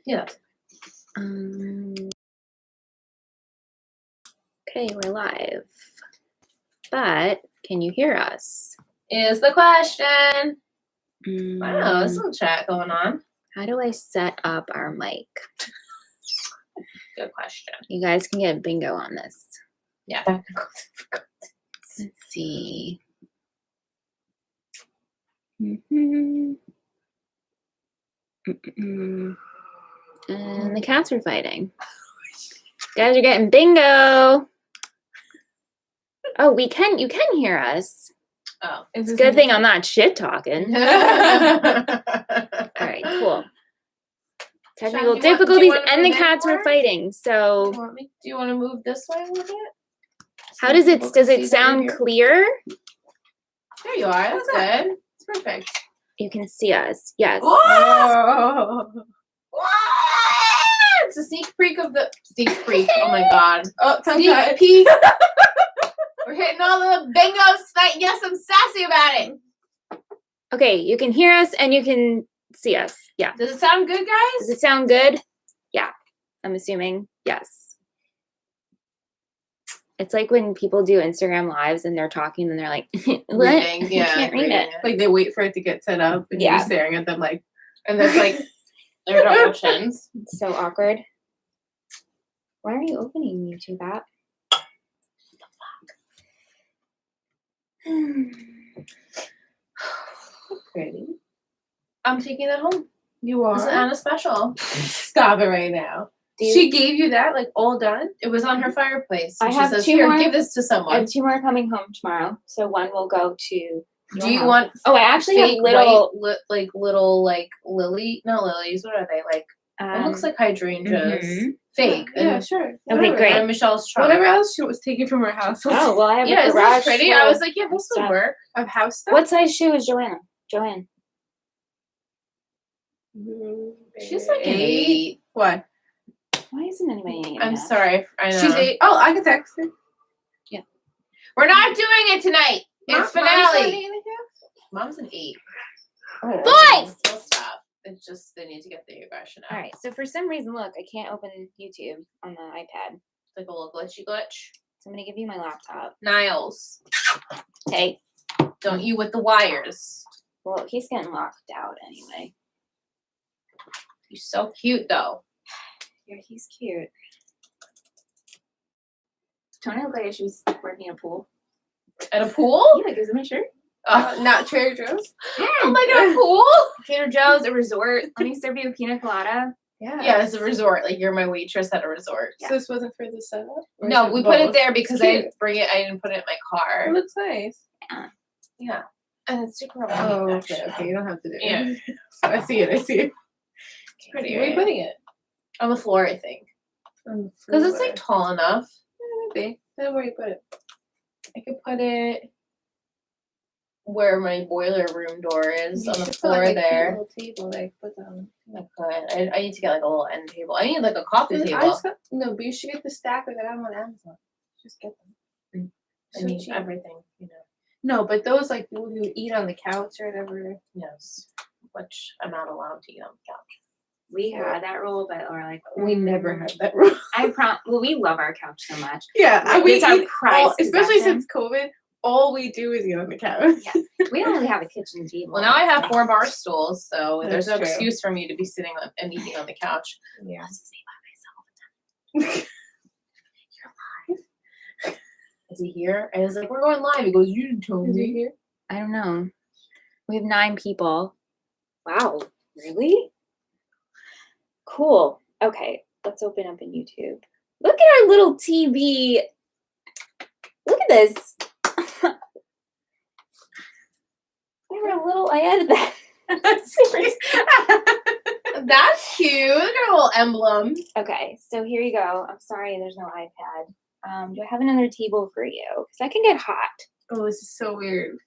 Yeah. Okay, we're live. But can you hear us? Is the question. Wow, there's some chat going on. How do I set up our mic? Good question. You guys can get bingo on this. Yeah. Let's see. And the cats are fighting. You guys are getting bingo. Oh, you can hear us. Oh. It's a good thing I'm not shit talking. All right, cool. Technical difficulties and the cats were fighting. So Do you want to move this way a little bit? How does it sound clear? There you are. That's good. It's perfect. You can see us. Yes. Whoa! It's a sneak peek of the sneak peek. Oh my god. Oh, sneak peek. We're hitting all the bingos tonight. Yes, I'm sassy about it. Okay, you can hear us and you can see us. Yeah. Does it sound good, guys? Does it sound good? Yeah. I'm assuming yes. It's like when people do Instagram lives and they're talking and they're like, what? Reading, yeah, I can't read it. Like they wait for it to get set up and you're staring at them like, and there's like, there's options. It's so awkward. Why are you opening YouTube app? pretty. I'm taking that home. You are? This is Anna special. Stop it right now. She gave you that, like, all done? It was on her fireplace. I have says, two more. Give this to someone. I have 2 more coming home tomorrow. So one will go to. Do you want? Oh, I actually have little, white, lily. No lilies. What are they like? It looks like hydrangeas. Mm-hmm. Fake. Yeah, sure. Okay, great. And Michelle's trunk. Whatever else she was taking from her house. Oh well, I have yeah, a garage. Isn't pretty? I was like, yeah, this would work. Of house stuff. What size shoe is Joanne? She's like an 8. What? Why isn't anybody? I'm sorry. I know. She's 8. Oh, I can text her. Yeah. We're not doing it tonight. It's finale. Mom's an 8. Oh, boys! They'll stop. It's just they need to get the aggression out. All right. So for some reason, look, I can't open YouTube on the iPad. Like a little glitchy glitch. So I'm gonna give you my laptop. Niles. Hey. Don't you with the wires. Well, he's getting locked out anyway. He's so cute though. Yeah, he's cute. Don't I look like I should be working at a pool? At a pool? Yeah, because of my shirt. Not Trader Joe's. Oh my god, a pool? Trader Joe's, a resort. Let me serve you a pina colada. Yeah, it's a resort. Like you're my waitress at a resort. So this wasn't for the setup? No, we put it there because I didn't bring it. I didn't put it in my car. It looks nice. Yeah. And it's super romantic. Oh, actually. okay. You don't have to do it. Yeah. I see it. It's pretty. Where are you putting it? On the floor, I think. Because it's like tall enough. Yeah, maybe. Then where you put it? I could put it where my boiler room door is, on the floor there. A little table, like, put them. I could. I need to get like a little end table. I need like a coffee table. No, but you should get the stacker that I'm on Amazon. Just get them. I need everything, you know. No, but those like you eat on the couch or whatever. Yes. Which I'm not allowed to eat on the couch. We had that rule, but we're like, we never had that rule. Well, we love our couch so much. Yeah, it's our prize, especially since COVID. All we do is eat on the couch. Yeah. We don't really have a kitchen table. Well, now I have 4 bar stools, so there's no true. excuse for me to be sitting and eating on the couch. Yeah. I was by myself. You're live? Is he here? I was like, we're going live. He goes, you didn't tell me. Here? I don't know. We have 9 people. Wow. Really? Cool. Okay. Let's open up in YouTube. Look at our little TV. Look at this. We were a little, I added that. That's cute. Look at our little emblem. Okay, so here you go. I'm sorry there's no iPad. Do I have another table for you? Because that can get hot. Oh, this is so weird.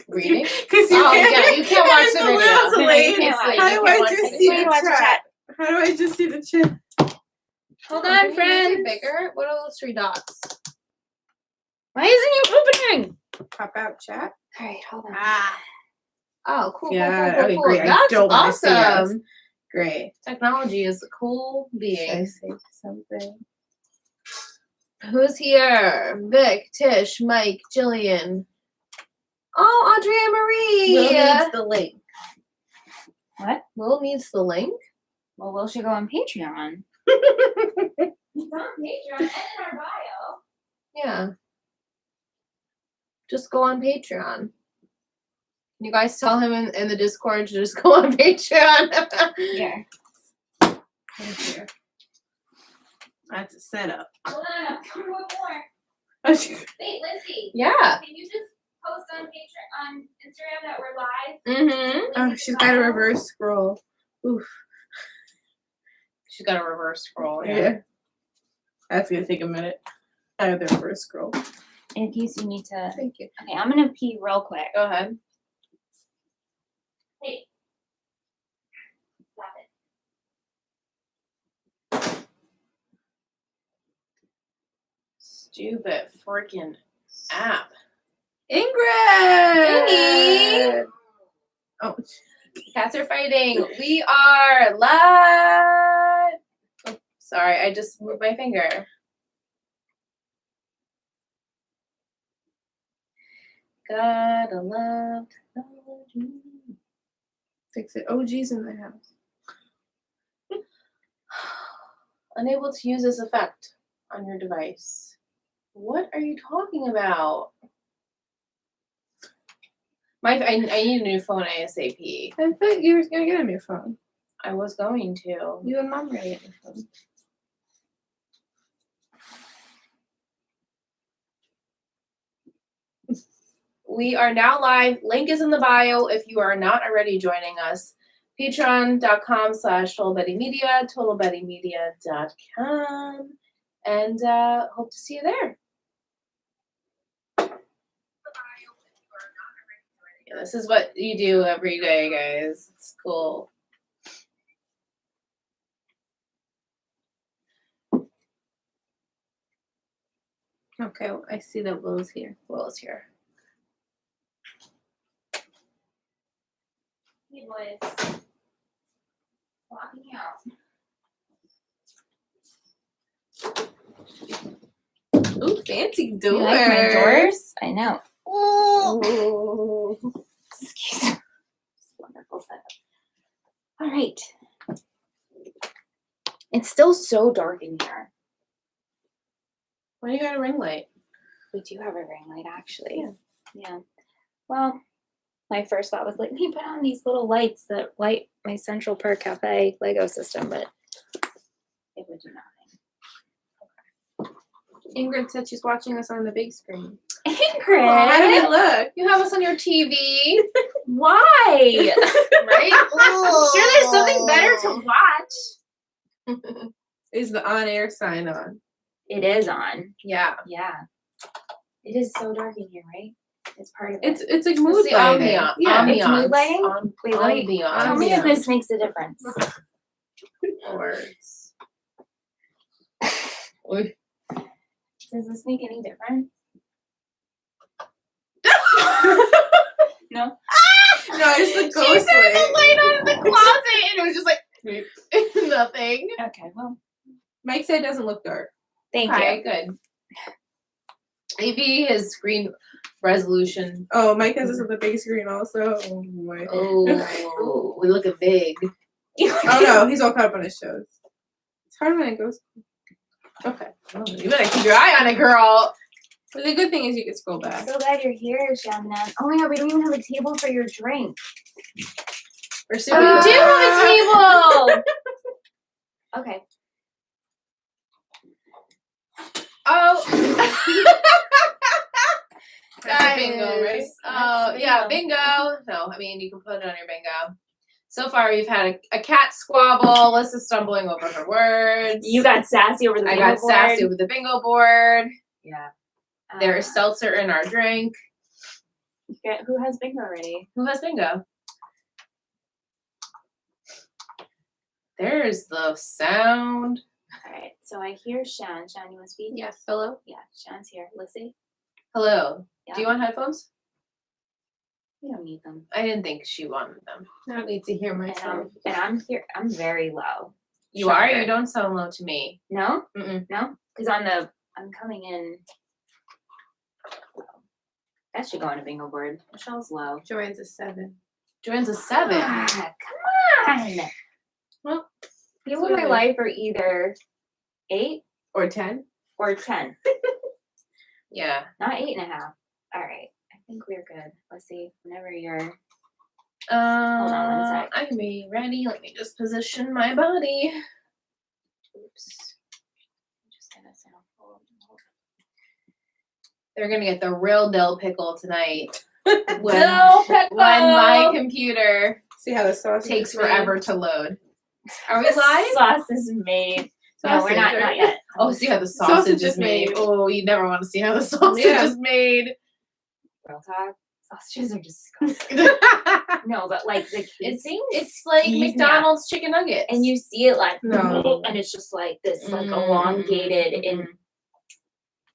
Reading? Because you can't watch the video. How do I just see the chat? How do I just see the chat? Hold on, friends. Bigger? What are those 3 dots? Why isn't you opening? Pop out chat. All right, hold on. Oh, cool. Yeah, cool, I cool, agree. cool. I That's don't want to see us. awesome. Great. Technology is a cool Should I being. say something? Who's here? Vic, Tish, Mike, Jillian. Oh, Andrea Marie. Will needs the link. What? Will needs the link. Well, Will should go on Patreon. He's on Patreon and in our bio. Yeah. Just go on Patreon. Can you guys tell him in the Discord to just go on Patreon? Here. Thank you. That's a setup. Hold on, come with more. Okay. Wait, Lizzie. Yeah. Can you just post on Patreon on Instagram that we're live? Mm-hmm. Oh, she's got a reverse scroll. Oof. She's got a reverse scroll. Yeah. That's gonna take a minute. I have the reverse scroll. In case you need to. Thank you. Okay, I'm gonna pee real quick. Go ahead. Hey. Stop it. Stupid freaking app. Ingrid! Oh, Cats are fighting. We are live. Oh, sorry, I just moved my finger. Gotta love technology. fix it. OG's in the house. Unable to use this effect on your device. What are you talking about? I need a new phone ASAP. I thought you were gonna get a new phone. I was going to. You and Mom were gonna get a new phone. We are now live. Link is in the bio if you are not already joining us. Patreon.com/TotalBettyMedia, TotalBettyMedia.com, and hope to see you there. Yeah, this is what you do every day, guys. It's cool. Okay, well, I see that Will's here. Will is here. Hey, boys. Walking out. Ooh, fancy doors. You like my doors? I know. Ooh. Excuse me. Wonderful setup. All right. It's still so dark in here. Why you got a ring light? We do have a ring light, actually. Yeah. Well, my first thought was like, let me put on these little lights that light my Central Park Cafe Lego system, but it would do nothing. Ingrid said she's watching us on the big screen. Ingrid! How did it look? You have us on your TV, Why? right? Sure, there's something better to watch. Is the on-air sign on? It is on. Yeah. Yeah. It is so dark in here, right? It's part of it. It's like mood It's the lighting. ambiance. Yeah. It's mood lighting? Wait, let me- Ambiance. Tell me if this makes a difference. Words. Does this make any difference? No? No, it's the She ghost turned the light. light on in the closet and it was just like nothing. Okay, well, Mike said it doesn't look dark. thank Okay, you. good. Maybe his screen resolution. Oh, Mike has this on the big screen also. Oh boy. Oh, we look big. Oh no, he's all caught up on his shows. It's hard when it goes. Okay. Oh, you better keep your eye on it, girl. But the good thing is you can scroll back. So glad you're here, Shannon. Oh my god, we don't even have a table for your drink. We're We super. do have a table! Okay. Oh. That's a bingo, right? Oh, yeah, bingo. No, I mean, you can put it on your bingo. So far, we've had a cat squabble. Alyssa's stumbling over her words. You got sassy over the I bingo got board. sassy over the bingo board. Yeah. There is seltzer in our drink. Who has bingo already? Who has bingo? There's the sound. All right, so I hear Shan. Shan, you want to speak? Yes. Hello. Yeah, Shan's here. Lissy? Hello. Yeah. Do you want headphones? You don't need them. I didn't think she wanted them. I don't need to hear myself. And I'm here. I'm very low. You are? You don't sound low to me. No? Mm-mm. No? Because I'm coming in. That should go on a bingo board. Michelle's low. Joanne's a 7. Joanne's a 7. Ah, come on. Well, People in my life are either 8 or 10. or 10. Yeah. Not 8.5. All right. I think we're good. Let's see. Whenever you're. Hold on 1 sec. I can be ready. Let me just position my body. Oops. Just gonna sample. They're gonna get the real dill pickle tonight. Dill When pickle! my computer See how the sauce takes is made? forever to load. Are we live? Sauce is made. No, we're not. Sausage, Not right? yet. Oh, see how the sausage is made. Oh, you never want to see how the sausage is made. Real talk. Sausages are disgusting. No, but like the casing, It's like Cheese McDonald's chicken nuggets. and you see it like, No. and it's just like this, like elongated, and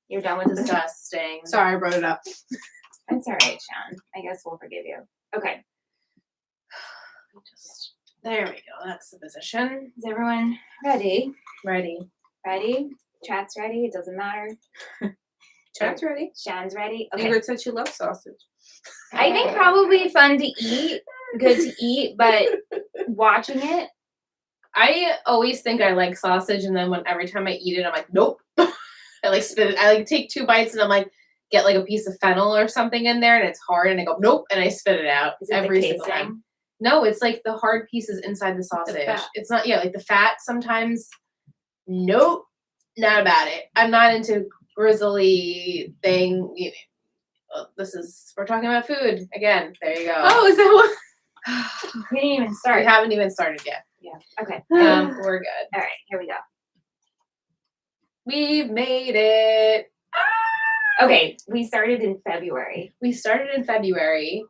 you're done with this. disgusting. Sorry, I brought it up. That's all right, Sean. I guess we'll forgive you. Okay. There we go. That's the position. Is everyone ready? Ready. Ready? Chat's ready. It doesn't matter. Chat's ready. Sean's ready. Okay. Ingrid said she loves sausage. I think probably fun to eat, good to eat, but watching it. I always think I like sausage, and then every time I eat it, I'm like, nope. I like spit it. I like take 2 bites, and I'm like, get like a piece of fennel or something in there, and it's hard, and I go, nope, and I spit it out Is it every the single casing? time. No, it's like the hard pieces inside the sausage. fat. It's not, like the fat sometimes. Nope, not about it. I'm not into grizzly thing. We're talking about food again. There you go. Oh, is that what? We didn't even We start. haven't even started yet. Yeah. Okay. We're good. All right. Here we go. We've made it. Okay. We started in February. We started in February.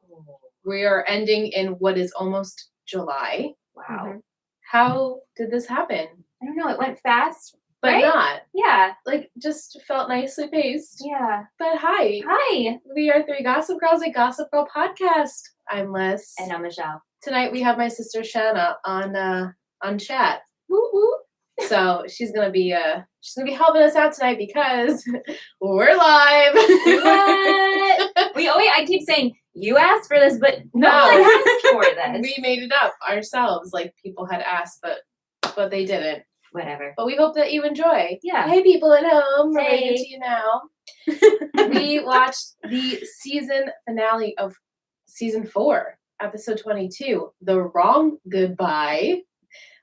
We are ending in what is almost July. Wow. How did this happen? I don't know. It went fast. But Right? not. Yeah. Like, just felt nicely paced. Yeah. But hi. Hi. We are 3 Gossip Girls, a Gossip Girl podcast. I'm Liz. And I'm Michelle. Tonight we have my sister Shanna on chat. Woo woo. So she's gonna be helping us out tonight because we're live. What? I keep saying you asked for this, but no one asked for this. We made it up ourselves, like people had asked, but they didn't. Whatever. But we hope that you enjoy. Yeah. Hey, people at home, we're Hey. bringing it to you now. We watched the season finale of season 4, episode 22, The Wrong Goodbye.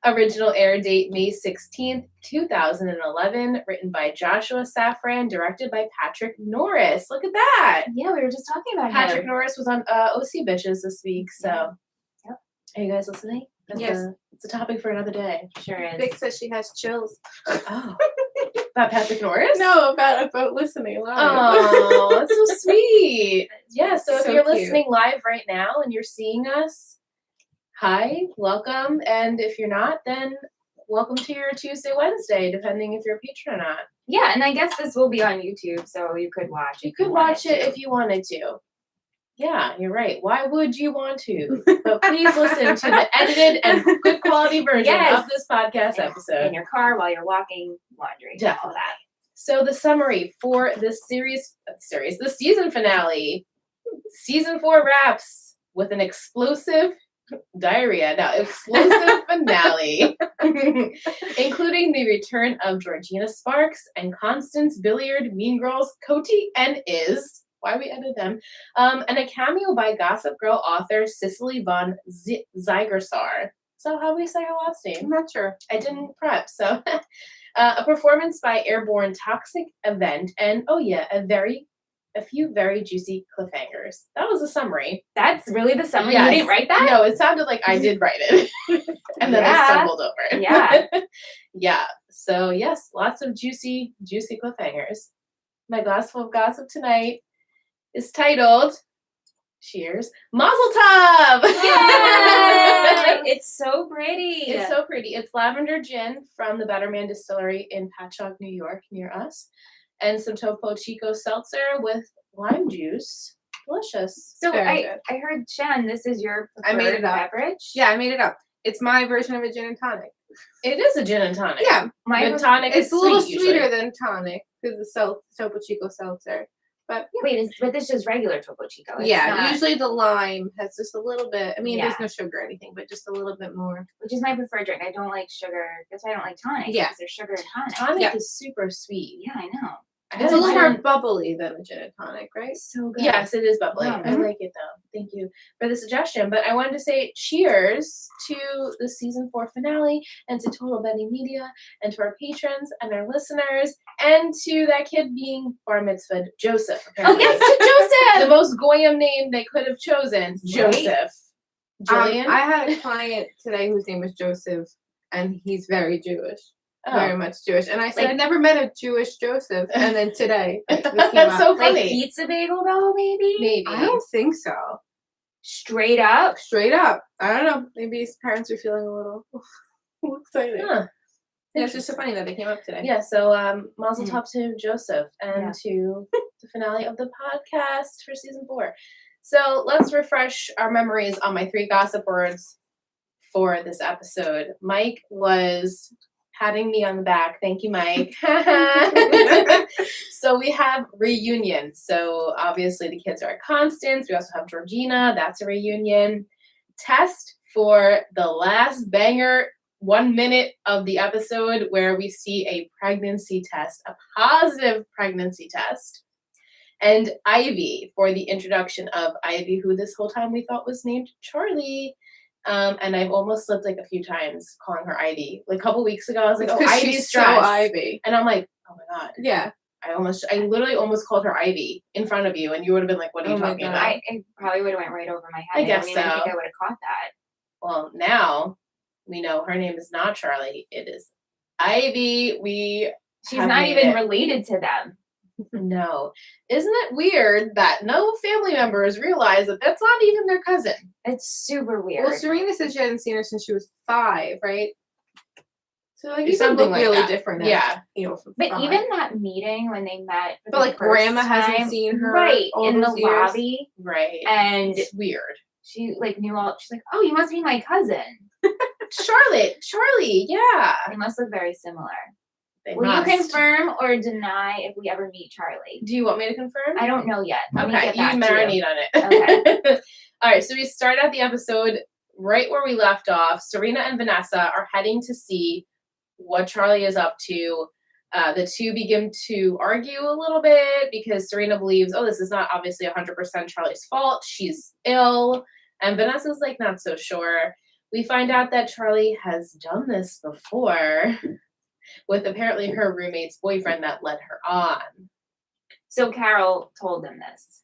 Original air date May 16th, 2011. Written by Joshua Safran, directed by Patrick Norris. Look at that. Yeah, we were just talking about Patrick him. Norris was on OC Bitches this week, so. Yep. Are you guys listening? Yes. It's a topic for another day. Sure is. Vic says she has chills. Oh. About Patrick Norris? No, about listening live. Oh, that's so sweet. Yeah, so if So you're cute. listening live right now and you're seeing us, hi, welcome. And if you're not, then welcome to your Tuesday, Wednesday, depending if you're a patron or not. Yeah, and I guess this will be on YouTube, so you could watch. You could watch it if you wanted to. Yeah, you're right. Why would you want to? But please listen to the edited and good quality version of this podcast episode. in your car while you're walking, laundry, all Definitely. that. So the summary for this the season finale, season 4 wraps with an explosive explosive finale, including the return of Georgina Sparks and Constance, Billard, Mean Girls, Koti and Is. Why we edited them, and a cameo by Gossip Girl author Cecily von Ziegesar. So how do we say her last name? I'm not sure. I didn't prep, so a performance by Airborne Toxic Event, and a few very juicy cliffhangers. That was a summary. That's really the summary. Yes. You didn't write that? No, it sounded like I did write it, and then I Yeah. stumbled over it. Yeah. Yeah. So yes, lots of juicy cliffhangers. My glass full of gossip tonight is titled, cheers, Mazel Tov! Yay! It's so pretty. It's so pretty. It's lavender gin from the Better Man Distillery in Patchogue, New York, near us, and some Topo Chico seltzer with lime juice. delicious. So Very I heard, Shan, this is your I made it up. beverage? Yeah, I made it up. It's my version of a gin and tonic. It is a gin and tonic. Yeah. But tonic It's is a little sweet, sweeter usually. than tonic because the Topo Chico seltzer. But yeah. Wait, but this is regular Topo Chico. It's Yeah, not, usually the lime has just a little bit. I mean, Yeah. there's no sugar or anything, but just a little bit more. which is my preferred drink. I don't like sugar. That's why I don't like tonic. Yeah. Because there's sugar in tonic. Tonic Yeah. is super sweet. Yeah, I know. I It's a had little gin- more bubbly than a gin and tonic, right? So good. Yes, it is bubbly. Yeah. I like it though. Thank you for the suggestion. But I wanted to say cheers to the season 4 finale and to Total Betting Media and to our patrons and our listeners and to that kid being bar mitzvahed, Joseph. Oh, Apparently. yes, to The Joseph! most goyim name they could have chosen, Joseph. Jillian? I had a client today whose name was Joseph, and he's very Jewish. Very much Jewish. And I said, Like- I never met a Jewish Joseph. And then today, this came That's up. so Like funny. pizza bagel, though, maybe? Maybe. I don't think so. Straight up? Straight up. I don't know. Maybe his parents are feeling a little excited. Huh. Yeah, it's just so funny that they came up today. Yeah, so mazel tov to Joseph and Yeah. to the finale of the podcast for season 4. So let's refresh our memories on my 3 gossip words for this episode. Mike was patting me on the back. Thank you, Mike. So we have reunion. So obviously the kids are at Constance. We also have Georgina. That's a reunion. Test for the last banger 1 minute of the episode where we see a pregnancy test, a positive pregnancy test. And Ivy for the introduction of Ivy, who this whole time we thought was named Charlie. And I've almost slipped like a few times calling her Ivy. Like a couple weeks ago, I was like, It's oh, 'cause Ivy's she's so stressed. Ivy. And I'm like, oh my God. Yeah. I literally almost called her Ivy in front of you, and you would have been like, what are you Oh my talking God. about? I probably would have went right over my head. I guess don't even think so. I would have caught that. Well, now we know her name is not Charlie. It is Ivy. She's have not made even it. related to them. No. Isn't it weird that no family members realize that that's not even their cousin? It's super weird. Well, Serena said she hadn't seen her since she was 5, right? So like you Something look like really that. different. Yeah. From But 5. even that meeting when they met, for But the like first grandma hasn't time, seen her right all in the those years. lobby, Right. and It's weird. she like knew all. She's like, "Oh, you must be my cousin." Charlie, yeah. They must look very similar. They Will must. you confirm or deny if we ever meet Charlie? Do you want me to confirm? I don't know yet. Let me Okay, get you back to marinate on it. Okay. All right, so we start out the episode right where we left off. Serena and Vanessa are heading to see what Charlie is up to. The two begin to argue a little bit because Serena believes, oh, this is not obviously 100% Charlie's fault. She's ill. And Vanessa's like, not so sure. We find out that Charlie has done this before with apparently her roommate's boyfriend that led her on. So Carol told them this.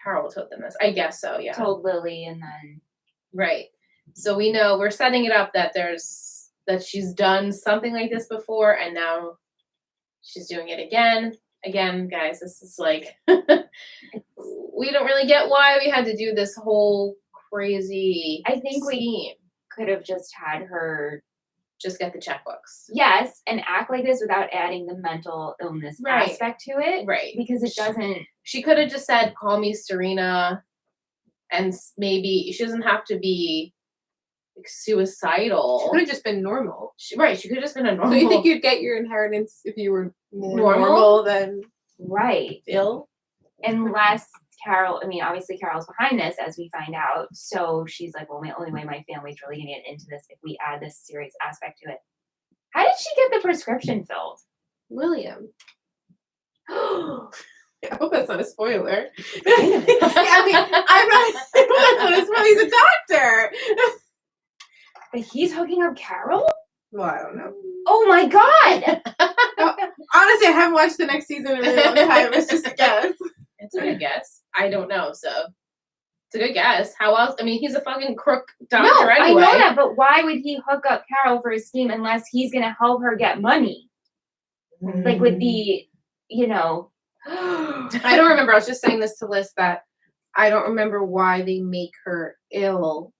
Carol told them this. I guess so, yeah. Told Lily, and then Right. So we know we're setting it up that she's done something like this before and now she's doing it again. Again, guys, this is like we don't really get why we had to do this whole crazy I think we scheme. could have just had her, Just get the checkbooks. yes, and act like this without adding the mental illness Right. aspect to it, Right. because it doesn't. She could have just said, call me Serena, and maybe she doesn't have to be like, suicidal. Could have just been normal. She could have just been a normal. So you think you'd get your inheritance if you were more Normal? normal than Right. ill? Unless Carol, I mean, obviously Carol's behind this, as we find out. So she's like, well, the only way my family's really going to get into this if we add this serious aspect to it. How did she get the prescription filled? William. I hope that's not a spoiler. I mean, I'm not. That's not a spoiler. He's a doctor. But he's hooking up Carol? Well, I don't know. Oh my God! Honestly, I haven't watched the next season in a really long time. It's just a guess. It's a good guess. I don't know, so it's a good guess. How else? I mean, he's a fucking crook doctor No, anyway. I know that, but why would he hook up Carol for his scheme unless he's going to help her get money? Like with the, you know. I don't remember. I was just saying this to Liz that I don't remember why they make her ill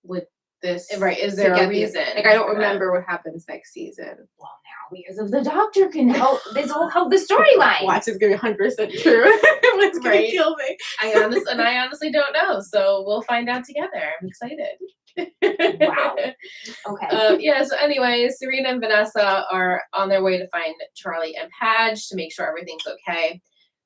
with this. Right, is to there a get reason? Like, I don't for that? remember what happens next season. Well, now because of the doctor can help. This will help the storyline. Watch is gonna be 100% true. It's gonna Right. kill me. I honestly don't know, so we'll find out together. I'm excited. Wow. Okay. Yeah, so anyway, Serena and Vanessa are on their way to find Charlie and Padge to make sure everything's okay.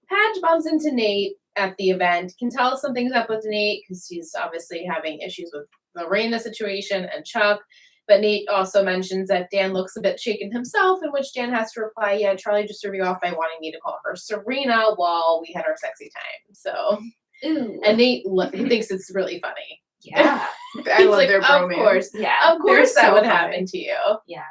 Padge bumps into Nate at the event, can tell something's up with Nate because he's obviously having issues with Lorena situation and Chuck. But Nate also mentions that Dan looks a bit shaken himself, in which Dan has to reply, yeah, Charlie just threw me off by wanting me to call her Serena while we had our sexy time. So, Ooh. and Nate thinks it's really funny. Yeah. I He's love like, their bromance. Of course. Yeah. Of course They're that so would funny. happen to you. Yeah.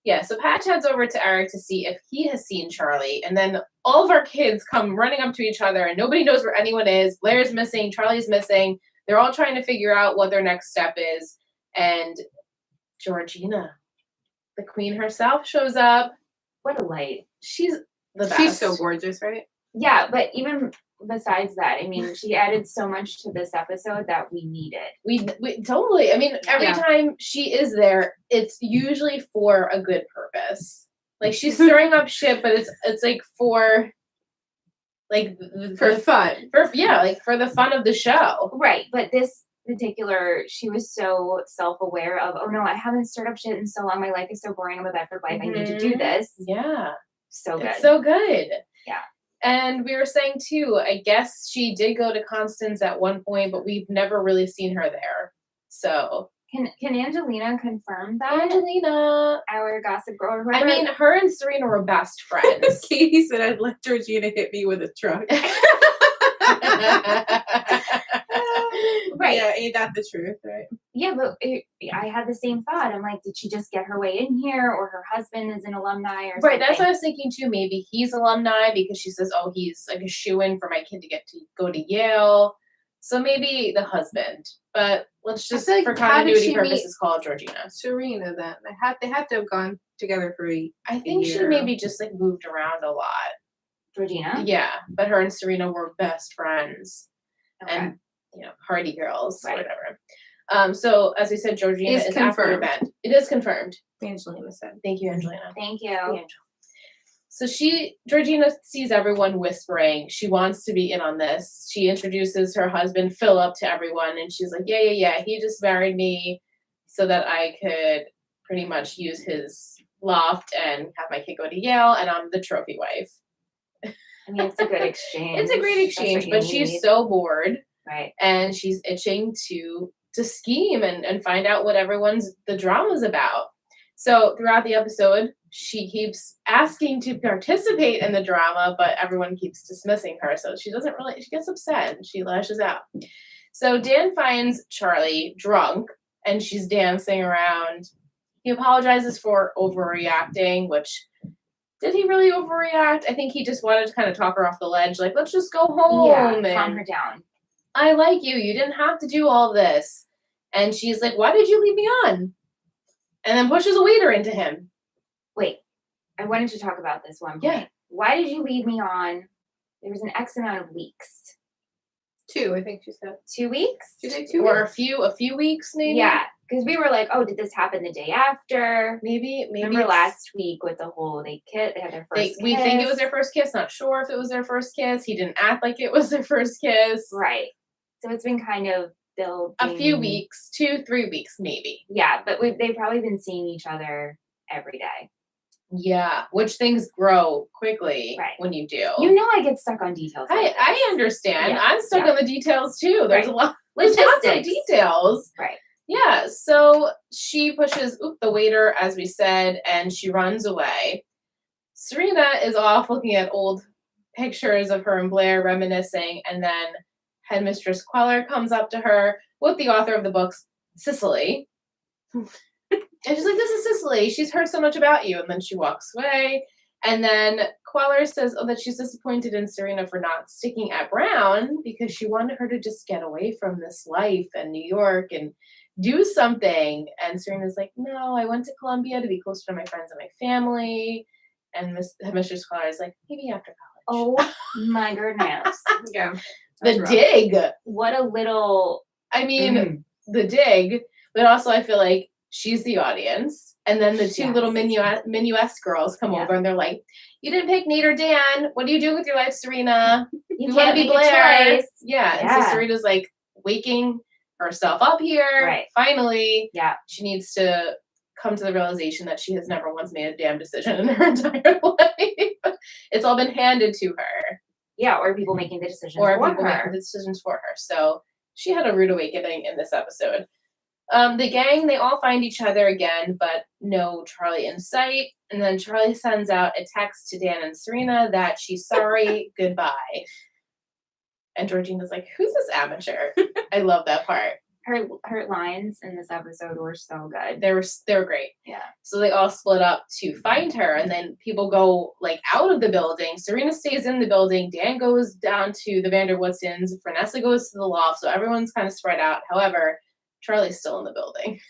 Yeah, so Patch heads over to Eric to see if he has seen Charlie, and then all of our kids come running up to each other, and nobody knows where anyone is. Blair's missing, Charlie's missing. They're all trying to figure out what their next step is, and Georgina, the queen herself, shows up. What a light. She's the best. She's so gorgeous, right? Yeah, but even besides that, I mean, she added so much to this episode that we needed. We totally. I mean, every Yeah. time she is there, it's usually for a good purpose. Like she's stirring up shit, but it's like for like For fun. like for the fun of the show. Right, but this particular, she was so self-aware of, oh no, I haven't stirred up shit in so long. My life is so boring. I'm a Bedford wife. I need to do this. Yeah, So good. it's so good. Yeah. And we were saying too, I guess she did go to Constance at one point, but we've never really seen her there. So Can Angelina confirm that? Angelina, Our gossip girl or I whoever. mean, her and Serena were best friends. Katie said I'd let Georgina hit me with a truck. Right. Yeah, ain't that the truth, right? Yeah, but I had the same thought. I'm like, did she just get her way in here, or her husband is an alumni, or Right, something? that's what I was thinking too. Maybe he's alumni because she says, "Oh, he's like a shoo-in for my kid to get to go to Yale." So maybe the husband. But let's just, feel like, for how did continuity she purposes, meet- call Georgina. Serena, then they had to have gone together for I think she year. maybe just like moved around a lot. Georgina. Yeah, but her and Serena were best friends Okay. and party girls or Right. whatever. So as we said, Georgina Is is after the confirmed. event. It is confirmed. Angelina said. Thank you, Angelina. Thank you. The angel. So Georgina sees everyone whispering. She wants to be in on this. She introduces her husband Philip to everyone, and she's like, yeah. He just married me so that I could pretty much use his loft and have my kid go to Yale, and I'm the trophy wife. I mean, it's a good exchange. It's a great That's what exchange, you but she's need. so bored, Right. and she's itching to scheme and find out what the drama's about. So throughout the episode, she keeps asking to participate in the drama, but everyone keeps dismissing her. So she gets upset and she lashes out. So Dan finds Charlie drunk and she's dancing around. He apologizes for overreacting, which, did he really overreact? I think he just wanted to kind of talk her off the ledge, like, let's just go home. Yeah, and calm her down. I like you. You didn't have to do all this. And she's like, why did you leave me on? And then pushes a waiter into him. Wait, I wanted to talk about this one point. Yeah. Why did you leave me on? There was an X amount of weeks. 2, I think she said. 2 weeks? Did you say 2 Or weeks? a few weeks, maybe? Yeah, because we were like, oh, did this happen the day after? Maybe Remember it's- last week with the whole they had their first we think it was kiss? their first kiss, not sure if it was their first kiss. He didn't act like it was their first kiss. Right. So it's been kind of building. A few weeks, 2-3 weeks, maybe. Yeah, but they've probably been seeing each other every day. Yeah, which things grow quickly Right. when you do. You know I get stuck on details. like I this. understand. Yeah, I'm stuck yeah. on the details too. There's Right. there's lots of Logistics. details. Right. Yeah, so she pushes the waiter, as we said, and she runs away. Serena is off looking at old pictures of her and Blair reminiscing, and then Headmistress Queller comes up to her with the author of the books, Cecily. And she's like, this is Cecily. She's heard so much about you. And then she walks away. And then Queller says that she's disappointed in Serena for not sticking at Brown because she wanted her to just get away from this life in New York and do something. And Serena's like, no, I went to Columbia to be closer to my friends and my family. And Mistress Queller is like, maybe after college. Oh my goodness. Yeah. The dig. What a little. I mean, the dig. But also, I feel like she's the audience. And then the two Yes. little minuesque girls come Yeah. over and they're like, you didn't pick Nate or Dan. What are you doing with your life, Serena? You wanna can't be make a Blair. choice. Yeah. And Yeah. so Serena's like waking herself up here. Right. Finally. Yeah. She needs to come to the realization that she has never once made a damn decision in her entire life. It's all been handed to her. Yeah, or people making the decisions Or for people making her. the decisions for her. So she had a rude awakening in this episode. The gang, they all find each other again, but no Charlie in sight. And then Charlie sends out a text to Dan and Serena that she's sorry, goodbye. And Georgina's like, who's this amateur? I love that part. Her lines in this episode were so good. They were great. Yeah. So they all split up to find her, and then people go like out of the building. Serena stays in the building. Dan goes down to the Vanderwoodsons. Vanessa goes to the loft. So everyone's kind of spread out. However, Charlie's still in the building.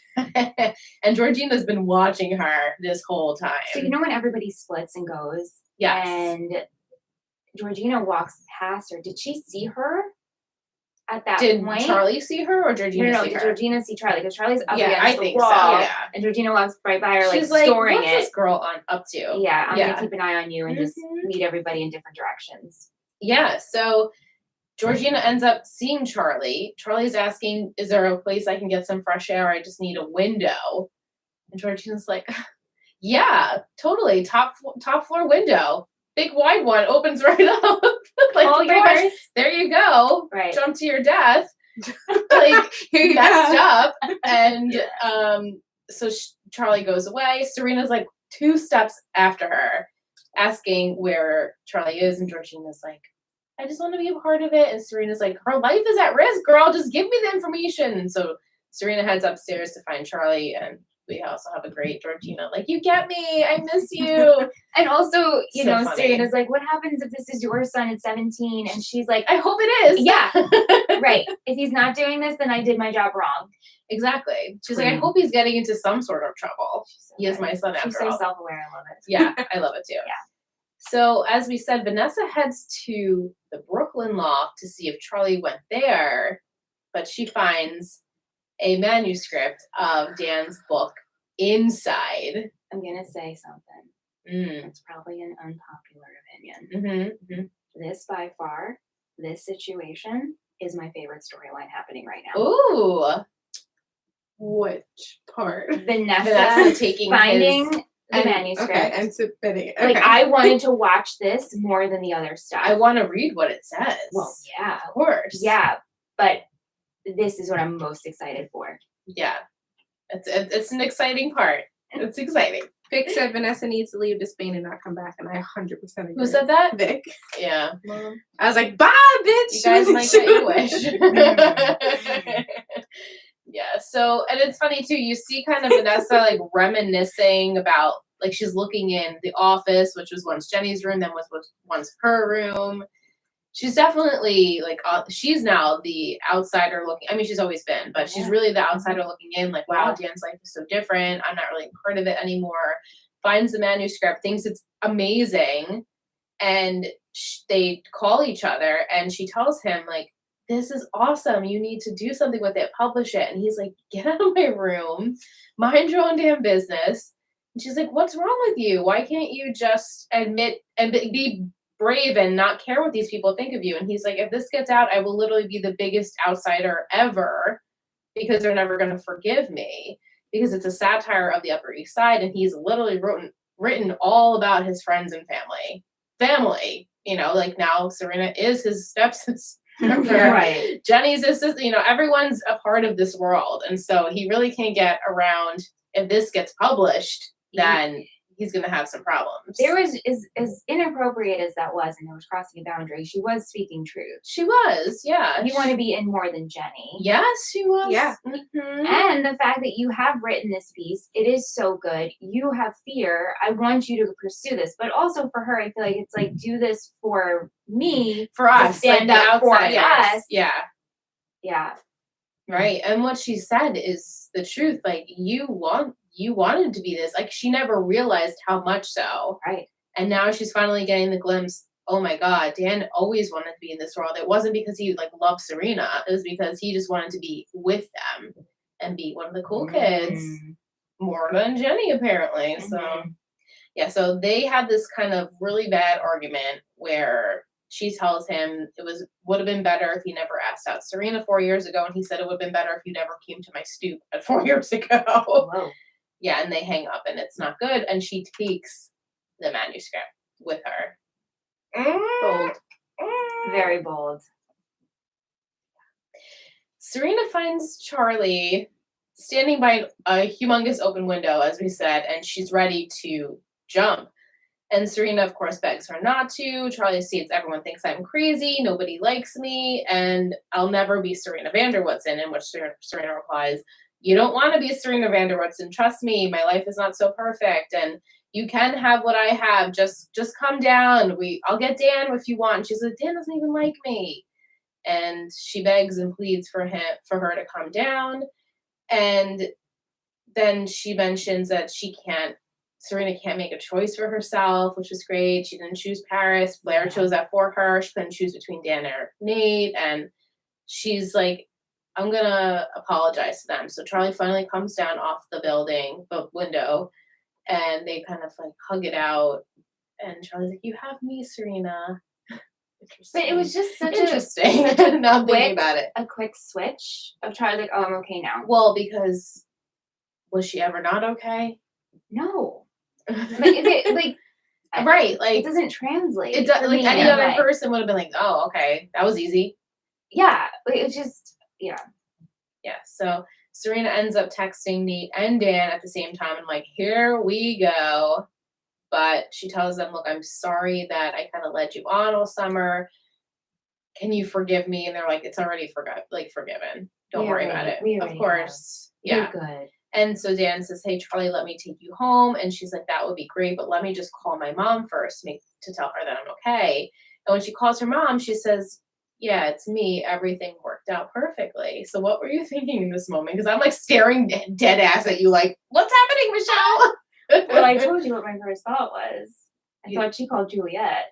And Georgina's been watching her this whole time. So you know when everybody splits and goes? Yes. And Georgina walks past her. Did she see her at that Did point? Charlie see her or Georgina No, see did her? Georgina see Charlie? Because Charlie's up Yeah, against I the think wall. so. Yeah. And Georgina walks right by her, She's like storing what's it. this girl up to? Yeah, I'm Yeah. gonna keep an eye on you and just Mhm. lead everybody in different directions. Yeah, so Georgina ends up seeing Charlie. Charlie's asking, is there a place I can get some fresh air? I just need a window. And Georgina's like, yeah, totally. Top floor window. Big wide one opens right up. Like, Oh, pretty much, yours. there you go. Right. Jump to your death. Like, Here you messed go. up. And so Charlie goes away. Serena's like 2 steps after her, asking where Charlie is. And Georgina's like, I just want to be a part of it. And Serena's like, her life is at risk, girl. Just give me the information. And so Serena heads upstairs to find Charlie. And we also have a great Georgina, like, you get me. I miss you. And also, you So know, funny. Serena's like, what happens if this is your son at 17? And she's like, I hope it is. yeah, right. If he's not doing this, then I did my job wrong. Exactly. She's like, I Queen. hope he's getting into some sort of trouble. So He is good. my son She's after so all. self-aware. I love it. Yeah, I love it too. Yeah. So as we said, Vanessa heads to the Brooklyn loft to see if Charlie went there, but she finds a manuscript of Dan's book inside. I'm gonna say something. Mm. It's probably an unpopular opinion. Mm-hmm, mm-hmm. This, by far, this situation is my favorite storyline happening right now. Ooh, Which part? Vanessa taking finding his. the manuscript. Okay, and submitting it. Like, Okay. I wanted to watch this more than the other stuff. I want to read what it says. Well, yeah. Of course. Yeah, but this is what I'm most excited for. Yeah. It's an exciting part. It's exciting. Vic said Vanessa needs to leave to Spain and not come back, and I 100% agree. Who said that? Vic. Yeah. Well, I was like, bye, bitch. you guys might get your wish. Mm. Yeah, so, and it's funny too, you see kind of Vanessa like reminiscing about, like, she's looking in the office, which was once Jenny's room, then was once her room. She's definitely like, she's now the outsider looking, I mean, she's always been, but she's Yeah. really the outsider looking in, like, wow, Yeah. Dan's life is so different, I'm not really part of it anymore. Finds the manuscript, thinks it's amazing, and they call each other, and she tells him, like, this is awesome. You need to do something with it, publish it. And he's like, get out of my room, mind your own damn business. And she's like, what's wrong with you? Why can't you just admit and be brave and not care what these people think of you? And he's like, if this gets out, I will literally be the biggest outsider ever because they're never going to forgive me because it's a satire of the Upper East Side. And he's literally written all about his friends and family, you know, like now Serena is his stepsister. Right. Jenny's assistant, you know, everyone's a part of this world. And so he really can't get around if this gets published, then he's going to have some problems. There was, as inappropriate as that was, and it was crossing a boundary, she was speaking truth. She was, yeah. You want to be in more than Jenny. Yes, she was. Yeah. Mhm. And the fact that you have written this piece, it is so good. You have fear. I want you to pursue this. But also for her, I feel like it's like, do this for me. For us, stand like the up for outsiders. us. Yeah. Yeah. Right. And what she said is the truth. Like, you wanted to be this. Like, she never realized how much so. Right. And now she's finally getting the glimpse. Oh my God, Dan always wanted to be in this world. It wasn't because he like loved Serena. It was because he just wanted to be with them. and be one of the cool kids. More than Jenny, apparently. So, yeah, so they had this kind of really bad argument where she tells him would have been better if he never asked out Serena 4 years ago, and he said it would have been better if you never came to my stoop at 4 years ago. Whoa. Yeah, and they hang up, and it's not good, and she takes the manuscript with her. Bold. Very bold. Serena finds Charlie standing by a humongous open window, as we said, and she's ready to jump. And Serena, of course, begs her not to. Charlie states, everyone thinks I'm crazy, nobody likes me, and I'll never be Serena van der Woodsen, in which Serena replies, you don't want to be Serena van der Woodsen, trust me, my life is not so perfect, and you can have what I have, just come down, I'll get Dan if you want. And she's like, Dan doesn't even like me. And she begs and pleads for her to come down, and then she mentions that Serena can't make a choice for herself, which was great. She didn't choose Paris. Blair chose that for her. She couldn't choose between Dan or Nate. And she's like, I'm going to apologize to them. So Charlie finally comes down off the window, and they kind of like hug it out. And Charlie's like, you have me, Serena. But it was just such interesting. Now I'm thinking about it. A quick switch of Charlie, like, oh, I'm okay now. Well, because was she ever not okay? No. Right, like it doesn't translate. It does, like any other person would have been like, "Oh, okay, that was easy." Yeah, it's just yeah. So Serena ends up texting Nate and Dan at the same time, and like, here we go. But she tells them, "Look, I'm sorry that I kind of led you on all summer. Can you forgive me?" And they're like, "It's already forgiven. Don't worry about it." Of course, You're good. And so Dan says, hey, Charlie, let me take you home. And she's like, that would be great, but let me just call my mom first to tell her that I'm okay. And when she calls her mom, she says, yeah, it's me. Everything worked out perfectly. So what were you thinking in this moment? Because I'm like staring dead ass at you like, what's happening, Michelle? Well, I told you what my first thought was. I thought she called Juliet.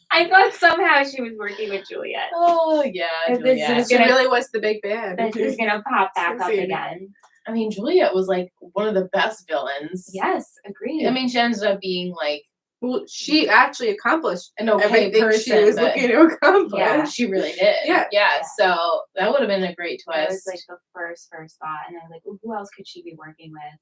I thought somehow she was working with Juliet. Oh, yeah, Juliet. She really was the big band. That she's going to pop back up again. I mean, Juliet was like one of the best villains. Yes, agreed. I mean, she ended up being like, well, she actually accomplished an okay person she was looking to accomplish. Yeah, she really did. Yeah. So that would have been a great twist. That was like the first thought, and I was like, well, who else could she be working with?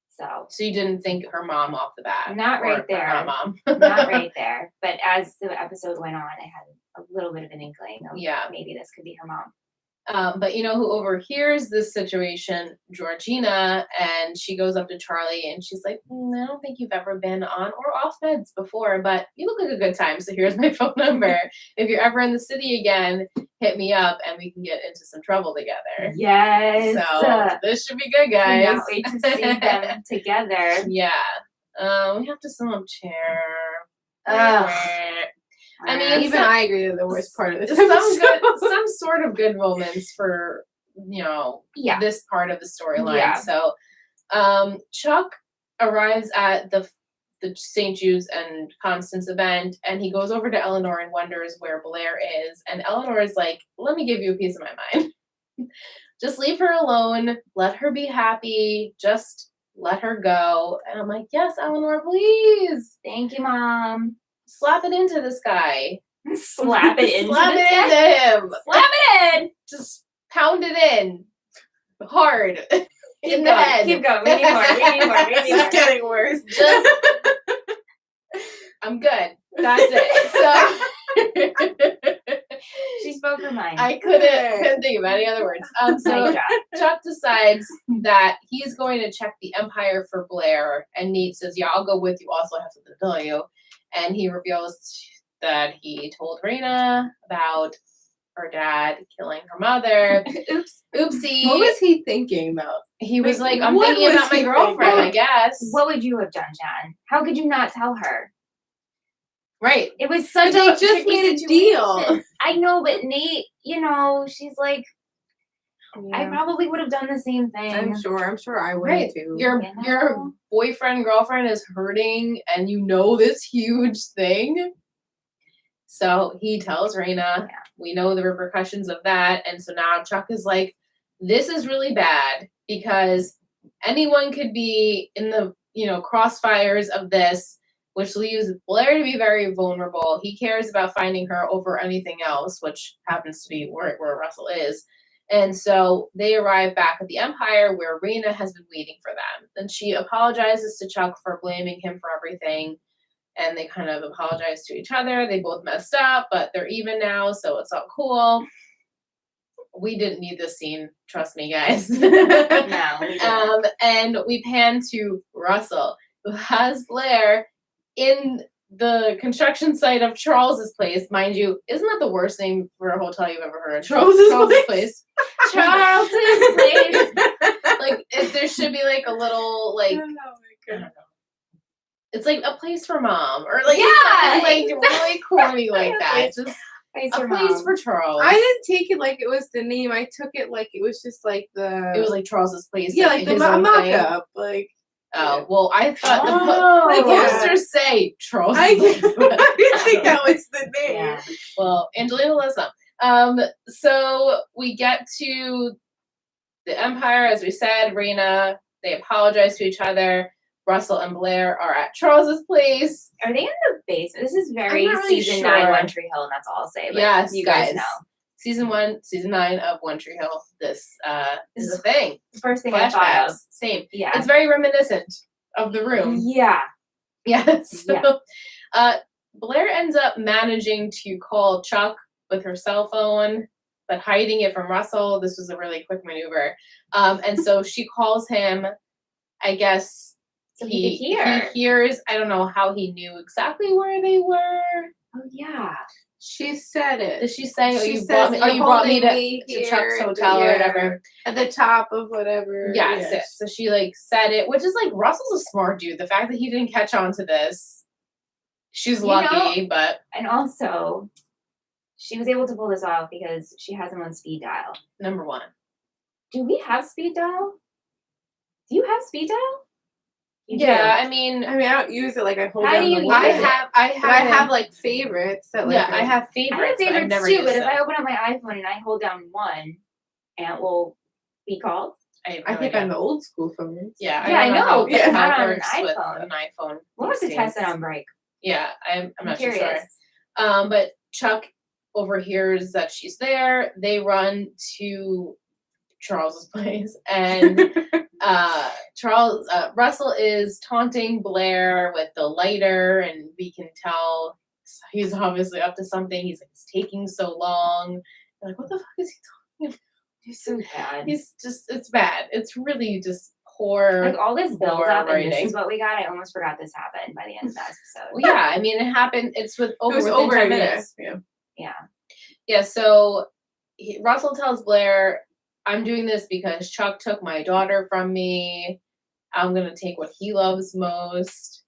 So you didn't think her mom off the bat? Not right there. Not mom. Not right there. But as the episode went on, I had a little bit of an inkling of maybe this could be her mom. But you know who overhears this situation? Georgina, and she goes up to Charlie and she's like, I don't think you've ever been on or off meds before, but you look like a good time, so here's my phone number. If you're ever in the city again, hit me up and we can get into some trouble together. Yes. So this should be good, guys. Cannot wait to see them together. Yeah. We have to sum up chair. I mean, even I agree with the worst part of this. Some sort of good moments for this part of the storyline. Yeah. So, Chuck arrives at the St. Jude's and Constance event, and he goes over to Eleanor and wonders where Blair is. And Eleanor is like, "Let me give you a piece of my mind. Just leave her alone. Let her be happy. Just let her go." And I'm like, "Yes, Eleanor, please. Thank you, Mom." Slap it into this guy. Slap it into him. Slap it in. Just pound it in. Hard. In the head. Keep going. We need more. It's getting worse. I'm good. That's it. So she spoke her mind. I couldn't think of any other words. So Chuck decides that he's going to check the Empire for Blair, and Nate says, yeah, I'll go with you. Also, I have something to tell you. And he reveals that he told Raina about her dad killing her mother. Oopsie. What was he thinking, though? He was like, I'm thinking about my girlfriend, I guess. What would you have done, Jan? How could you not tell her? Right. It was such they just made a deal. I know, but Nate, she's like, I probably would have done the same thing. I'm sure I would too. Your boyfriend, girlfriend is hurting and this huge thing. So he tells Raina, we know the repercussions of that. And so now Chuck is like, this is really bad because anyone could be in the, crossfires of this, which leaves Blair to be very vulnerable. He cares about finding her over anything else, which happens to be where Russell is. And so they arrive back at the Empire where Raina has been waiting for them. And she apologizes to Chuck for blaming him for everything. And they kind of apologize to each other. They both messed up, but they're even now, so it's all cool. We didn't need this scene, trust me, guys. No, we didn't. And we pan to Russell, who has Blair in the construction site of Charles's place. Mind you, isn't that the worst name for a hotel you've ever heard? Charles's place. Charles's Charles's place. Like, if there should be like a little like. Oh my I don't God. know. It's like a place for mom, or like Yeah, something like really corny like that. It's just Place a for place mom. for Charles. I didn't take it like it was the name. I took it like it was just like the. It was like Charles's place. yeah, like the his own thing. mock-up. Like. Oh well, I thought Oh. the Yeah. posters say Charles. I didn't think that was the name. Yeah. Well, Angelina Lissa. So we get to the Empire, as we said. Raina, they apologize to each other. Russell and Blair are at Charles's place. Are they in the basement? This is very I'm not really season sure. 9 One Tree Hill, and that's all I'll say. But Yes, you guys guys. know. Season 9 of One Tree Hill. This is a thing. The first thing I thought of. Flashbacks. Same. Yeah. It's very reminiscent of the room. Yeah. Yes. Yeah. Blair ends up managing to call Chuck with her cell phone, but hiding it from Russell. This was a really quick maneuver. And so she calls him, I guess. So he could hear. He hears, I don't know how he knew exactly where they were. Oh, yeah. She said it. Did she say, She you says, brought me, "You're you brought me holding to, me to Chuck's here, hotel or yeah, whatever. At the top of whatever. Yes, yes. So she like said it, which is like Russell's a smart dude. The fact that he didn't catch on to this, she's You lucky, but And also, she was able to pull this off because she has him on speed dial. number one. Do we have speed dial? Do you have speed dial? You Yeah, do. I mean, I don't use it like I hold How down do you the use line. I it? have, But I have like favorites that like. yeah, I have I favorites. have but I've favorites never too, used but if them. I open up my iPhone and I hold down one, and it will be called. I have I no think idea. on the old school phones. Yeah, Yeah, I don't know, how but that not on an works with iPhone. an iPhone. We'll have to these test it days. on break. Yeah, I'm not too curious. sure. But Chuck overhears that she's there. They run to Charles's place, and Russell is taunting Blair with the lighter, and we can tell he's obviously up to something. He's like, it's taking so long. They're like, what the fuck is he talking about? He's so bad. He's just, it's bad. It's really just poor. Like all this build poor up, and this writing. is what we got. I almost forgot this happened by the end of the episode. Well, yeah, I mean, it happened. It's It over was within over 10 yeah. minutes. Yeah. Yeah. Yeah, so Russell tells Blair, I'm doing this because Chuck took my daughter from me. I'm going to take what he loves most.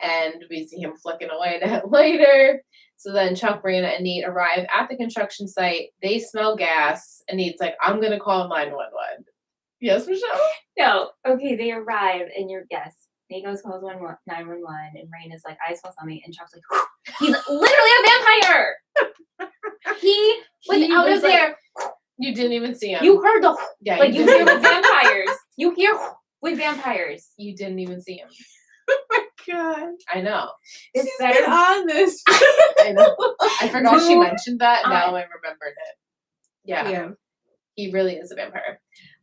And we see him flicking away that later. So then Chuck, Raina, and Nate arrive at the construction site. They smell gas. And Nate's like, I'm going to call 911. Yes, Michelle? No. Okay, they arrive, and your guess. Nate goes calls 911, and Raina's like, I smell something, and Chuck's like, he's literally a vampire. He was out of there. You didn't even see him. You heard the yeah, like you didn't hear even with vampires. You hear with vampires. You didn't even see him. Oh my God. I know. It's She's better. been on this. I know. I forgot she Move mentioned that. Now on. I remembered it. Yeah, Yeah. he really is a vampire.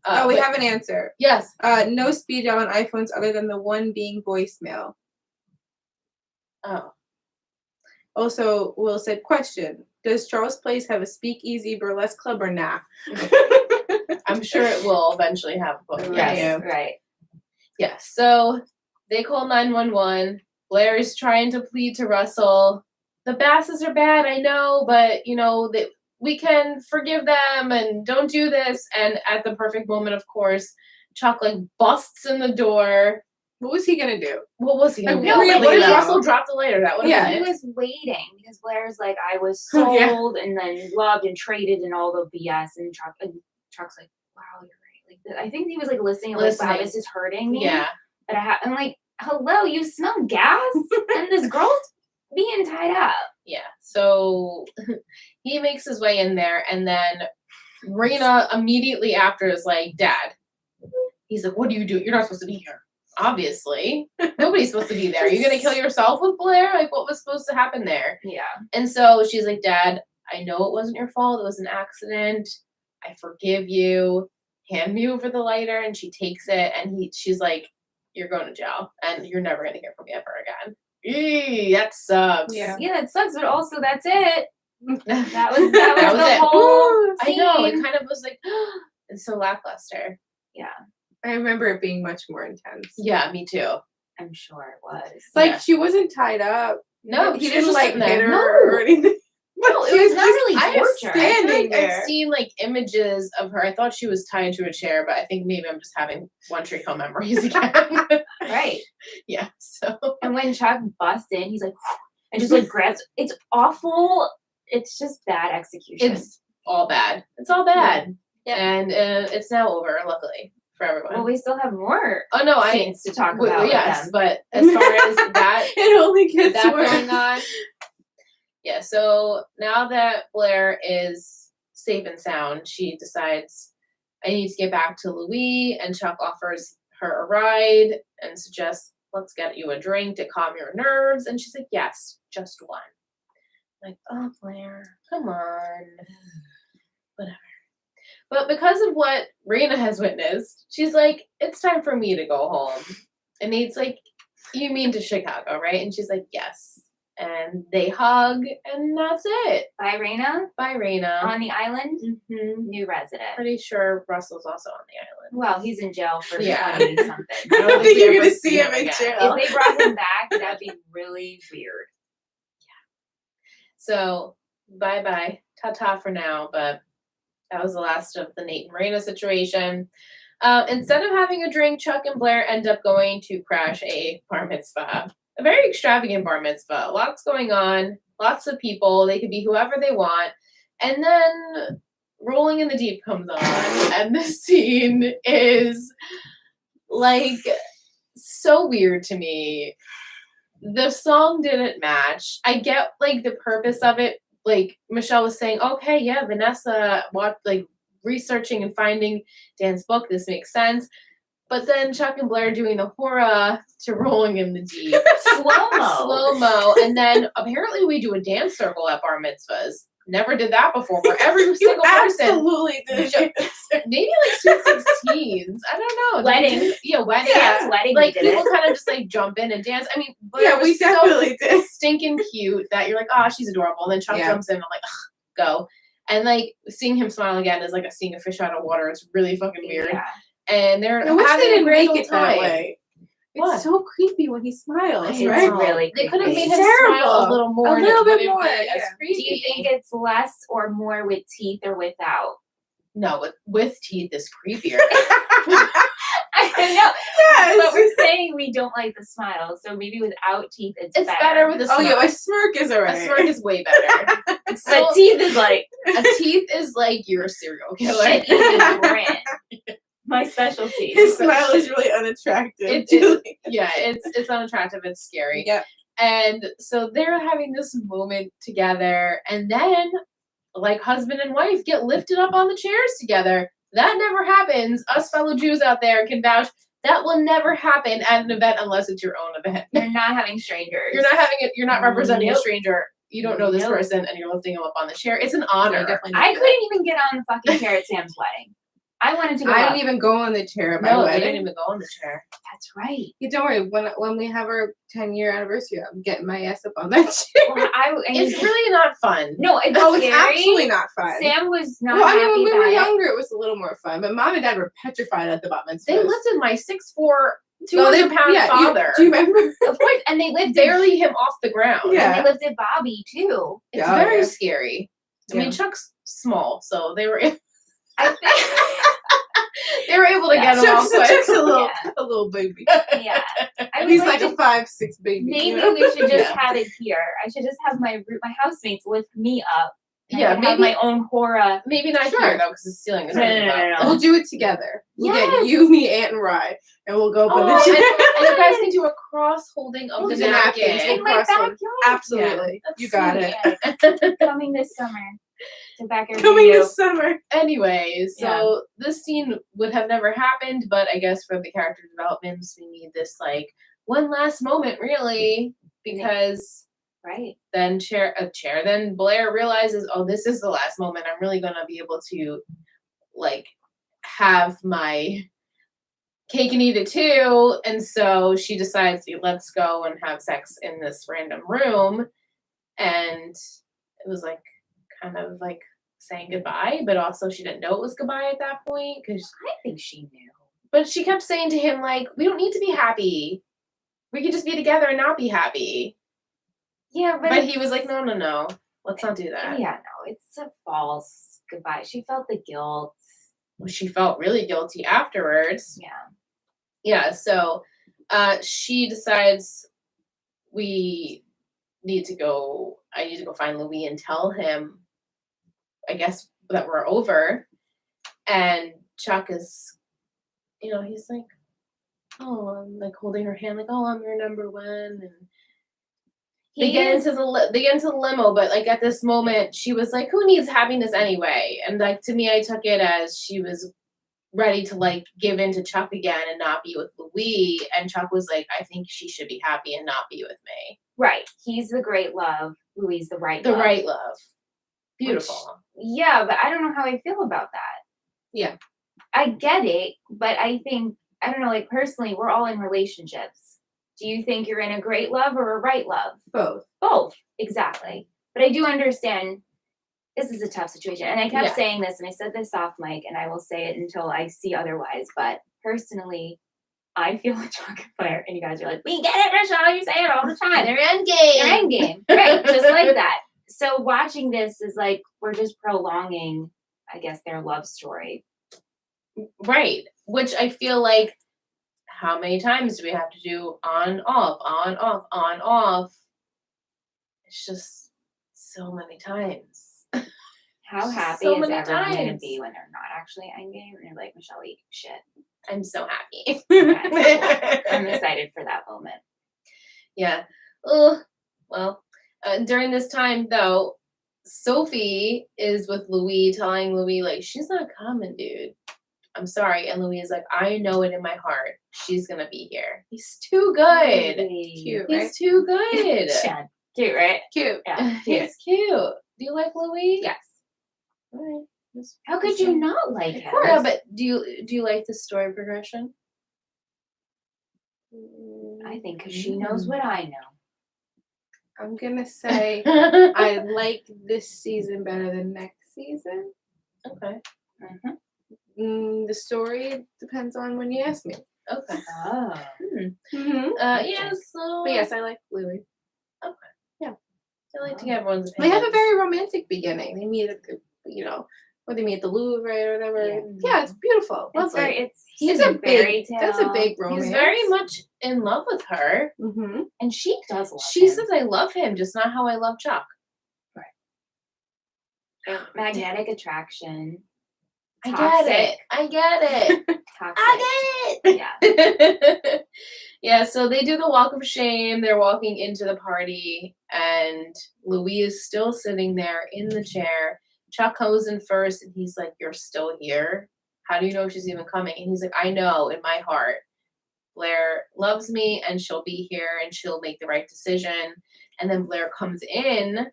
Oh, we but- have an answer. Yes. No speed dial on iPhones other than the one being voicemail. Oh. Also, Will said, question. Does Charles Place have a speakeasy burlesque club or nah? I'm sure it will eventually have one. Yes, Yeah. right. Yes. So they call 911. Blair is trying to plead to Russell. The Basses are bad, I know, but that we can forgive them and don't do this. And at the perfect moment, of course, Chuck busts in the door. What was he gonna do? What was he gonna do? Really What if loud. Russell dropped the lighter? That would have Yeah. been He it. was waiting because Blair's like, I was Oh, yeah. sold and then loved and traded and all the BS. And Chuck's like, wow, you're right. Like, I think he was listening. Like, wow, Listening. this is hurting me. Yeah. But I'm like, hello, you smell gas, and this girl's being tied up. Yeah. So he makes his way in there, and then Raina immediately after is like, Dad. He's like, what do you do? You're not supposed to be here. Obviously. Nobody's supposed to be there. You're going to kill yourself with Blair? Like, what was supposed to happen there? Yeah. And so she's like, Dad, I know it wasn't your fault. It was an accident. I forgive you. Hand me over the lighter. And she takes it. And she's like, you're going to jail. And you're never going to hear from me ever again. Eee, that sucks. Yeah. Yeah, it sucks, but also that's it. That That was the it. whole I scene. know. It kind of was like, it's so lackluster. Yeah, I remember it being much more intense. Yeah, me too. I'm sure it was. Like Yeah. she wasn't tied up. No, he she was didn't just like sitting there. hit her No. or anything. No, it She was not just- really I torture. I feel standing like I've there. seen like images of her. I thought she was tied to a chair, but I think maybe I'm just having One Tree Hill memories again. Right. Yeah. So And when Chuck busts in, he's like, and just like grabs. It's awful. It's just bad execution. it's all bad. It's all bad. Yeah. And it's now over, luckily for everyone. well, we still have more oh no, scenes to talk about. with yes, them. but as far as that it only gets that worse. going on. Yeah, so now that Blair is safe and sound, she decides I need to get back to Louis, and Chuck offers her a ride and suggests, let's get you a drink to calm your nerves. And she's like, yes, just one. I'm like, oh, Blair, come on. Whatever. But because of what Raina has witnessed, she's like, it's time for me to go home. And Nate's like, you mean to Chicago, right? And she's like, yes. And they hug, and that's it. Bye, Raina. Bye, Raina. On the island, Mhm. new resident. Pretty sure Russell's also on the island. Well, he's in jail for Yeah. 20 something. I don't think we you're ever gonna see him in again. jail. If they brought him back, that'd be really weird. So, bye-bye. Ta-ta for now, but that was the last of the Nate and Raina situation. Instead of having a drink, Chuck and Blair end up going to crash a bar mitzvah. A very extravagant bar mitzvah. Lots going on, lots of people. They could be whoever they want. And then Rolling in the Deep comes on, and this scene is like so weird to me. The song didn't match. I get like the purpose of it. Like Michelle was saying, okay, yeah, Vanessa researching and finding Dan's book. This makes sense. But then Chuck and Blair doing the hora to Rolling in the Deep. Slow-mo. And then apparently we do a dance circle at bar mitzvahs. Never did that before. Where every You single person, absolutely did. maybe like Sweet 16s. I don't know. Weddings. Yeah, weddings. Sam's wedding, Like we did people it. kind of just like jump in and dance. I mean, Blair Yeah, we was definitely so did. stinking cute that you're like, oh, she's adorable. And then Chuck Yeah. jumps in. I'm like, ugh, go. And like seeing him smile again is like seeing a fish out of water. It's really fucking weird. Yeah. And they're I wish having they a didn't great make old it that time. way. What? It's so creepy when he smiles, It's It's right? really They could have creepy. made him Terrible. smile a little more. A and little it bit wouldn't more, be as yeah. Do creepy. you think it's less or more with teeth or without? No, with teeth is creepier. I don't know. Yes. But we're saying we don't like the smile, so maybe without teeth it's better with a Oh smirk. yeah, a smirk is A alright. smirk is way better. It's But still, teeth is like a teeth is like you're a serial killer. shit eating grin. My specialty. His smile is really unattractive. It is. Yeah, it's unattractive. It's scary. Yep. And so they're having this moment together, and then like husband and wife get lifted up on the chairs together. That never happens. Us fellow Jews out there can vouch that will never happen at an event unless it's your own event. You're not having strangers. You're not having it. You're not representing a Nope. stranger. You don't know this Nope. person, and you're lifting them up on the chair. It's an I honor. definitely I did that. couldn't even get on the fucking chair at Sam's wedding. I wanted to go I up. didn't even go on the chair at my No, they wedding. didn't even go on the chair. That's right. Yeah, don't worry. When we have our 10-year anniversary, I'm getting my ass up on that chair. Well, and It's really not fun. no, it's Oh, it's scary. absolutely not fun. Sam was not Well, I happy mean, when we were about it. younger, it was a little more fun. But mom and dad were petrified at the bat mitzvahs. They lifted my 6'4", No, they- 200-pound yeah, father. Do you remember? Of course, and they lifted Barely him off the ground. Yeah. and they lifted Bobby too. It's Yeah, very yeah. scary. I Yeah. mean, Chuck's small, so they were I think, they were able to Yeah. get him off quick. Chuck's a little, Yeah. a little baby. yeah. I would He's like like to, a 5'6" baby. maybe you know? we should just Yeah. have it here. I should just have my housemates lift me up And Yeah, I could have maybe- my own Hora. Maybe not Sure. here though, because the ceiling is No, really no, no, low. no, no. We'll do it together. We'll get Yes. you, me, Aunt, and Rye, and we'll go up on Oh, the and, chair. and you guys can do a cross holding of We'll the do napkins. napkin. In my Cross one. backyard. Absolutely. that's You got sweet. it. Coming this summer to backyard Coming video. this summer. Anyway, so this scene would have never happened, but I guess for the character developments, we need this like one last moment, really, because Right. then then Blair realizes, oh, this is the last moment. I'm really gonna be able to like have my cake and eat it too. And so she decides, let's go and have sex in this random room. And it was like kind of like saying goodbye, but also she didn't know it was goodbye at that point because I think she knew. but she kept saying to him like, we don't need to be happy, we could just be together and not be happy. Yeah, But he was like, no, let's not do that. Yeah, no, it's a false goodbye. She felt the guilt. Well, she felt really guilty afterwards. Yeah. So she decides I need to go find Louis and tell him, I guess, that we're over. And Chuck is, he's like, oh, I'm like holding her hand, like, oh, I'm your number one. And they get into the limo, but like at this moment, she was like, who needs happiness anyway? And like to me, I took it as she was ready to like give in to Chuck again and not be with Louis. And Chuck was like, I think she should be happy and not be with me. Right. He's the great love. Louis the right The love. right love. Beautiful. Yeah, but I don't know how I feel about that. Yeah. I get it, but I think, I don't know, like personally, we're all in relationships. Do you think you're in a great love or a right love? Both. Both. Exactly. But I do understand this is a tough situation. And I kept Yeah. saying this, and I said this off mic, and I will say it until I see otherwise. But personally, I feel like Chuck and Blair, and you guys are like, we get it, Michelle, you say it all the time. They're endgame. They're endgame. Right, just like that. So watching this is like, we're just prolonging, I guess, their love story. Right. Which I feel like, how many times do we have to do on, off, on, off, on, off? It's just so many times. How happy So is many everyone going to times. be when they're not actually endgame? And you're like, Michelle, eat shit. I'm so happy. I'm excited for that moment. Yeah. Oh, well, during this time, though, Sophie is with Louis, telling Louis, like, she's not coming, dude. I'm sorry. And Louis is like, I know it in my heart. She's going to be here. He's too good. Cute, right? He's too good. Yeah. Cute, right? Cute. Yeah, cute. He's cute. Do you like Louis? Yes. All right. How could you not like him? Yeah, but do you like the story progression? I think because she knows what I know. I'm gonna say I like this season better than next season. Okay. The story depends on when you ask me. Okay. Oh. Mm-hmm. Yeah, so But yes, I like Louis. I like to get everyone's They opinions. have a very romantic beginning. They meet at the, when they meet at the Louvre or whatever. Yeah. Yeah, it's beautiful. It's Lovely. very, It's he's a fairy big. tale. That's a big romance. He's very much in love with her. Mm-hmm. And she does love She him. says, I love him, just not how I love Chuck. Magnetic attraction. I Toxic. get it. I get it. Toxic. I get Yeah. it. Yeah, so they do the walk of shame. They're walking into the party, and Louis is still sitting there in the chair. Chuck comes in first, and he's like, you're still here? How do you know she's even coming? And he's like, I know in my heart. Blair loves me, and she'll be here, and she'll make the right decision. And then Blair comes in,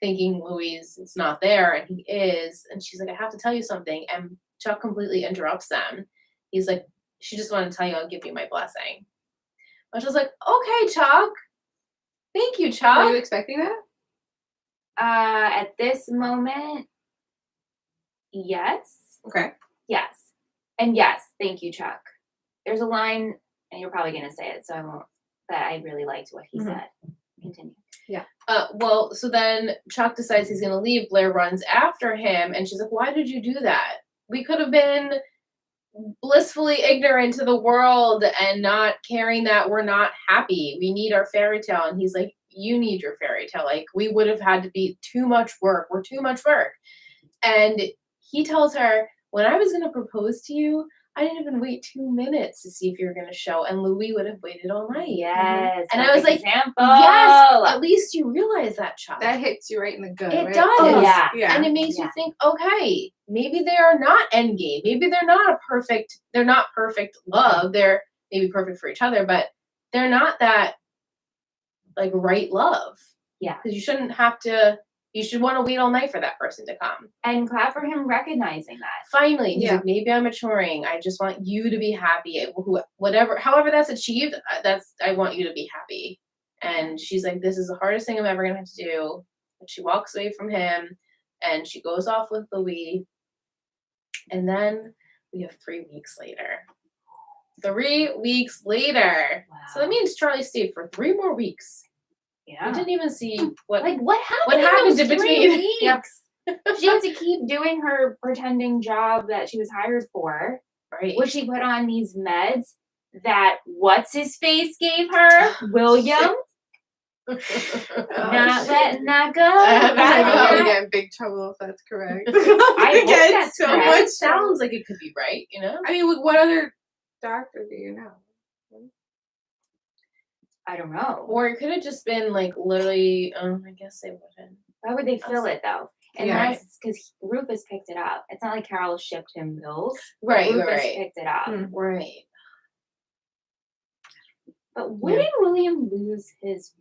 thinking Louis is not there, and he is. And she's like, I have to tell you something. And Chuck completely interrupts them. He's like, she just wanted to tell you I'll give you my blessing. I was like, okay, Chuck. Thank you, Were Chuck. you expecting that? At this moment, yes. Okay. Yes. And yes, thank you, Chuck. There's a line, and you're probably going to say it, so I won't, that I really liked what he said. Continue. Well, so then Chuck decides he's going to leave. Blair runs after him, and she's like, why did you do that? We could have been blissfully ignorant to the world and not caring that we're not happy. We need our fairy tale. And he's like, you need your fairy tale. Like, we would have had to be too much work. We're too much work. And he tells her, when I was going to propose to you, I didn't even wait 2 minutes to see if you were going to show. And Louis would have waited all night. Yes. And I was like, example. yes, at least you realize that, child. That hits you right in the gut. It right? does. Oh, yeah. Yeah. And it makes you think, okay, maybe they are not endgame. Maybe they're not perfect love. They're maybe perfect for each other, but they're not that like right love. Yeah. Because you should want to wait all night for that person to come. And clap for him recognizing that. Finally, he's Yeah. like, maybe I'm maturing. I just want you to be happy. However that's achieved, I want you to be happy. And she's like, this is the hardest thing I'm ever going to have to do. And she walks away from him and she goes off with Louis. And then we have 3 weeks later. 3 weeks later. Wow. So that means Charlie stayed for 3 more weeks. Yeah. We didn't even see what Like, what happened? what happened in those 3 between. weeks? Yep. She had to keep doing her pretending job that she was hired for, Right. which she put on these meds that what's his face gave her, William. Not letting that go. I'll Right. get in big trouble if that's correct. I hope get that's so correct. much It sounds like it could be right, you know? I mean, what other doctor do you know? I don't know. Or it could have just been like literally, I guess they wouldn't. Why would they fill it though? Yeah. Unless because Rufus picked it up. It's not like Carol shipped him pills. Right, Rufus right. picked it up. Hmm. Right. But wouldn't William lose his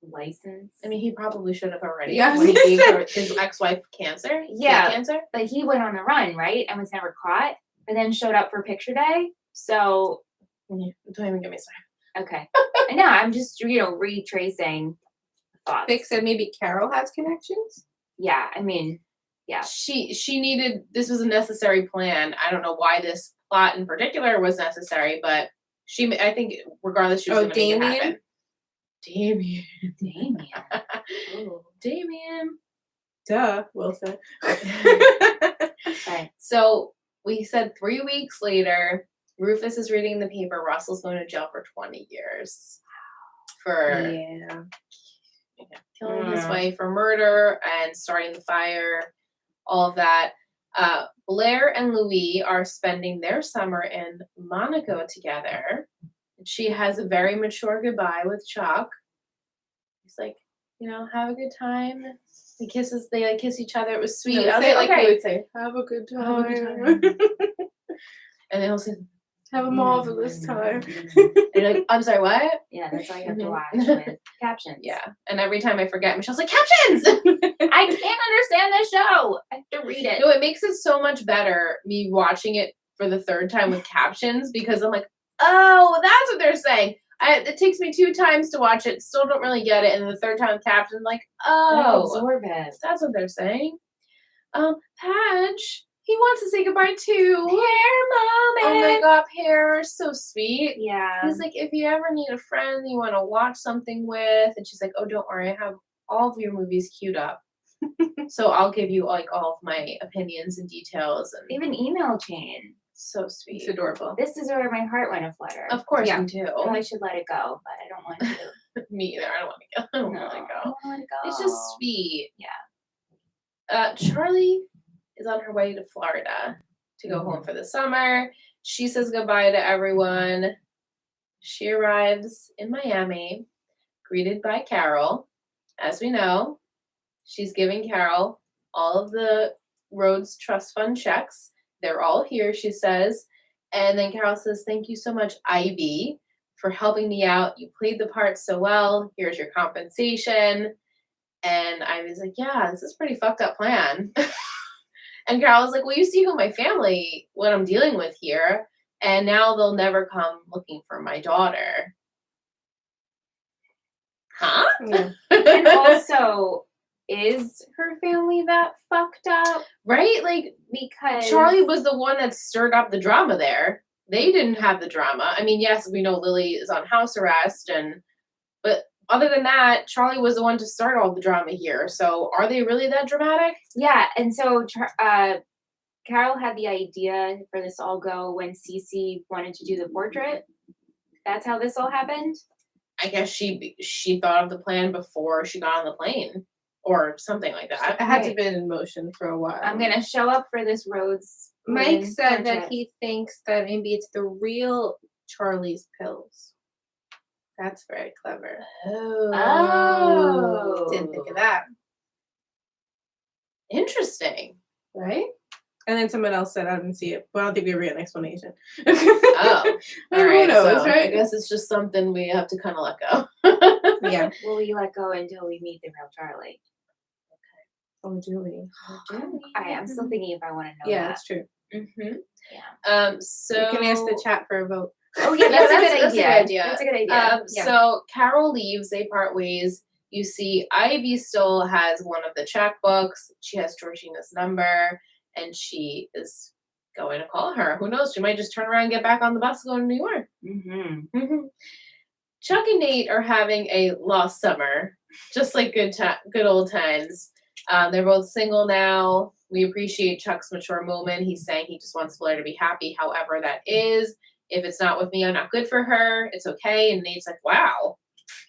license? I mean, he probably should have already Yeah. when he gave her his ex-wife cancer. Yeah. Cancer. But he went on the run, right? And was never caught, but then showed up for picture day. So, Yeah. Don't even get me started. okay. I know, I'm just, retracing thoughts. Vic said maybe Carol has connections. Yeah, I mean, yeah. She needed, this was a necessary plan. I don't know why this plot in particular was necessary, but I think regardless she was going to make it happen. Damien. Damien. Ooh. Damien. Duh, Wilson. Okay. So we said 3 weeks later, Rufus is reading the paper. Russell's going to jail for 20 years for Yeah. killing his wife, for murder and starting the fire, all of that. Blair and Louis are spending their summer in Monaco together. She has a very mature goodbye with Chuck. He's like, have a good time. They kiss each other. It was sweet. No, I was say it like, like okay. you would say, have a good time. Have a good And then he'll say, Have a marvelous time. and you're like, I'm sorry, what? Yeah, that's all you have to Mhm. watch with captions. Yeah. And every time I forget, Michelle's like, captions! I can't understand this show. I have to read it. No, it makes it so much better, me watching it for the 3rd time with captions, because I'm like, oh, that's what they're saying. It takes me 2 times to watch it, still don't really get it, and the 3rd time with captions, like, oh, Absorb it. that's what they're saying. Patch, he wants to say goodbye too. Hair Oh my moment. god, Pear, so sweet. Yeah. He's like, if you ever need a friend you want to watch something with, and she's like, oh, don't worry, I have all of your movies queued up. So I'll give you like all of my opinions and details, and Even email chain. so sweet. It's adorable. This is where my heart went aflutter. Of course Yeah. you do. Oh, I should let it go, but I don't want to. Me either. I don't want to go. I don't want to I go. don't want to go. It's just sweet. Yeah. Charlie is on her way to Florida to go home for the summer. She says goodbye to everyone. She arrives in Miami, greeted by Carol. As we know, she's giving Carol all of the Rhodes Trust Fund checks. They're all here, she says. And then Carol says, thank you so much, Ivy, for helping me out. You played the part so well. Here's your compensation. And Ivy's like, yeah, this is a pretty fucked up plan. And Carol's like, well, you see who my family, what I'm dealing with here. And now they'll never come looking for my daughter. Huh? Yeah. And also, is her family that fucked up? Right? Like, Because Charlie was the one that stirred up the drama there. They didn't have the drama. I mean, yes, we know Lily is on house arrest, but other than that, Charlie was the one to start all the drama here. So are they really that dramatic? Yeah, and so Carol had the idea for this all go when Cece wanted to do the portrait. That's how this all happened. I guess she thought of the plan before she got on the plane or something like that. It had to have been in motion for a while. I'm gonna show up for this Rhodes. Mike win said that portrait. he thinks that maybe it's the real Charlie's pills. That's very clever. Oh. Didn't think of that. Interesting. Right? And then someone else said, I didn't see it, but I don't think we ever get an explanation. Oh. Who All right, knows, so right? I guess it's just something we have to kind of let go. Yeah. Will we let go until we meet the real Charlie? Oh, Julie. I'm still thinking if I want to know Yeah, that. that's true. Mm-hmm. Yeah. So You can ask the chat for a vote. Oh yeah, That's that's, a a good idea. idea. That's a good idea. Yeah. So Carol leaves, they part ways. You see Ivy still has one of the checkbooks. She has Georgina's number, and she is going to call her. Who knows? She might just turn around and get back on the bus and go to New York. Mm-hmm. Chuck and Nate are having a lost summer, just like good old times. They're both single now. We appreciate Chuck's mature moment. He's saying he just wants Blair to be happy, however that is. If it's not with me, I'm not good for her. It's okay. And Nate's like, wow,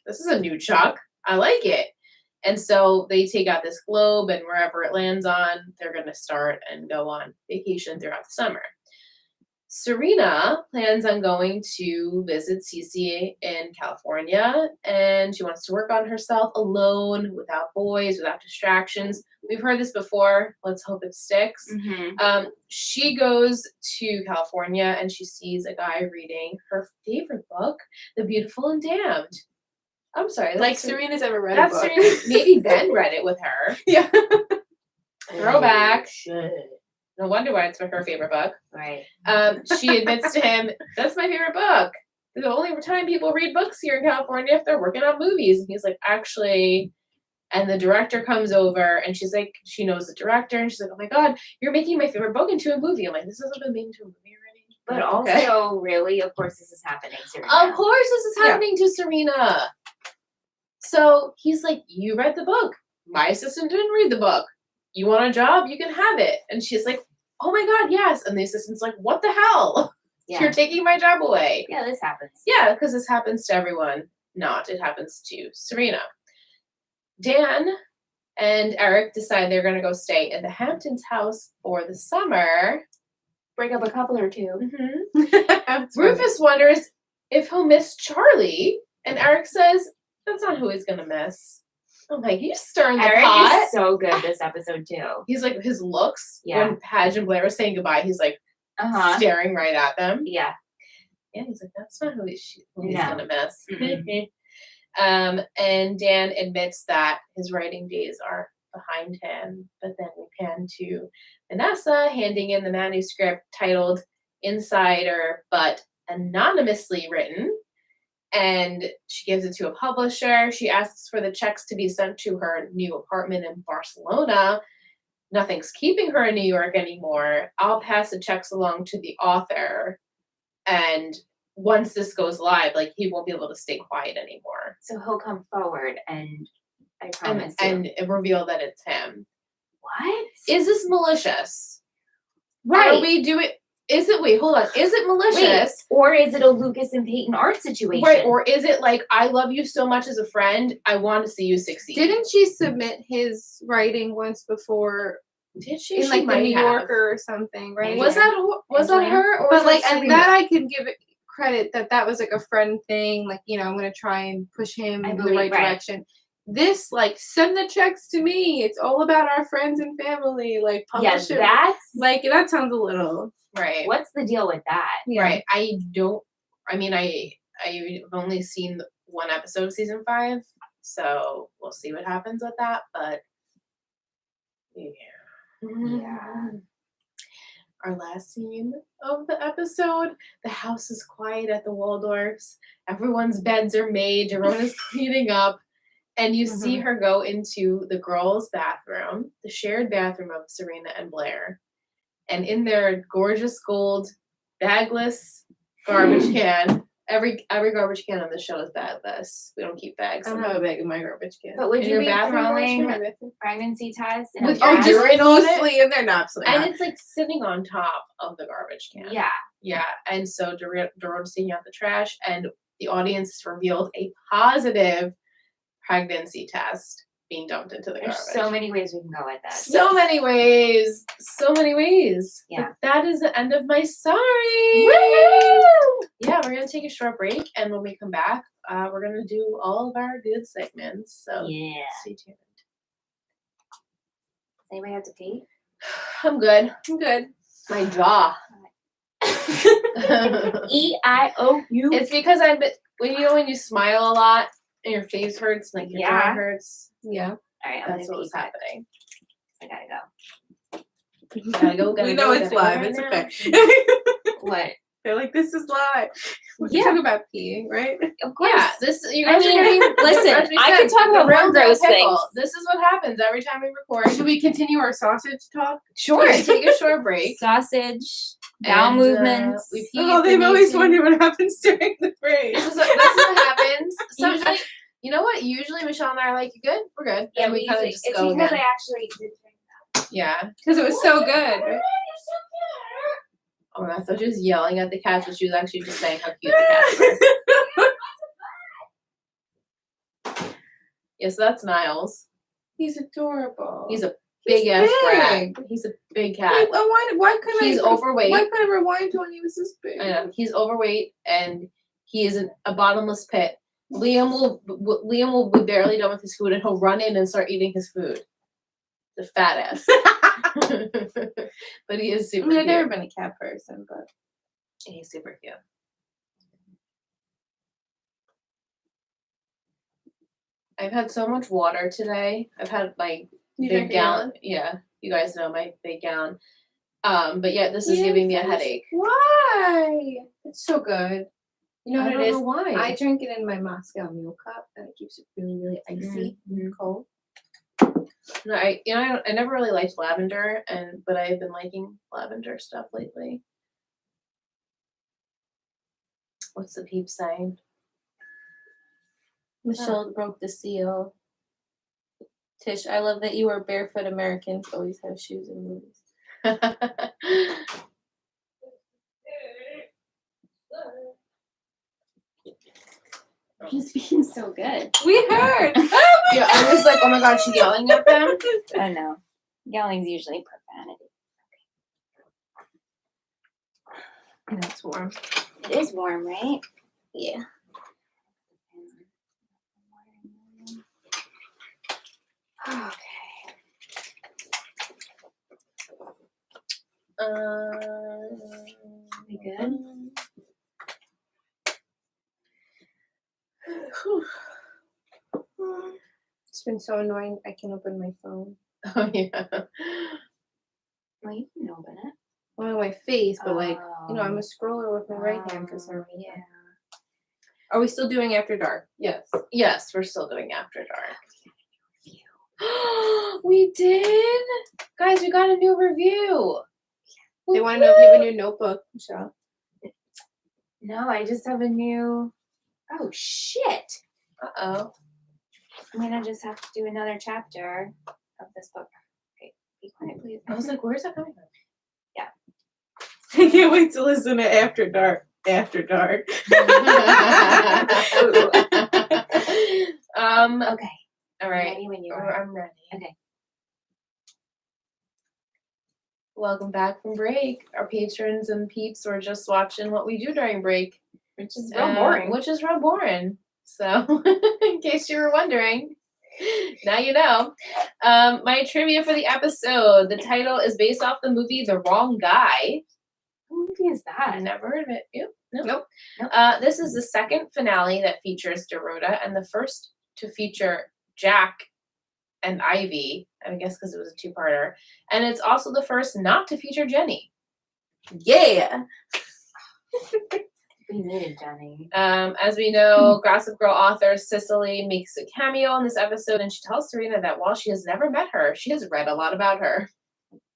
this is a new Chuck. I like it. And so they take out this globe, and wherever it lands on, they're going to start and go on vacation throughout the summer. Serena plans on going to visit Cece in California, and she wants to work on herself alone, without boys, without distractions. We've heard this before. Let's hope it sticks. Mm-hmm. She goes to California, and she sees a guy reading her favorite book, The Beautiful and Damned. I'm sorry. Like Serena's ever read a That's book. Serena. Maybe Ben read it with her. Yeah. Throwback. No wonder why it's her favorite book. Right. She admits to him, that's my favorite book. The only time people read books here in California if they're working on movies. And he's like, actually, and the director comes over, and she's like, she knows the director, and she's like, oh my God, you're making my favorite book into a movie. I'm like, this hasn't been made into a movie already. But Okay. also, really, of course, this is happening. Serena. Of course this is happening to Serena. So he's like, you read the book. My assistant didn't read the book. You want a job? You can have it. And she's like, oh my God, yes. And the assistant's like, what the hell? Yeah. You're taking my job away. Yeah, this happens. Yeah, because this happens to everyone. Not. It happens to Serena. Dan and Eric decide they're going to go stay in the Hamptons house for the summer. Break up a couple or two. Rufus wonders if he'll miss Charlie. And Eric says, that's not who he's going to miss. I'm like, you stirring the Eric pot. is so good this episode too. He's like, his looks, Yeah. when Padge and Blair were saying goodbye, he's like staring right at them. Yeah. Yeah, he's like, that's not who he's going to miss. Mm-mm. And Dan admits that his writing days are behind him. But then we pan to Vanessa handing in the manuscript titled Insider, but anonymously written. And she gives it to a publisher. She asks for the checks to be sent to her new apartment in Barcelona. Nothing's keeping her in New York anymore. I'll pass the checks along to the author. And once this goes live, like, he won't be able to stay quiet anymore. So he'll come forward and I promise And reveal that it's him. what? Is this malicious? Right. Are we doing... Is it, wait, hold on. Is it malicious? Wait, or is it a Lucas and Peyton art situation? Right, or is it like, I love you so much as a friend, I want to see you succeed? Didn't she submit his writing once before Did she? in She like the might New have. Yorker or something, right? Was that her? Or But was like, that and Serena? that I can give it credit that was like a friend thing. Like, you know, I'm gonna try and push him in the right direction. This, like, send the checks to me. It's all about our friends and family. Like, Yes, publish it. that's Like, that sounds a little Right. what's the deal with that? yeah. Right. I've only seen one episode of season 5, so we'll see what happens with that. But yeah. Yeah. Our last scene of the episode, the house is quiet at the Waldorfs. Everyone's beds are made. Jerome is cleaning up. And you see her go into the girls' bathroom, the shared bathroom of Serena and Blair. And in their gorgeous gold bagless garbage can, every garbage can on the show is bagless. We don't keep bags. I don't have a bag in my garbage can. But would In you your be bathroom throwing garbage can? pregnancy tests in With a your bag? urine just on it? mostly in there, no, absolutely And not. it's like sitting on top of the garbage can. Yeah. Yeah. And so Dorota's taking out the trash, and the audience revealed a positive pregnancy test being dumped into the garbage. There's so many ways we can go with that. So many ways. So many ways. Yeah. But that is the end of my sorry. Woo! Yeah, we're going to take a short break. And when we come back, we're going to do all of our good segments. So Yeah. stay tuned. Does anybody have to pee? I'm good. I'm good. My jaw. E-I-O-U. It's because I've been, when you smile a lot and your face hurts, like your jaw hurts. Yeah. All right, I'm That's gonna what's pee. happening. I gotta go. Gotta go. We know it's live. right It's now. okay. What? They're like, this is live. We can Yeah. talk about peeing, right? Of course. Yeah, you guys I mean, are getting. listen, as we I said, can talk the about real more deal gross pickle. things. This is what happens every time we record. Should we continue our sausage talk? Sure. Take a short break. Sausage, bowel And, movements. we pee Oh, if we they've need always to. wondered what happens during the break. This is what happens. Usually- You know what? Usually Michelle and I are like, "You good? We're good." Yeah, and we kind of just it's go because again. I actually did drink Yeah. Because it was so good. Right? Oh, I thought she was yelling at the cats, but she was actually just saying how cute the cats were. Yeah, so that's Niles. He's adorable. He's a big ass brat. big. He's a big Wait, cat. why couldn't He's I? overweight. Why could I rewind when he was this big? I know. He's overweight and he is a bottomless pit. Liam will be barely done with his food and he'll run in and start eating his food. The fat ass. But he is I super mean, I've cute. never been a cat person, but He's super cute. I've had so much water today. I've had like you big drink a gallon. Yeah, you guys know my big gallon. But yeah, this is giving me a headache. Why? It's so good. You know I what don't it is? know why. I drink it in my Moscow Mule cup, and it keeps it really, really icy and cold. No, I never really liked lavender, but I've been liking lavender stuff lately. What's the peep saying? Michelle broke the seal. Tish, I love that you are barefoot Americans always have shoes in movies. He's being so good. We heard. Yeah, I was like, oh my god, she's yelling at them. I know. Yelling's usually profanity. And it's warm. It is warm, right? Yeah. Okay. We good? It's been so annoying. I can't open my phone. Oh yeah. Well, you can open it. Well, on my face, but like, I'm a Oh. scroller with my right hand for some Oh, reason. yeah. Are we still doing After Dark? Yes. Yes, we're still doing After Dark. Review. We did? Guys, we got a new review. They want to know if you have a new notebook, Michelle. No, I just have a new. Oh shit! Uh-oh. I'm gonna just have to do another chapter of this book. Okay, be quiet, please. I was like, where's that coming from? I can't wait to listen to After Dark. After Dark. Okay. All right. Ready when you are. I'm ready. Okay. Welcome back from break. Our patrons and peeps were just watching what we do during break. Which is real boring. Which is real boring. So, in case you were wondering, now you know. My trivia for the episode. The title is based off the movie The Wrong Guy. What movie is that? I've never heard of it. Yep. Nope. This is the second finale that features Dorota and the first to feature Jack and Ivy, I guess because it was a two-parter. And it's also the first not to feature Jenny. Yeah. We needed Jenny. As we know, Gossip Girl author Cecily makes a cameo in this episode, and she tells Serena that while she has never met her, she has read a lot about her.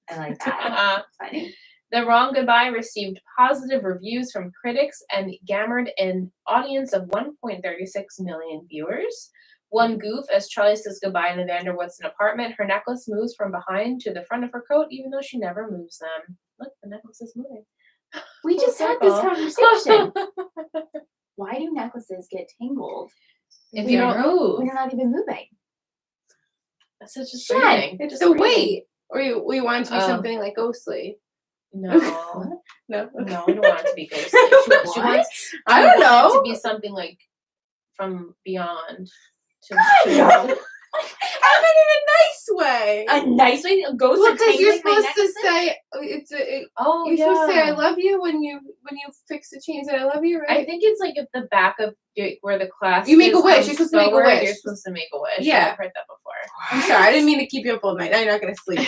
I like that. Funny. The Wrong Goodbye received positive reviews from critics and garnered an audience of 1.36 million viewers. One goof, as Charlie says goodbye in the Vanderwoodson apartment, her necklace moves from behind to the front of her coat, even though she never moves them. Look, the necklace is moving. We Full just had this circle. conversation. why do necklaces get tangled If We you don't don't move, when you're not even moving? that's such a Shit. breathing. It's Just the breathing. weight. Or we want it to be something like ghostly. No. No. No, we don't want it to be ghostly. She What? wants I don't we want it know. to be something like from beyond. God! I meant in a nice way. A nice way to go Well, because you're tangling my supposed to necklaces? say Oh, you're yeah. supposed to say I love you when you fix the chains and I love you, right? I think it's like at the back of where the clasp You make a is wish. comes You're supposed to make a forward, wish. You're supposed to make a wish. Yeah. I've heard that before. I'm sorry, I didn't mean to keep you up all night. Now you're not gonna sleep.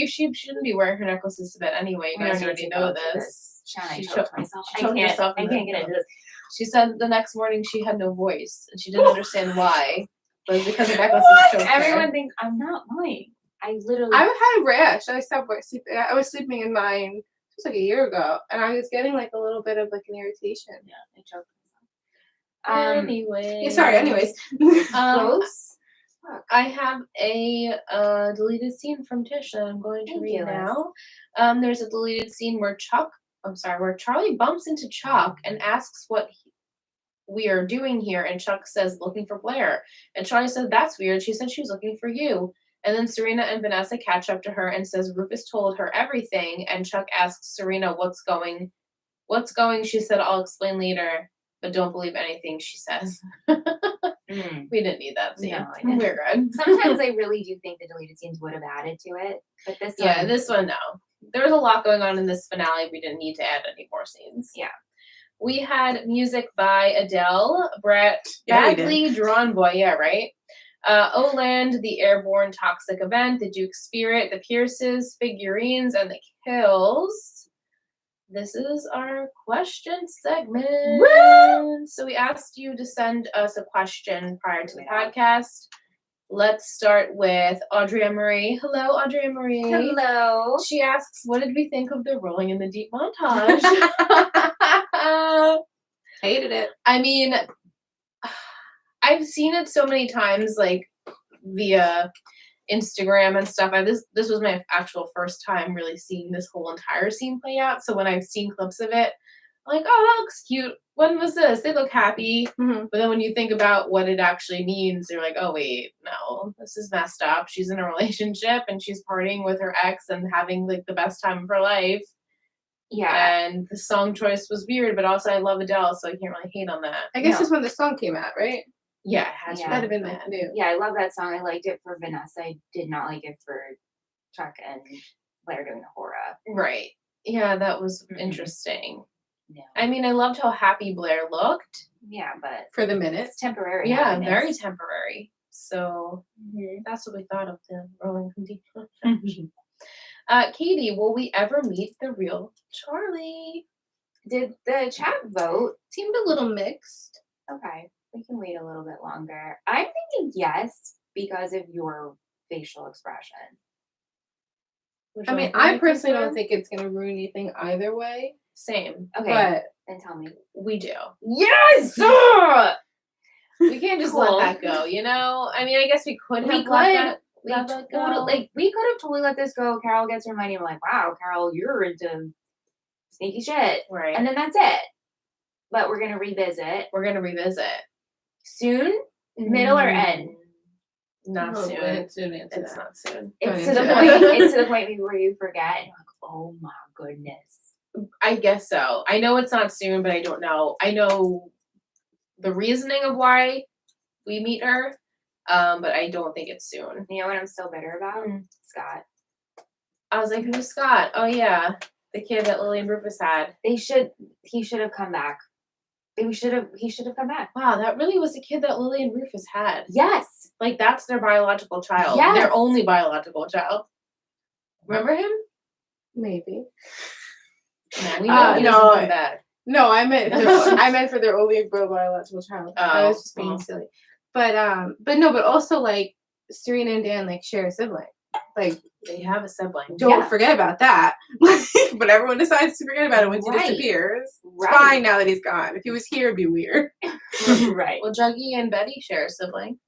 She shouldn't be wearing her necklaces to bed anyway. You We guys don't already need to know go through this. I She choked cho- myself. she choked herself I in can't the- get into this. She said the next morning she had no voice and she didn't understand why. But it was because her necklaces choked her. Everyone thinks I'm not lying. I literally. I had a rash. I stopped sleeping. I was sleeping in mine just like a year ago, and I was getting like a little bit of like an irritation. Yeah, I choked myself. Anyway. Yeah, sorry. Anyways. Gross. I have a deleted scene from Tish that I'm going to Thank read you, Liz. now. There's a deleted scene where where Charlie bumps into Chuck and asks what we are doing here, and Chuck says looking for Blair. And Charlie said that's weird. She said she was looking for you. And then Serena and Vanessa catch up to her and says Rufus told her everything. And Chuck asks Serena what's going. She said I'll explain later, but don't believe anything she says. We didn't need that scene. No, I didn't. We're good. Sometimes I really do think the deleted scenes would have added to it, but this Yeah, one, this one, no. There was a lot going on in this finale. We didn't need to add any more scenes. Yeah. We had music by Adele, Brett, Yeah, we Badly Drawn Boy, yeah, right? Oland, the Airborne Toxic Event, the Duke Spirit, the Pierces, Figurines, and the Kills. This is our question segment. Woo! So we asked you to send us a question prior to the Yeah. podcast. Let's start with Audrey Marie. Hello, Audrey Marie. hello. She asks, what did we think of the Rolling in the Deep montage? Hated it. I mean, I've seen it so many times, like via Instagram and stuff. This was my actual first time really seeing this whole entire scene play out. So when I've seen clips of it, I'm like, oh, that looks cute. When was this? They look happy. Mm-hmm. But then when you think about what it actually means, you're like, oh, wait, no, this is messed up. She's in a relationship and she's partying with her ex and having like the best time of her life. Yeah. And the song choice was weird, but also I love Adele, so I can't really hate on that. I guess No. it's when the song came out, right? Yeah, it has Yeah. to That'd have be been that. like new. Yeah, I love that song. I liked it for Vanessa. I did not like it for Chuck and Blair doing the horror. Right. Yeah, that was Mhm. interesting. No. I mean, I loved how happy Blair looked. Yeah, but For the minute. it's temporary. Yeah, happiness. very temporary. So that's what we thought of the Rolling in the Deep montage. Katie, will we ever meet the real Charlie? Did the chat vote? Seemed a little mixed. Okay, we can wait a little bit longer. I'm thinking yes because of your facial expression. Would I you mean, like me I to personally confirm? don't think it's gonna ruin anything either way. Same. Okay, But then tell me. We do. Yes! We can't just Cool. let that go, you know? I mean, I guess we could We have let could. that We let that go. totally, we could have totally let this go. Carol gets her money. I'm like, wow, Carol, you're into sneaky shit. Right. And then that's it. But we're going to revisit We're going to revisit. soon, middle or end. Not Oh, soon. soon answer It's that. not soon. It's Don't to the answer point. that. It's to the point maybe where you forget and you're like, oh my goodness. I guess so. I know it's not soon, but I don't know. I know the reasoning of why we meet her, but I don't think it's soon. You know what I'm so bitter about? Mm. Scott. I was like, who's Scott? Oh yeah, the kid that Lily and Rufus had. He should have come back. He should have come back. Wow, that really was the kid that Lily and Rufus had. Yes. Like that's their biological child. Yes. Their only biological child. Remember him? maybe. No, we know he no, doesn't come back. No, I meant for their only biological child. I was just being Oh. silly. But also like Serena and Dan like share a sibling. Like They have a sibling. don't Yeah. forget about that. But everyone decides to forget about it once he Right. disappears. It's Right. fine now that he's gone. If he was here, it'd be weird. Right. Well, Juggy and Betty share a sibling.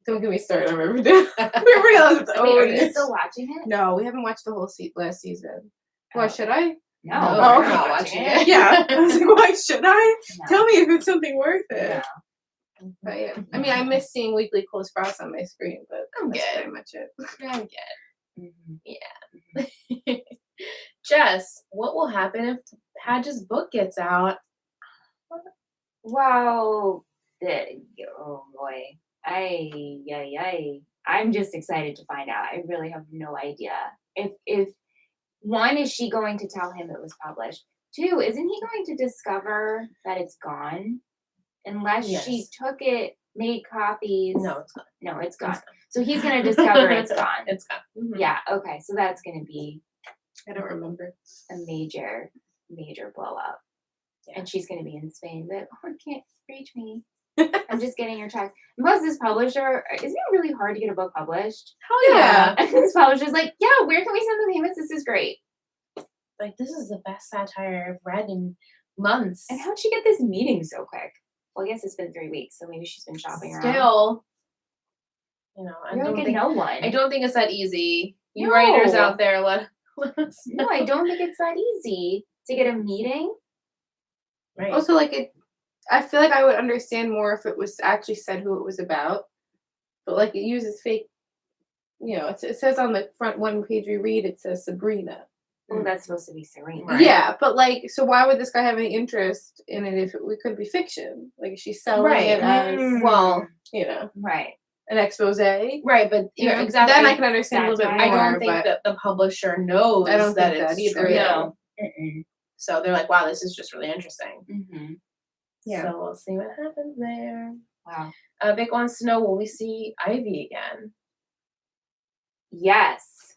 Don't get me started on Riverdale. Riverdale is its Wait, are own. you still watching it? No, we haven't watched the whole last season. Oh. Why should I? No, No, Oh, we're okay. not watching it. Yeah. I was like, why should I? No. Tell me if it's something worth it. No. But yeah, I mean, I miss seeing Weekly Cole Sprouse on my screen, but I'm that's good. pretty much it. I'm good. Mhm. Yeah. Jess, what will happen if Padge's book gets out? Well, oh boy. I'm just excited to find out. I really have no idea. If one, is she going to tell him it was published? Two, isn't he going to discover that it's gone? Unless she Yes. took it, made copies. No, it's gone. No, it's gone. It's gone. So he's gonna discover it's gone. It's gone. Mhm. Yeah, okay. So that's gonna be I don't remember. a major blow up. Yeah. And she's gonna be in Spain, but oh, it can't reach me. I'm just getting your checks. Plus, this publisher, isn't it really hard to get a book published? Hell yeah. And this publisher's like, yeah, where can we send the payments? This is great. Like, this is the best satire I've read in months. And how'd she get this meeting so quick? Well, I guess it's been 3 weeks, so maybe she's been shopping around. Still, you know, I You're don't like think no one. I don't think it's that easy. You No. writers out there, let us know. No, I don't think it's that easy to get a meeting. Right. Also, like I feel like I would understand more if it was actually said who it was about. But like it uses fake, you know, it says on the front one page we read, it says Sabrina. Well, that's supposed to be Serena. Right. Yeah, but like, so why would this guy have any interest in it if it could be fiction? Like, she's selling Right. it as, Well, you know, Right. an expose. right, but You know, exactly. Then I can understand a little bit more. I don't think but that the publisher knows I don't that think that it's either, true. yeah. No. Mm-mm. So they're like, wow, this is just really interesting. Mm-hmm. Yeah. So we'll see what happens there. Wow. Vic wants to know, will we see Ivy again? Yes.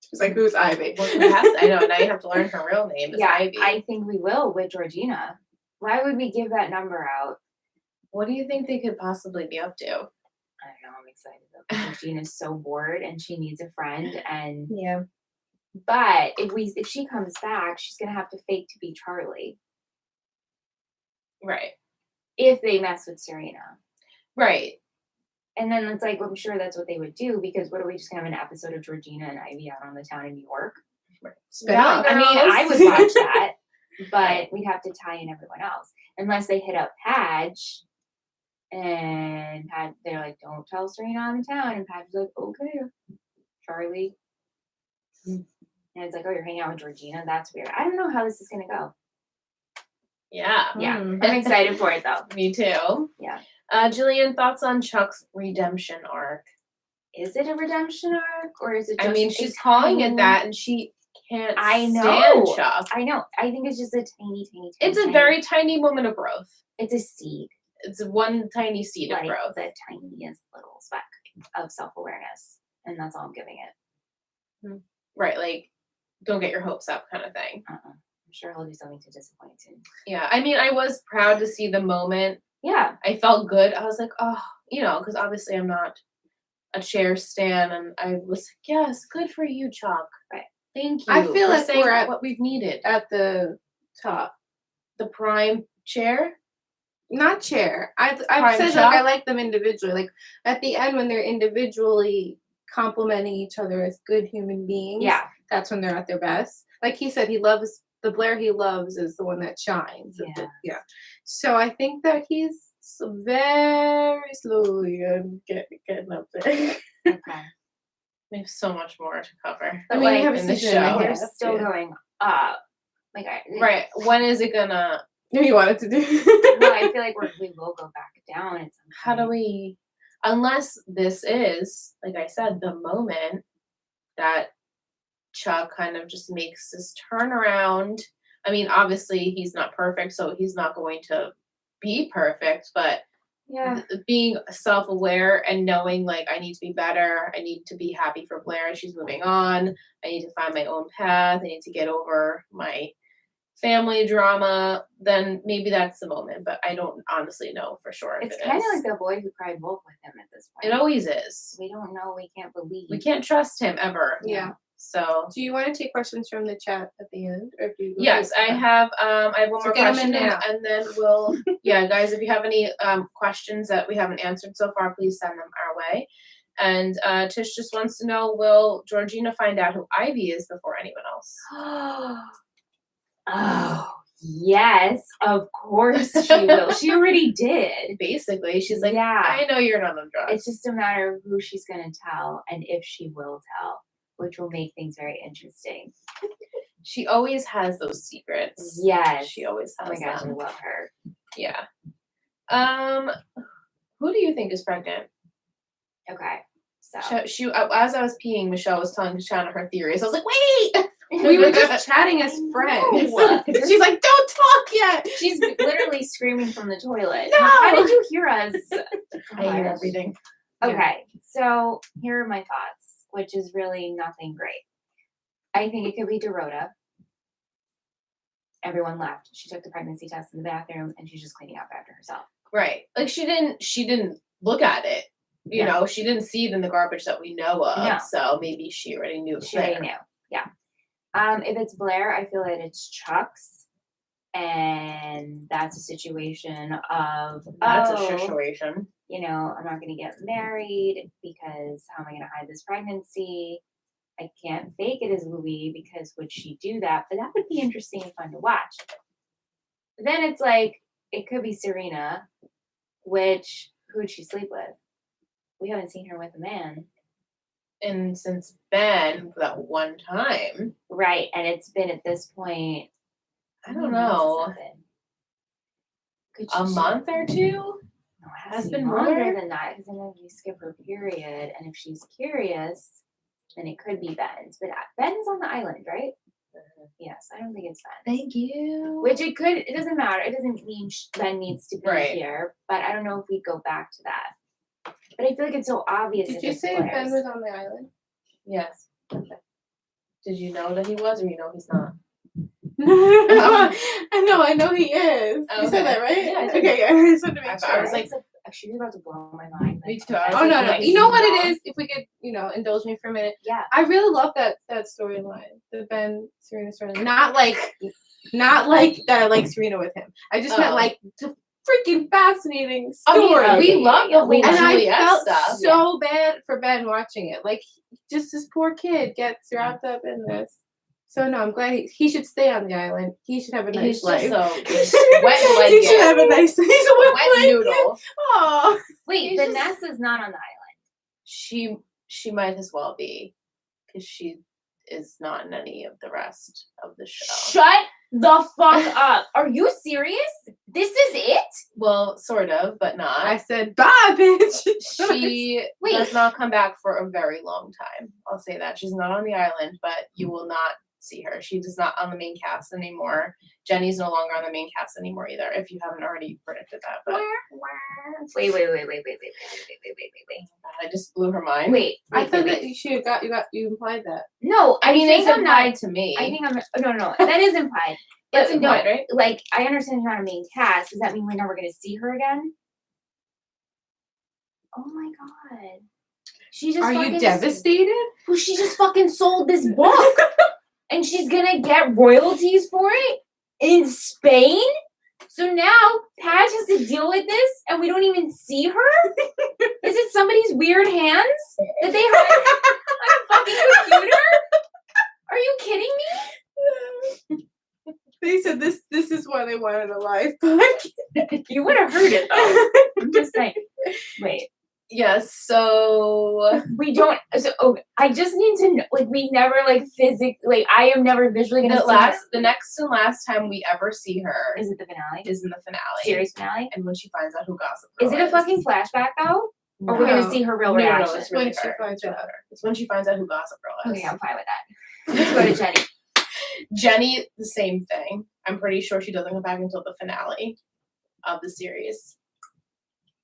She's like, who's Ivy? Well, yes, I know. Now you have to learn her real name is Yeah, Ivy. I think we will with Georgina. Why would we give that number out? What do you think they could possibly be up to? I don't know. I'm excited though. Georgina's so bored and she needs a friend. And Yeah. but if she comes back, she's gonna have to fake to be Charlie Right. if they mess with Serena. Right. And then it's like, well, I'm sure that's what they would do because what are we just gonna have an episode of Georgina and Ivy out on the town in New York? Spin-off. I mean, I would Girls. watch that, but we'd have to tie in everyone else unless they hit up Padge. And they're like, don't tell Serena I'm in town. And Padge's like, okay, Charlie. And it's like, oh, you're hanging out with Georgina? That's weird. I don't know how this is going to go. Yeah. Yeah. I'm excited for it, though. Me too. Yeah. Jillian, thoughts on Chuck's redemption arc? Is it a redemption arc? Or is it just I mean, she's calling it that, and she can't stand Chuck. I know. I think it's just a tiny. It's a very tiny moment of growth. It's a seed. It's one tiny seed of Like growth. the tiniest little speck of self-awareness. And that's all I'm giving it. Right, like, don't get your hopes up kind of thing. I'm sure he'll do something to disappoint him. Yeah, I mean, I was proud to see the moment. Yeah. I felt good. I was like, oh, you know, because obviously I'm not a chair stan, and I was like, yes, good for you, Chuck. Right. Thank you. I feel for like saying we're at- what we've needed. At the top. The prime chair. Not chair. I've Prime said Chuck? like I like them individually. Like at the end when they're individually complimenting each other as good human beings. Yeah. That's when they're at their best. Like he said, he loves the Blair he loves is the one that shines. Yeah. So I think that he's very slowly getting up there. Okay. We have so much more to cover. But I mean, like, you have a in the season show. and a They're half, still yeah. going up. Like Right. When is it gonna? You wanted to do. Well, I feel like we will go back down at some How do point. we? Unless this is, like I said, the moment that Chuck kind of just makes this turnaround. I mean, obviously he's not perfect, so he's not going to be perfect, but Yeah. being self-aware and knowing like I need to be better, I need to be happy for Blair, she's moving on, I need to find my own path, I need to get over my family drama, then maybe that's the moment, but I don't honestly know for sure if It's it kind of is. like the boy who cried wolf with him at this point. It always is. We don't know. We can't believe. We can't trust him ever. Yeah. So Do you want to take questions from the chat at the end, or do you? yes, I have one So more get 'em question, in now. and then we'll guys, if you have any questions that we haven't answered so far, please send them our way. And Tish just wants to know, will Georgina find out who Ivy is before anyone else? Oh, yes, of course she will. She already did. Basically, she's like, Yeah. I know you're not on drugs. It's just a matter of who she's going to tell and if she will tell, which will make things very interesting. She always has those secrets. Yes. She always has Oh my gosh, I them. love her. Yeah. Who do you think is pregnant? Okay. So She as I was peeing, Michelle was telling Shanna her theories. I was like, wait! We were just chatting as friends. No. She's like, don't talk yet. she's literally screaming from the toilet. No! How did you hear us? I hear Gosh. everything. Okay, so here are my thoughts, which is really nothing great. I think it could be Dorota. Everyone left. She took the pregnancy test in the bathroom and she's just cleaning up after herself. Right. Like she didn't look at it. You No. know, she didn't see it in the garbage that we know of. No. So maybe she already knew it was She already there. knew. Yeah. If it's Blair, I feel that it's Chuck's. And that's a situation of That's oh, a situation. you know, I'm not going to get married because how am I going to hide this pregnancy? I can't fake it as Louis because would she do that? But that would be interesting and fun to watch. But then it's like, it could be Serena, which, who would she sleep with? We haven't seen her with a man. And since Ben, that one time, Right. And it's been at this point, I don't know, Could a she- month or two? No, it Has has been been longer more? than that because then you skip her period. And if she's curious, then it could be Ben's. But Ben's on the island, right? Yes, I don't think it's Ben. Thank you. Which it could, it doesn't matter. It doesn't mean Ben needs to be Right. here. But I don't know if we go back to that. But I feel like it's so obvious. Did if you it's say Blair's. Ben was on the island? Yes. Okay. Did you know that he was, or you know he's not? I know he is. Oh, You said okay. that, right? Yeah, I did. Okay, yeah. I just wanted to make I sure. was like, Actually, you're about to blow my mind. Me too. Like, I was Oh like, no, no. nice You know and what it long. is? If we could, indulge me for a minute. Yeah. I really love that storyline, the Ben Serena storyline. Not like that. I like Serena with him. I just meant Oh. like the freaking fascinating I mean, story. we love the whole And and Juliet I felt stuff. so bad for Ben watching it. Like, just this poor kid gets wrapped up in this. So no, I'm glad he should stay on the island. He should have a nice He's life. just a wet blanket. He should have a nice. He's a wet Wet blanket. noodle. Aw. Wait, He's just- Vanessa's not on the island. She might as well be, because she is not in any of the rest of the show. Shut the fuck up. Are you serious? This is it? Well, sort of, but not. I said, bye, bitch. She Wait. does not come back for a very long time. I'll say that. She's not on the island, but you will not see her. She is not on the main cast anymore. Jenny's no longer on the main cast anymore either, if you haven't already predicted that. But Wait. I just blew her mind. Wait. I thought that you implied that. No, I mean, think it's I'm not. implied to me. I think I'm. No. That is implied. It's But implied, no, right? like I understand you're on a main cast. Does that mean we're never going to see her again? Oh my god. She just Are you fucking devastated? Well, she just fucking sold this book. And she's gonna get royalties for it in Spain? So now Paige has to deal with this and we don't even see her? Is it somebody's weird hands that they have on a fucking computer? Are you kidding me? They said this is why they wanted a live podcast. You would have heard it though. I'm just saying. Wait. Yes, so We don't. So, I just need to know. Like, we never physically. Like, I am never visually gonna see her. the next and last time we ever see her Is it the finale? is in the finale. Series finale? And when she finds out who Gossip Girl Is it a fucking flashback though? Or we're No. gonna see her real No, reaction? it's really When she her. finds It's out. her. It's when she finds out who Gossip Girl is. Okay, I'm fine with that. Let's go to Jenny. Jenny, the same thing. I'm pretty sure she doesn't come back until the finale of the series.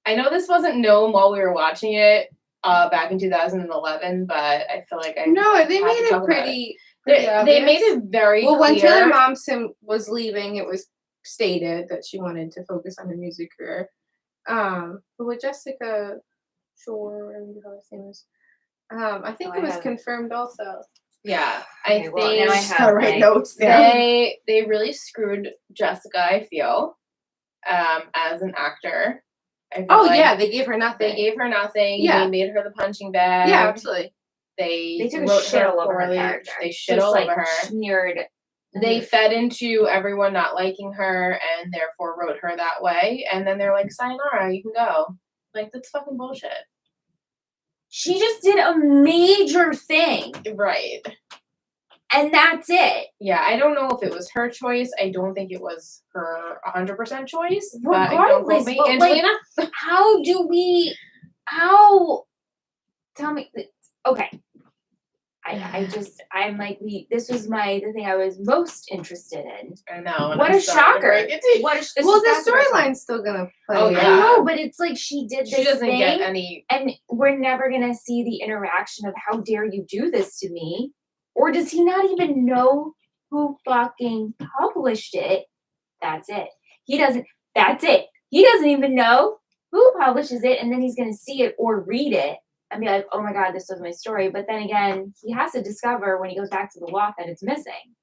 I know this wasn't known while we were watching it back in 2011, but I feel like No, they have made to it talk about pretty. They obvious. made it very Well, when clear. Taylor Momsen was leaving, it was stated that she wanted to focus on her music career. But with Jessica Shore, or whatever her name is, I think Oh, it I was haven't. confirmed also. Yeah, Okay, I well, think now I Just have gotta write my- notes down. they really screwed Jessica, I feel, as an actor. I feel Oh like yeah, they gave her nothing. they gave her nothing. Yeah. They made her the punching bag. yeah, absolutely. They They took a wrote shit her all over her poorly. character. They shit Just, all over her. Smeared they fed into everyone not liking her and therefore wrote her that way. And then they're like, sayonara, you can go. Like, that's fucking bullshit. She just did a major thing. Right. And that's it. Yeah, I don't know if it was her choice. I don't think it was her 100% choice. But don't Regardless, quote me. but, Angelina? Tell me, okay. I'm like, this was the thing I was most interested in. I know. What a shocker. The storyline's still gonna play. Oh, yeah. I know, but it's like she did this She doesn't thing, get any. and we're never gonna see the interaction of how dare you do this to me, or does he not even know who fucking published it? That's it. That's it. He doesn't even know who publishes it, and then he's gonna see it or read it and be like, oh my God, this was my story. But then again, he has to discover when he goes back to the loft that it's missing.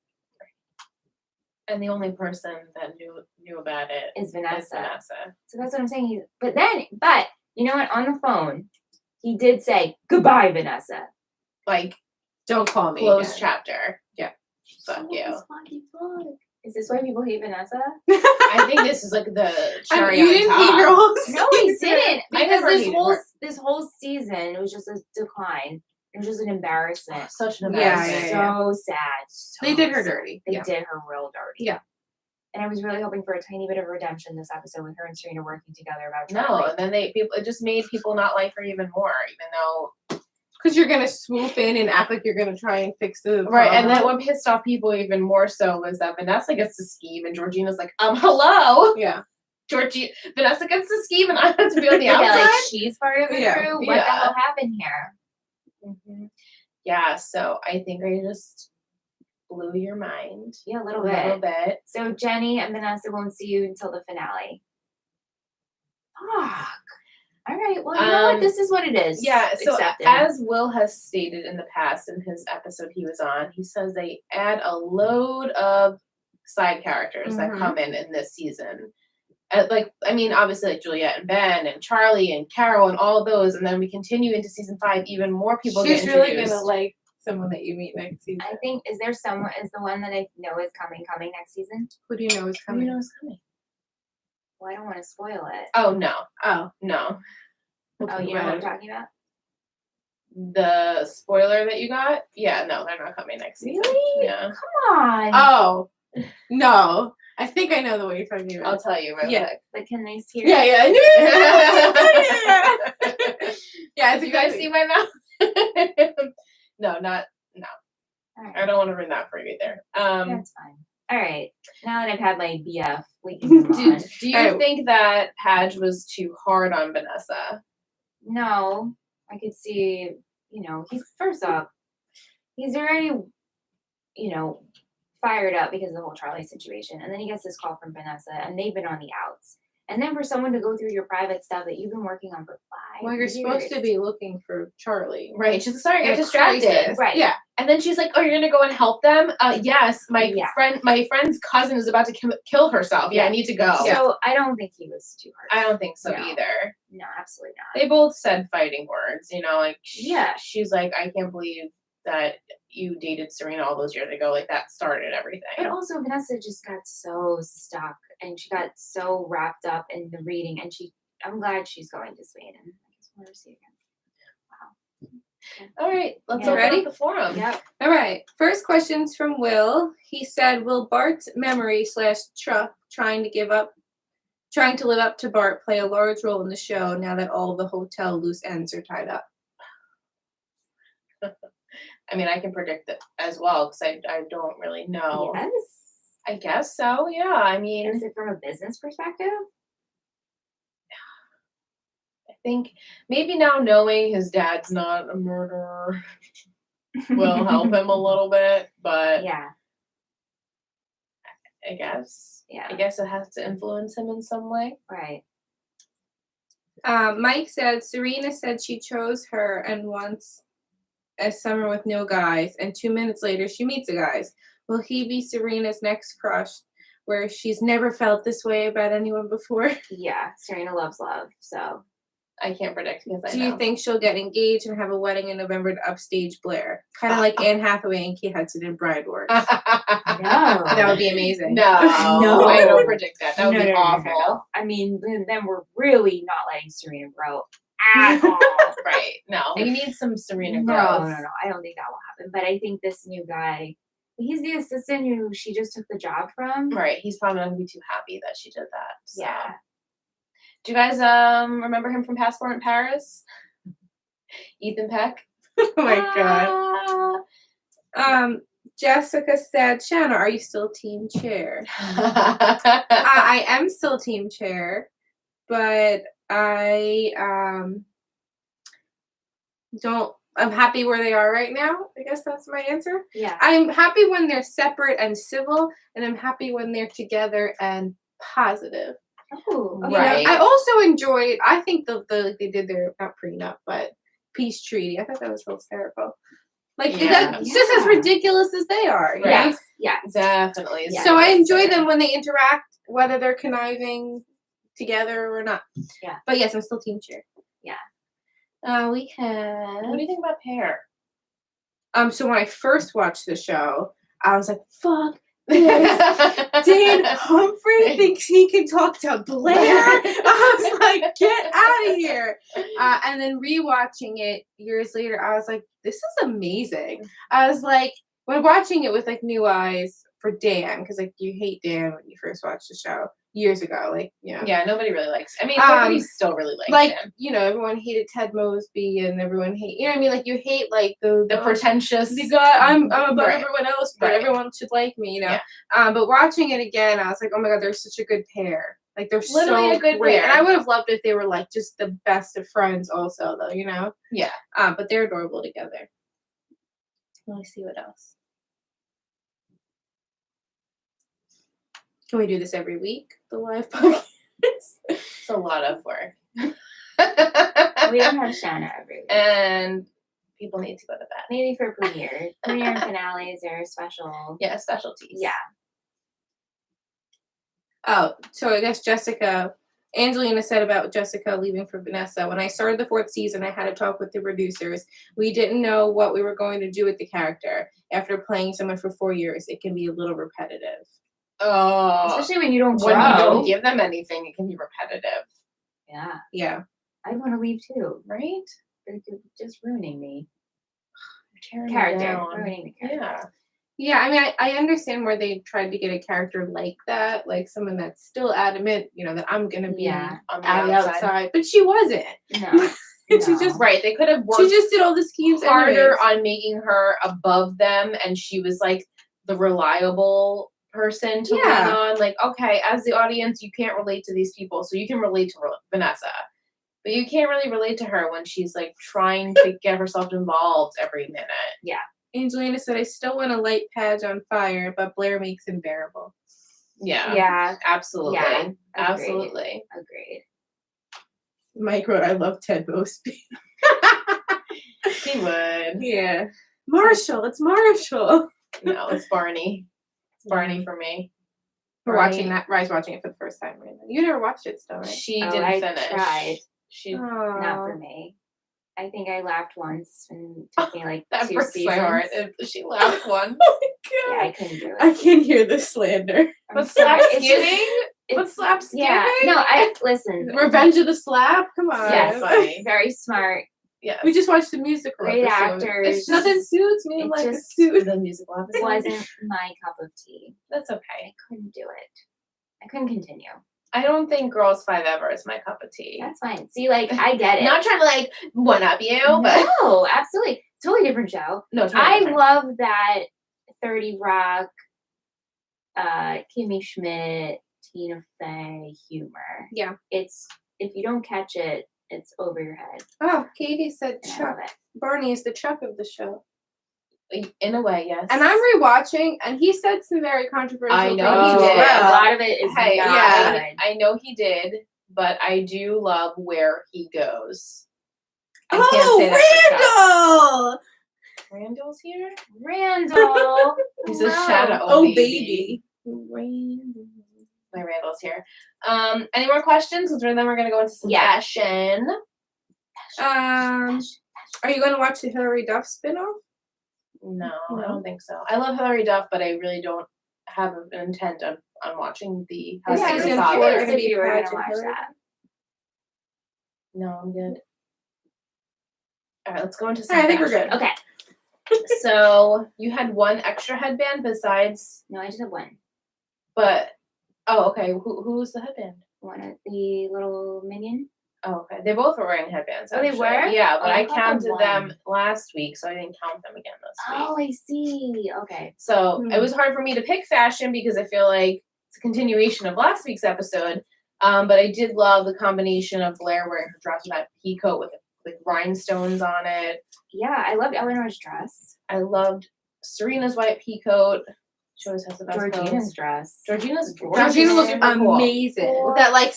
And the only person that knew about it Is Vanessa. So that's what I'm saying. But you know what? On the phone, he did say, goodbye, Vanessa. Like, don't call me. Closed again. chapter. Yeah. Fuck you. Is this why people hate Vanessa? I think this is like the cherry you on didn't top. hate her whole No, he didn't. I Because never hated her. this whole season, it was just a decline. It was just an embarrassment. Such an Yeah, embarrassment. So sad. So They did her sad. dirty. They Yeah. did her real dirty. Yeah. And I was really hoping for a tiny bit of redemption this episode with her and Serena working together about No, Charlie. and then it just made people not like her even more, even though. Because you're gonna swoop in and act like you're gonna try and fix the Right, and then problem. what pissed off people even more so was that Vanessa gets to scheme and Georgina's like, hello. Yeah. Vanessa gets to scheme and I have to be on the Yeah, outside. like she's part of the Yeah. crew. What the hell happened here? Mm-hmm. Yeah, so I think I just blew your mind. Yeah, a little bit. So Jenny and Vanessa won't see you until the finale. Fuck. All right. Well, you know what? This is what it is. Yeah. So Accepted. as Will has stated in the past in his episode he was on, he says they add a load of side characters that come in this season. Obviously like Juliet and Ben and Charlie and Carol and all of those, and then we continue into season 5. Even more people She's get really introduced. gonna like someone that you meet next season. I think is the one that I know is coming next season? Who do you know is Who coming? knows coming? Well, I don't want to spoil it. Oh no. Oh. No. Oh, you know what I'm talking about? The spoiler that you got? Yeah, no, they're not coming next season. Really? Yeah. Come on. Oh. No. I think I know the way you're talking about. I'll tell you real quick. But can they hear? Yeah, yeah. Yeah, Did you guys see my mouth? No. All right. I don't want to ruin that for you either. That's fine. All right. Now that I've had my BF, we can move on. Do you think that Hadge was too hard on Vanessa? No, I could see, he's first off, he's already, fired up because of the whole Charlie situation. And then he gets this call from Vanessa and they've been on the outs. And then for someone to go through your private stuff that you've been working on for 5 Well, you're supposed to be looking for Charlie. Right. She's like, sorry, I In got a distracted. crisis. Right. Yeah. And then she's like, oh, you're going to go and help them? Yes. My friend's cousin is about to kill herself. Yeah, I need to go. So I don't think he was too hard. I don't think so No. either. No, absolutely not. They both said fighting words, like, Yeah. she's like, I can't believe that you dated Serena all those years ago. Like, that started everything. But also, Vanessa just got so stuck and she got so wrapped up in the reading. And I'm glad she's going to Sweden. I just want to see again. Wow. All right, let's Yeah. open Ready? up the forum. Yep. All right. First question's from Will. He said, will Bart's memory / Truck trying to live up to Bart play a large role in the show now that all the hotel loose ends are tied up? I mean, I can predict it as well because I don't really know. Yes. I guess so, yeah. I mean, Is it from a business perspective? I think maybe now knowing his dad's not a murderer will help him a little bit, but Yeah. I guess. Yeah. I guess it has to influence him in some way. Right. Mike said, Serena said she chose her and wants a summer with no guys, and 2 minutes later she meets a guys. Will he be Serena's next crush, where she's never felt this way about anyone before? Yeah. Serena loves love. So I can't predict because I Do know. you think she'll get engaged and have a wedding in November to upstage Blair? Kind of like Anne Hathaway and Kate Hudson in Bride Wars. No. That would be amazing. No, I don't predict that. That would be awful. No. I mean, then we're really not letting Serena grow at all. Right. No, we need some Serena No, growth. no. I don't think that will happen. But I think this new guy, he's the assistant who she just took the job from. Right. He's probably not going to be too happy that she did that. So. Yeah. Do you guys remember him from Passport in Paris? Ethan Peck? Oh my god. Jessica said, Shanna, are you still team chair? I am still team chair, but I I'm happy where they are right now. I guess that's my answer. Yeah. I'm happy when they're separate and civil, and I'm happy when they're together and positive. Oh, okay. Right. I also enjoyed, I think they did their, not prenup, but peace treaty. I thought that was hysterical. Like, that's just as ridiculous as they are. You know? Yes. Yes. Definitely. Yeah. So I enjoy them when they interact, whether they're conniving together or not. Yeah. But yes, I'm still team chair. Yeah. We have. What do you think about Pear? So when I first watched the show, I was like, fuck this. Dan Humphrey thinks he can talk to Blair. I was like, get out of here. And then rewatching it years later, I was like, this is amazing. I was like, when watching it with like new eyes for Dan, because like you hate Dan when you first watched the show years ago, like, you know. Yeah, nobody really likes. I mean, nobody still really likes him. You know, everyone hated Ted Mosby, and everyone you know what I mean? Like, you hate like the pretentious. the guy. I'm above Right. everyone else, but Right. everyone should like me, you know. Yeah. But watching it again, I was like, oh my god, they're such a good pair. Like, they're Literally so a good great. pair. And I would have loved if they were like just the best of friends, also, though, you know. Yeah. But they're adorable together. Let me see what else. Can we do this every week? The live podcast. It's a lot of work. We don't have Shanna every week. And people need to go to bed. Maybe for premiere and finales or special. Yeah, specialties. Yeah. Oh, so I guess Angelina said about Jessica leaving for Vanessa. When I started the 4th season, I had a talk with the producers. We didn't know what we were going to do with the character. After playing someone for 4 years, it can be a little repetitive. Oh. Especially when you don't grow. When you don't give them anything, it can be repetitive. Yeah. Yeah. I'd want to leave too. Right? They're just ruining me. Tearing Character. down. Ruining the character. Yeah. Yeah, I mean, I understand where they tried to get a character like that, like someone that's still adamant, you know, that I'm going to be Yeah. On on the outside. But she wasn't. No. She just Right. They could have worked She just did all the schemes harder anyways. on making her above them, and she was like the reliable person to lean on. Like, okay, as the audience, you can't relate to these people, so you can relate to Vanessa, but you can't really relate to her when she's like trying to get herself involved every minute. Yeah. Angelina said, I still want to light Padge on fire, but Blair makes him bearable. Yeah. Yeah. Absolutely. Yeah. Absolutely. Agreed. Mike wrote, I love Ted Mosby. He would. Yeah. Marshall, it's Marshall. No, it's Barney. It's Barney for me. We're Right. watching that. Rye's watching it for the first time right now. You never watched it still, right? She Oh, didn't I finish. tried. She Not for me. I think I laughed once and it took me like that 2 breaks seasons. my heart. She laughed one. Yeah, I couldn't do it. I can hear the slander. I'm But sorry, slap it's just- skipping? But it's- slap skipping? Yeah. No, I listen. Revenge of the Slap? Come on. Yes. Funny. Very smart. Yeah. We just watched the musical. Great episode. actors. It's nothing suits me It like a just- suit. The musical It episode. wasn't my cup of tea. That's I okay. couldn't do it. I couldn't continue. I don't think Girls 5 Ever is my cup of tea. That's fine. See, like, I get it. Not trying to like one up you, but No, absolutely. Totally different show. no, totally I different. love that 30 Rock, Kimmy Schmidt, Tina Fey humor. Yeah. It's, if you don't catch it, it's over your head. Oh, Katie said And I Chuck. love it. Barney is the Chuck of the show. In a way, yes. And I'm rewatching, and he said some very controversial I things know he as did. A well. lot of it is Hey, not yeah, good. I know he did, but I do love where he goes. I can't Oh, say that for Chuck. Randall! Randall's here? Randall. He's a Hello. shadow. Oh, baby. Randall. My Randall's here. Any more questions? Because then we're going to go into some Yeah. fashion. Are you going to watch the Hillary Duff spinoff? No, I No? don't think so. I love Hilary Duff, but I really don't have an intent on watching the Yeah, Husband season Saga. four Curious gonna if be you were gonna Pageant watch Hillary. that. No, I'm good. All right, let's go into some All right, I think we're fashion. good. Okay. So you had one extra headband besides, No, I just have one. but okay. Who was the headband? One of the little minion. Oh, okay. They both were wearing headbands. Oh, they actually. were? Yeah, but Oh, I I caught the counted them one. last week, so I didn't count them again this week. Oh, I see. Okay. So it was hard for me to pick fashion because I feel like it's a continuation of last week's episode. But I did love the combination of Blair wearing her dress with that pea coat with like rhinestones on it. Yeah, I loved Eleanor's dress. I loved Serena's white pea coat. She always has the best Georgina's coats. dress. Georgina's Georgina looked super cool. amazing with that like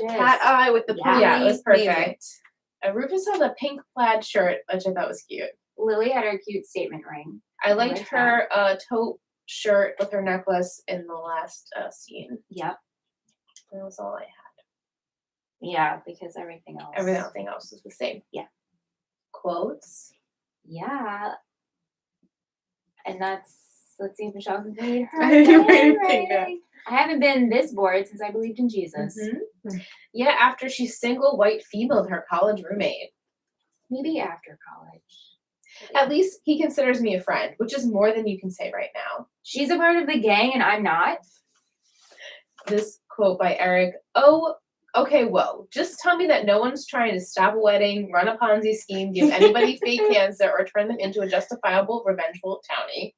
cat eye with the Yeah. pony. Yeah, it was perfect. Amazing. Rufus had a pink plaid shirt, which I thought was cute. Lily had her cute statement ring. I liked like her taupe shirt with her necklace in the last scene. Yep. That was all I had. Yeah, because everything else. Everything else was the same. Yeah. Quotes. Yeah. And let's see if Michelle can read her. I didn't read anything down. handwriting. I haven't been this bored since I believed in Jesus. Mhm. Yeah, after she's single white female her college roommate. Maybe after college. At least he considers me a friend, which is more than you can say right now. She's a part of the gang and I'm not. This quote by Eric. Oh, okay, whoa. Just tell me that no one's trying to stop a wedding, run a Ponzi scheme, give anybody fake cancer, or turn them into a justifiable, revengeful townie.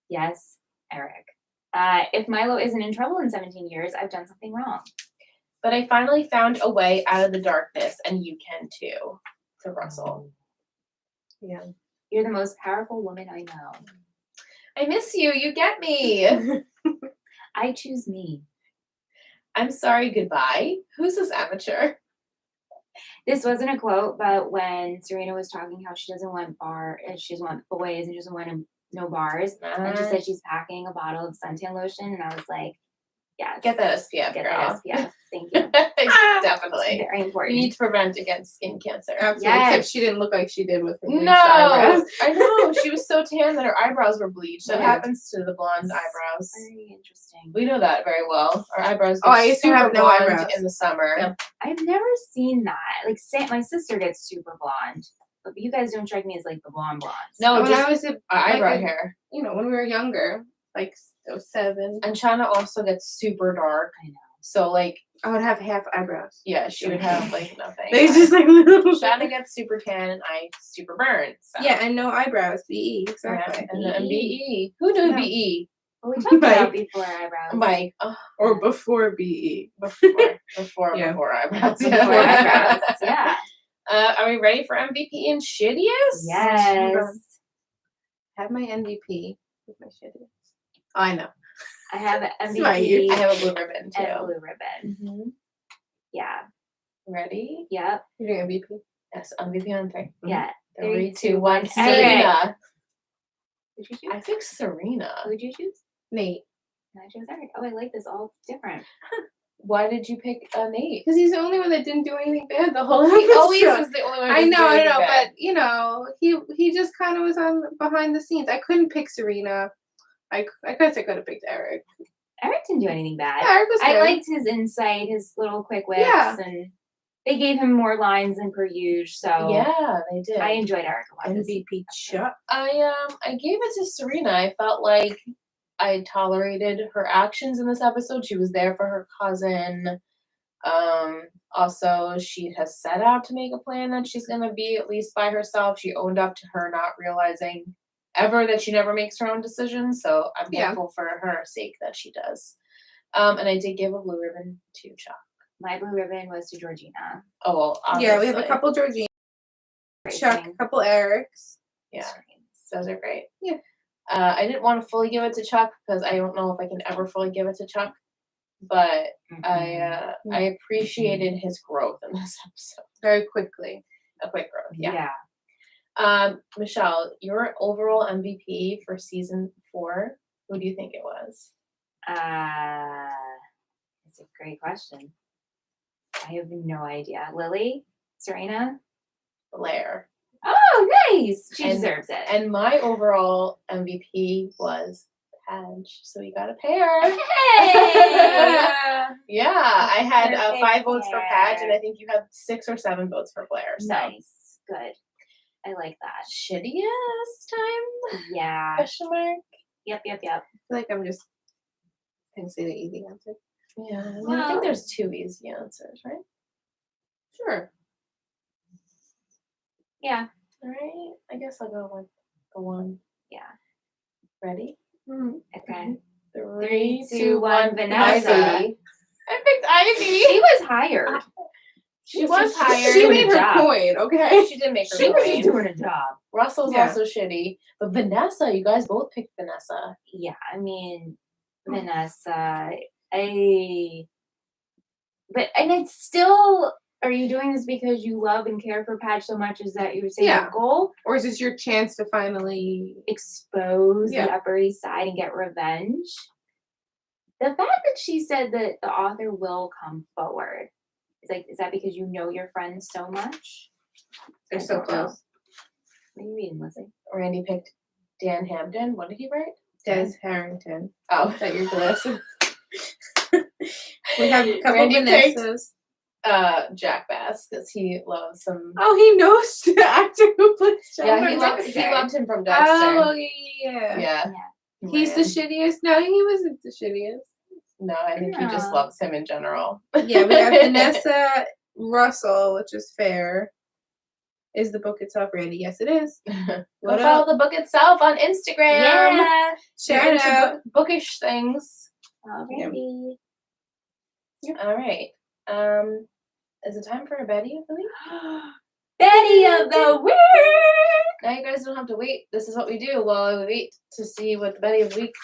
Yes, Eric. If Milo isn't in trouble in 17 years, I've done something wrong. But I finally found a way out of the darkness, and you can too. To Russell. Yeah. You're the most powerful woman I know. I miss you. You get me. I choose me. I'm sorry. Goodbye. Who's this amateur? This wasn't a quote, but when Serena was talking how she doesn't want she doesn't want boys and she doesn't want no bars, and she said she's packing a bottle of suntan lotion, and I was like, yes. Get that SPF, Get girl. that SPF. Thank you. Definitely. Very You important. need to prevent against skin cancer. Absolutely. Yes. Except she didn't look like she did with her bleached No, eyebrows. I know. She was so tan that her eyebrows were bleached. That Yeah. happens to the blonde eyebrows. Very interesting. We know that very well. Our eyebrows get Oh, I used to super have no blonde eyebrows. in the summer. Yeah. I've never seen that. Like, my sister gets super blonde, but you guys don't strike me as like the blondes. No, When just I was eyebrow like hair. when we were younger, like 07, And Shauna also gets super dark. I know. So like, I would have half eyebrows. yeah, she would have like nothing. They just like little. Shauna gets super tan and I super burnt. So. Yeah, and no eyebrows. BE, exactly. Yeah, and then BE. Who knew Yeah. BE? But we talked about Mike. before eyebrows. Mike. Oh, Or before BE. before Yeah. eyebrows. Before eyebrows. Yeah. Are we ready for MVP and shittiest? Yes. Have my MVP with my shit. Oh, I know. I have Smart, MVP I have a blue ribbon and too. blue ribbon. Mhm. Yeah. Ready? Yep. You're doing MVP. Yes, MVP on 3. Yeah. 3, 3, 2, 1. Eric. Serena. Who'd you choose? I picked Serena. Who'd you choose? Nate. And I chose Eric. Oh, I like this all different. Why did you pick Nate? Because he's the only one that didn't do anything bad the whole He episode. always is the only one. who I doesn't know, do I anything know, bad. but he just kind of was on behind the scenes. I couldn't pick Serena. I guess I could have picked Eric. Eric didn't do anything bad. Yeah, Eric was I good. liked his insight, his little quick whips, Yeah. and they gave him more lines than per usual. So Yeah, they did. I enjoyed Eric a lot. this MVP Chuck. I gave it to Serena. I felt like I tolerated her actions in this episode. She was there for her cousin. Also, she has set out to make a plan that she's gonna be at least by herself. She owned up to her not realizing ever that she never makes her own decisions. So I'm Yeah. thankful for her sake that she does. And I did give a blue ribbon to Chuck. My blue ribbon was to Georgina. Oh well, Yeah, we have a obviously. couple Georgina, Chuck, a Racing. couple Erics. Yeah, those are great. Yeah. I didn't want to fully give it to Chuck because I don't know if I can ever fully give it to Chuck. But I appreciated his growth in this episode. Very quickly. A quick growth, yeah. Yeah. Michelle, your overall MVP for season 4, who do you think it was? It's a great question. I have no idea. Lily? Serena? Blair. Oh, nice. She And- deserves it. And my overall MVP was Padge. So we got a pair. Hey! Yeah, I had Perfect 5 votes for Padge, pair. and I think you had 6 or 7 votes for Blair. So Nice. Good. I like that. shittiest time? Yeah. Question mark. Yep. I feel like I'm just gonna say the easy answer. Yeah, I mean, I Well- think there's 2 easy answers, right? Sure. Yeah. All right. I guess I'll go with the 1. Yeah. Ready? Okay. 3, 2, 1, Vanessa. Ivy. I picked Ivy. She was hired. She was hired. She doing made a her job. coin, okay? She did make her She was just point. doing a job. Russell's Yeah. also shitty, but Vanessa, you guys both picked Vanessa. Yeah, I mean, Vanessa, and it's still, are you doing this because you love and care for Padge so much? Is that your Yeah. goal? Or is this your chance to finally? Expose Yeah. the Upper East Side and get revenge? The fact that she said that the author will come forward, is that because you know your friends so much? They're I so don't know. close. What are you reading, Lizzie? Randy picked Dan Hamden. What did he write? Des Harrington. Oh, Is that your guess? We have a couple Randy picked- Vanessas. Jack Bass, because he loves some. Oh, he knows the actor who plays Jack. Yeah, he Dexter. loved him from Dexter. Oh, yeah. Yeah. He's the Man. shittiest. No, he wasn't the shittiest. No, I think he just No. loves him in general. Yeah, we have Vanessa Russell, which is fair. Is the book itself, Randy? Yes, it is. Go What follow up? the book itself on Instagram. Yeah. Shout You're into out. bookish things. Alrighty. All right. Is it time for a Betty of the week? Betty of the week. Now you guys don't have to wait. This is what we do while we wait to see what the Betty of the week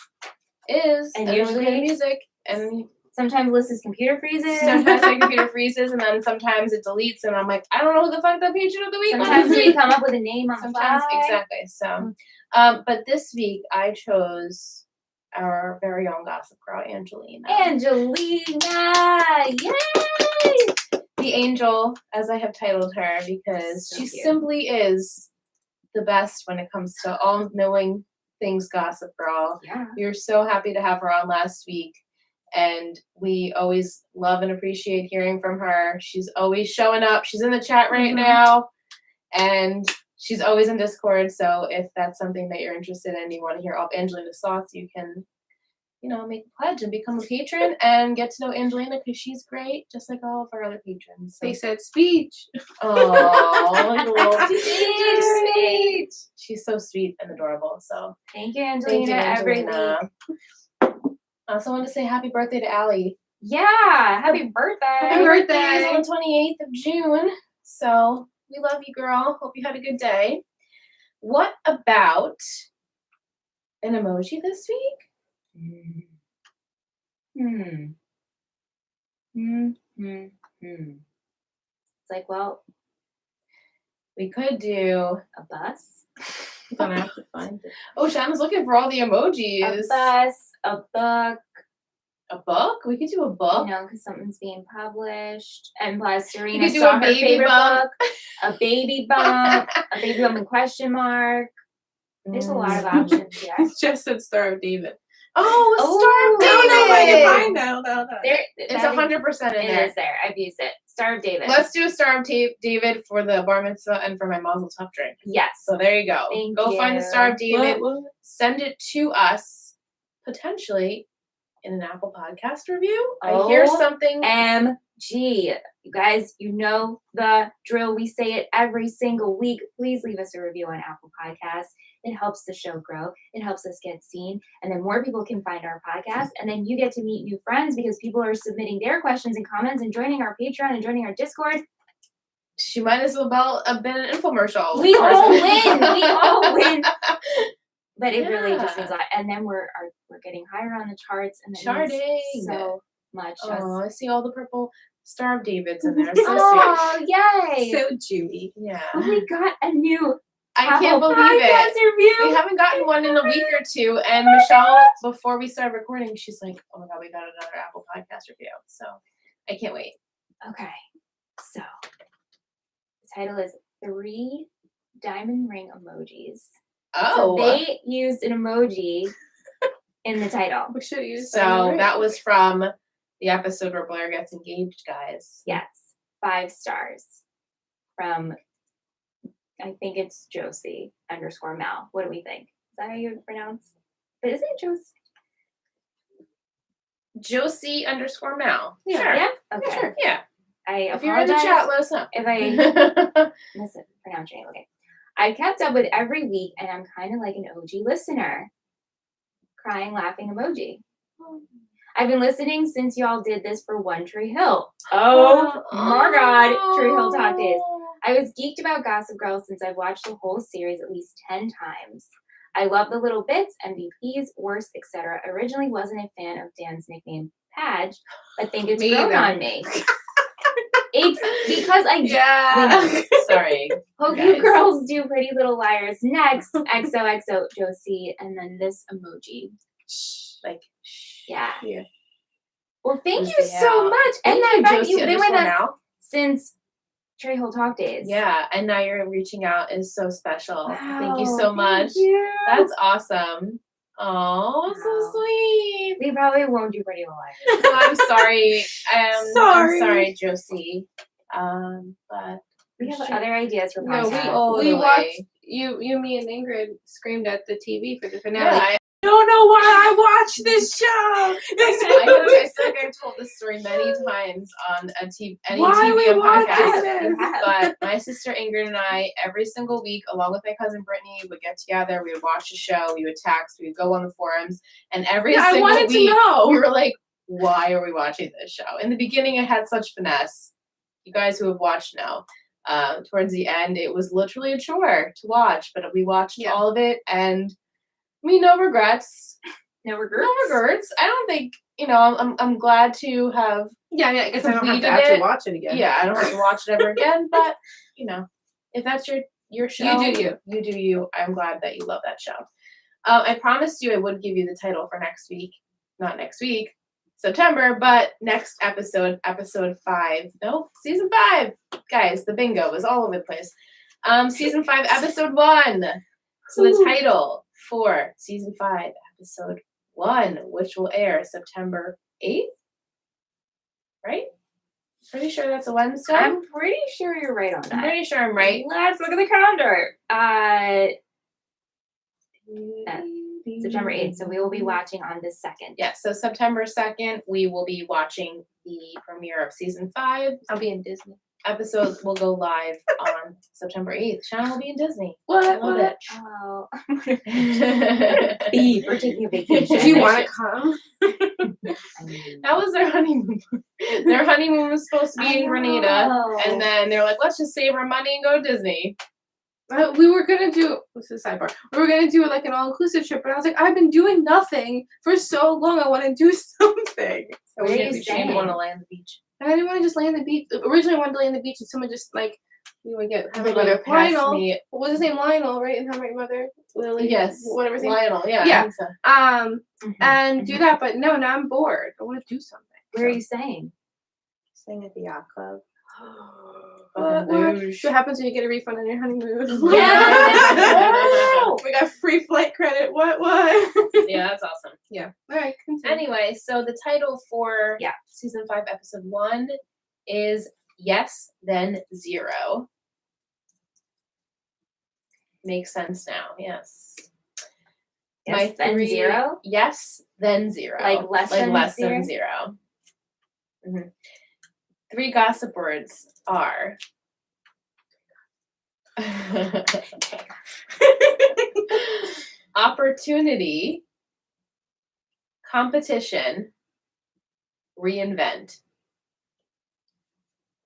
is. And then we play the usually- music. And Sometimes Liz's computer freezes. sometimes my computer freezes, and then sometimes it deletes, and I'm like, I don't know who the fuck the patron of the week Sometimes was. we come up with a name on the Sometimes, fly. exactly. So, but this week I chose our very own Gossip Girl, Angelina. Angelina! Yay! The angel, as I have titled her, because So she cute. simply is the best when it comes to all knowing things Gossip Girl. Yeah. We were so happy to have her on last week, and we always love and appreciate hearing from her. She's always showing up. She's in the chat right Mhm. now, and she's always in Discord. So if that's something that you're interested in, you want to hear all of Angelina's thoughts, you can, make a pledge and become a patron and get to know Angelina, because she's great, just like all of our other patrons. So. They said speech. Oh, like a little Sweet. She's so sweet and adorable. So Thank you, Angelina, thank you, every Angelina. week. I also want to say happy birthday to Allie. Yeah. Happy birthday. Happy birthday. Is on the 28th of June. So we love you, girl. Hope you had a good day. What about an emoji this week? It's like, well, We could do. a bus, Gonna have to find it. Oh, Shannon's looking for all the a emojis. bus, a book, A book? We could do a book. because something's being published. And plus, We Serena could do saw a her baby favorite bump. book, a baby bump, a baby bump in question mark. There's a lot of options here. It just said Star of David. Oh, a Oh, Star of no, David. no, I can find out. No. It's 100% in It there. is there. I've used it. Star of David. Let's do a Star of David for the bar mitzvah and for my mazel tov drink. Yes. So there you go. Thank Go find the you. Star of David. What? Send it to us, potentially in an Apple Podcast review. I hear Oh, something. MG. You guys, you know the drill. We say it every single week. Please leave us a review on Apple Podcasts. It helps the show grow. It helps us get seen. And then more people can find our podcast. And then you get to meet new friends because people are submitting their questions and comments and joining our Patreon and joining our Discord. She might as well have been an infomercial. We all person. win. We all win. But it really just Yeah. means a lot. And then we're getting higher on the charts. And that Charting. means so much. Oh, I see all the purple Star of Davids in there. So sweet. Oh, yay. So Judy. Yeah. Oh, we got a new I can't Apple believe it. Podcast review. We haven't gotten one in a week or two. And Michelle, before we started recording, she's like, oh my God, we got another Apple Podcast review. So I can't wait. Okay, so the title is 3 diamond ring emojis. Oh. So they used an emoji in the title. We should use So that was from the episode where Blair gets engaged, guys. Yes. 5 stars from, I think it's Josie _Mel. What do we think? Is that how you would pronounce? But isn't it Josie? Josie _Mel. Yeah. Sure. Yeah? Yeah, Okay. sure. Yeah. I If you're in the apologize chat, let us know. if I mispronounce your name. Okay. I kept up with every week, and I'm kind of like an OG listener. Crying, laughing emoji. I've been listening since y'all did this for One Tree Hill. Oh my God, Tree Hill Talk Days. I was geeked about Gossip Girl since I've watched the whole series at least 10 times. I love the little bits, MVPs, worst, etc. Originally wasn't a fan of Dan's nickname, Padge, but think it's Me grown either. on me. It's because I Yeah. Sorry. hope guys. you girls do Pretty Little Liars next. XOXO Josie, and then this emoji. Like, Yeah. Yeah. Well, thank you Josie so out. much. And Thank then you, back Josie they were with us now. since Trey Hill Talk Days. Yeah, and now you're reaching out is so special. Thank you Wow, so much. Thank you. That's awesome. Oh, so Wow. sweet. We probably won't do Pretty Little Liars. No, I'm sorry. I'm Sorry. sorry, Josie. But We have sure. other ideas for No, podcasts. we Totally. watched you, me, and Ingrid screamed at the TV for the finale. Yeah, I don't know why I watch this show. I feel like I've told this story many times on any Why TV we and watching podcast. this? But my sister Ingrid and I, every single week, along with my cousin Brittany, would get together. We would watch the show. We would text. We would go on the forums, and every Yeah, I single wanted to week know. we were like, "Why are we watching this show?" In the beginning, it had such finesse. You guys who have watched know. Towards the end, it was literally a chore to watch, but we watched all of it, and no regrets. No regrets. No regrets. I don't think I'm glad to have. Yeah, I guess I don't have completed to actually it. watch it again. Yeah, I don't have to watch it ever again. But if that's your show, You do you. You do you. I'm glad that you love that show. I promised you I would give you the title for next week. Not next week, September, but next episode 5. No, season 5. Guys, the bingo is all over the place. Season 5, episode 1. So the title for season 5, episode 1, which will air September 8th, right? Pretty sure that's a Wednesday. I'm pretty sure you're right on I'm that. pretty sure I'm right. Let's look at the calendar. September 8th. So we will be watching on the 2nd. Yes, so September 2nd, we will be watching the premiere of season 5. I'll be in Disney. Episodes will go live on September 8th. Shannon will be in Disney. What? I love it. Oh, that B for taking a vacation. Do you want to come? was their honeymoon. Their honeymoon was supposed to be in Grenada, and then they're like, let's just save our money and go to Disney. We were gonna do. What's the sidebar? We were gonna do like an all-inclusive trip, but I was like, I've been doing nothing for so long. I want to do something. So Where are we you didn't. She didn't staying? want to land the beach. I didn't want to just lay on the beach. Originally, I wanted to lay on the beach, and someone just like we would get have Everybody like passed Lionel. me. What was his name? Lionel, right? And How I Met Your Mother. Lily. Yes. Whatever his name. Lionel, yeah. Yeah. I think so. And do that, but no, now I'm bored. I want to do something. Where are you staying? Staying at the yacht club. Fucking luge. What happens when you get a refund on your honeymoon? Yeah. We got free flight credit. What? Yeah, that's awesome. Yeah. All right. Continue. Anyway, so the title for season 5, episode 1 is Yes, Then Zero. Makes sense now, yes. Yes, then 0? Yes, then 0. Like less than than 0. Mhm. 3 gossip words are opportunity, competition, reinvent.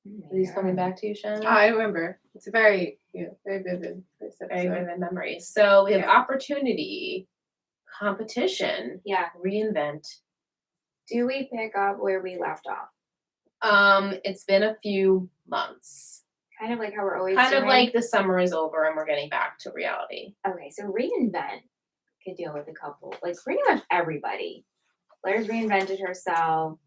Are these coming back to you, Shannon? I remember. It's a very very vivid. Very vivid memories. So we have Yeah. opportunity, competition, Yeah. reinvent. Do we pick up where we left off? It's been a few months. Kind of like how we're always Kind of doing? like the summer is over and we're getting back to reality. Okay, so reinvent could deal with a couple, like pretty much everybody. Blair's reinvented herself.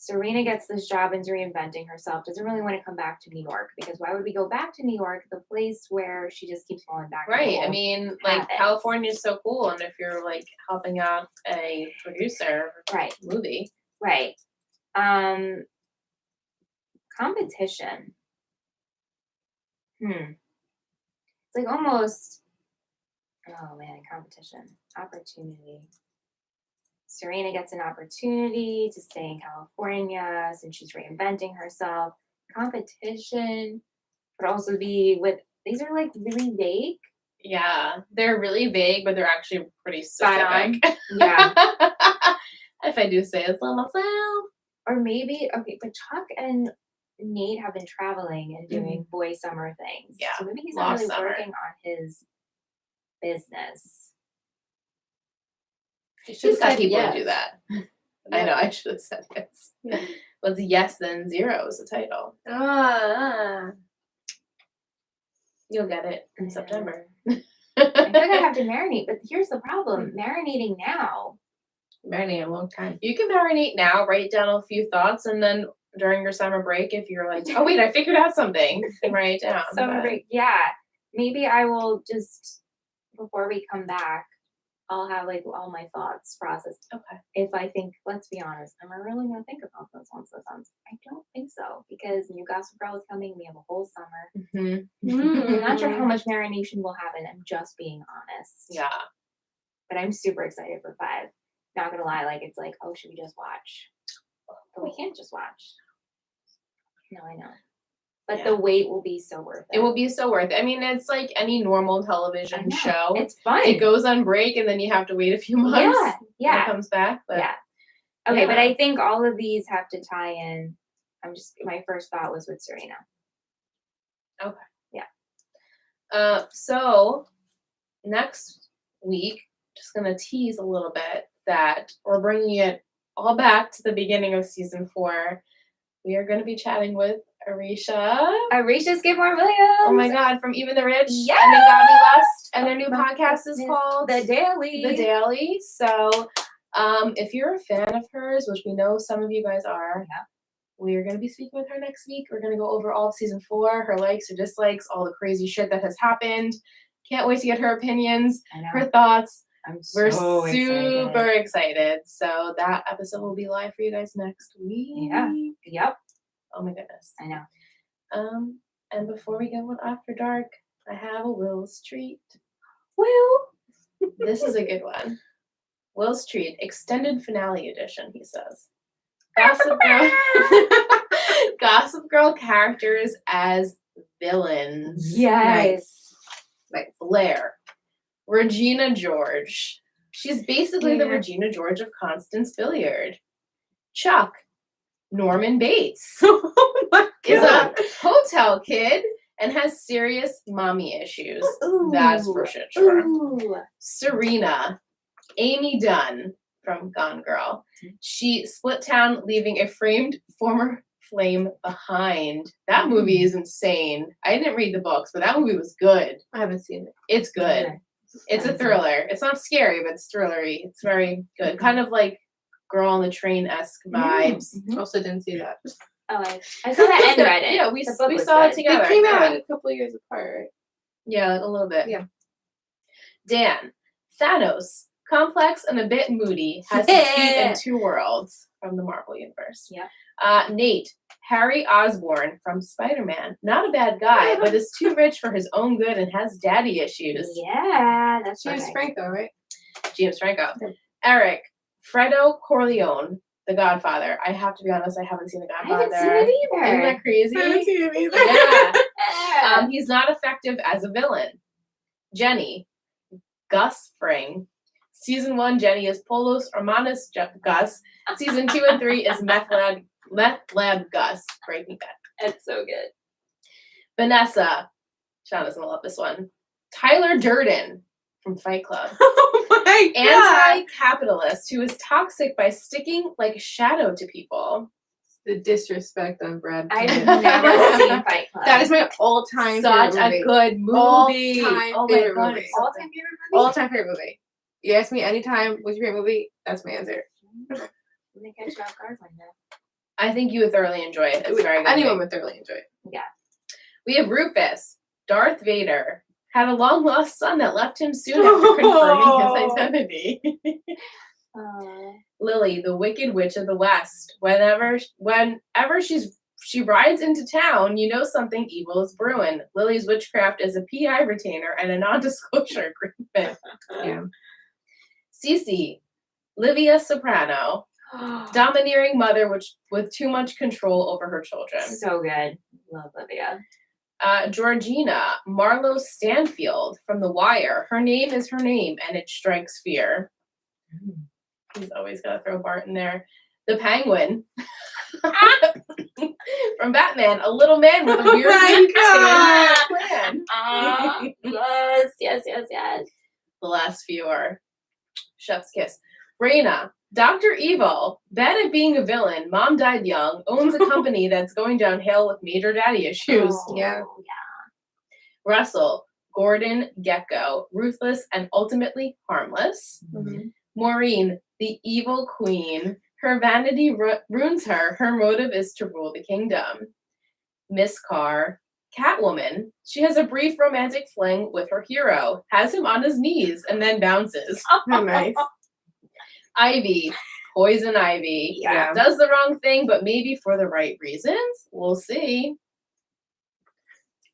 Serena gets this job and is reinventing herself, doesn't really want to come back to New York because why would we go back to New York, the place where she just keeps falling back? Right. I mean, like habits. California is so cool, and if you're like helping out a producer, Right. movie, Right. Competition. It's like almost. Oh man, competition, opportunity. Serena gets an opportunity to stay in California since she's reinventing herself. Competition could also be with, these are like really vague. Yeah, they're really vague, but they're actually pretty Spot on. specific. Yeah. If I do say so myself. Or maybe, okay, but Chuck and Nate have been traveling and doing boy summer things. Yeah, So maybe he's not lost really summer. working on his business. He's got people yes. to do that. I Yeah. know, I should have said yes. Yeah. What's Yes Then Zero is the title. You'll get it in September. I feel like I have to marinate, but here's the problem. Marinating now. Marinate a long time. You can marinate now, write down a few thoughts, and then during your summer break, if you're like, oh wait, I figured out something, you can write it down. Summer But- break. Yeah. Maybe I will just, before we come back, I'll have like all my thoughts processed. Okay. If I think, let's be honest, am I really going to think about this once this ends? I don't think so because New Gossip Girl is coming. We have a whole summer. I'm not sure how much marination will happen. I'm just being honest. Yeah. But I'm super excited for 5. Not gonna lie, like it's like, oh, should we just watch? But we can't just watch. No, I know. But Yeah. the wait will be so worth it. It will be so worth it. I mean, it's like any normal I television know. show. It's fun. It goes on break and then you have to wait a few months. Yeah. When Yeah. it comes back. But Yeah. Okay, but yeah. I think all of these have to tie in. My first thought was with Serena. So next week, just gonna tease a little bit that we're bringing it all back to the beginning of season 4. We are gonna be chatting with Arisha. Arisha Skidmore Williams. Oh my God, from Even the Rich. Yeah. And then Gabby West. And their new Oh my podcast is goodness. called The Daily. The Daily. So if you're a fan of hers, which we know some of you guys are, Yeah. we're going to be speaking with her next week. We're going to go over all of season 4, her likes, her dislikes, all the crazy shit that has happened. Can't wait to get her opinions, I know. her thoughts. I'm We're so super excited. So that episode will be live for you guys next week. Yeah. Yep. Oh my goodness. I know. And before we go on After Dark, I have a Will's treat. Will. This is a good one. Will's treat, extended finale edition, he says. Gossip Girl. Gossip Girl characters as villains. Yes. Like Blair. Regina George. She's basically the Yeah. Regina George of Constance Billard. Chuck. Norman Bates. Oh my is a hotel kid and has serious mommy issues. That's for shit sure. Ooh. Serena. Amy Dunn from Gone Girl. She split town, leaving a framed former flame behind. That movie is insane. I didn't read the books, but that movie was good. I haven't seen it. It's good. Okay. It's a thriller. It's not scary, but it's thrillery. It's very good. Kind of like Girl on the Train-esque vibes. Also didn't see that. Oh, I saw that and read it. Yeah, we The book was saw it good. together. They came out yeah. like a couple of years apart, right? Yeah, like a little bit. Yeah. Dan, Thanos, complex and a bit moody, has his feet in 2 worlds from the Marvel Universe. Yeah. Nate, Harry Osborn from Spider-Man. Not a bad guy, but is too rich for his own good and has daddy issues. Yeah, that's James right. Franco, right? James Franco. Yeah. Eric, Fredo Corleone, The Godfather. I have to be honest, I haven't seen The I Godfather. haven't seen it Isn't either. that crazy? I haven't seen it either. Yeah. He's not effective as a villain. Jenny, Gus Fring. Season 1, Jenny is Polos Hermanos Gus. Season 2 and 3 is Meth Lab Gus. Breaking Bad. It's so good. Vanessa. Sean doesn't love this one. Tyler Durden from Fight Club. Oh my god! Anti-capitalist who is toxic by sticking like a shadow to people. The disrespect on Brad I've Pitt. never seen Fight Club. That is my all-time Such favorite a movie. good movie. All-time Oh my favorite god, movie. it's so all-time favorite movie. All-time favorite movie. You ask me anytime, what's your favorite movie? That's my answer. I'm gonna catch you off guard one day. I think you would thoroughly enjoy it. It's very good. Anyone would thoroughly enjoy it. Yeah. We have Rufus. Darth Vader had a long-lost son that left him soon after confirming his identity. Lily, the Wicked Witch of the West. Whenever she rides into town, you know something evil is brewing. Lily's witchcraft is a PI retainer and a non-disclosure agreement. Yeah. Cece, Livia Soprano, domineering mother with too much control over her children. So good. Love Livia. Georgina, Marlo Stanfield from The Wire. Her name is her name, and it strikes fear. He's always got to throw Bart in there. The Penguin from Batman, a little man with a weird plan. Yes. The last few are Chef's Kiss. Raina, Dr. Evil, bad at being a villain, mom died young, owns a company that's going downhill with major daddy issues. Yeah. Russell, Gordon Gecko, ruthless and ultimately harmless. Mm-hmm. Maureen, the evil queen. Her vanity ruins her. Her motive is to rule the kingdom. Miss Carr, Catwoman. She has a brief romantic fling with her hero, has him on his knees, and then bounces. Oh, nice. Ivy, Poison Ivy. Yeah. Does the wrong thing, but maybe for the right reasons. We'll see.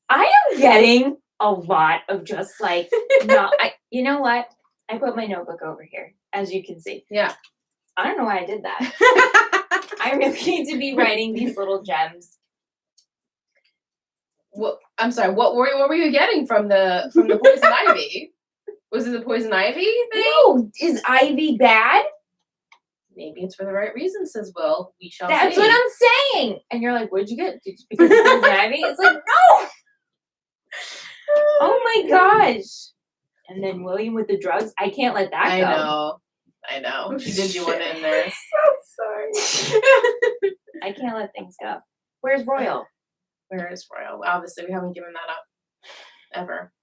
I am getting a lot of just like, no, you know what? I put my notebook over here, as you can see. Yeah. I don't know why I did that. I really need to be writing these little gems. What? I'm sorry. What were you getting from the Poison Ivy? Was it the Poison Ivy thing? No, is Ivy bad? Maybe it's for the right reasons, says Will. We shall That's see. what I'm saying. And you're like, what'd you get? Did you because of Poison Ivy? It's like, no. Oh my gosh. And then William with the drugs. I can't let that go. I know. She did you one in there. So sorry. I can't let things go. Where's Royal? Where is Royal? Obviously, we haven't given that up ever.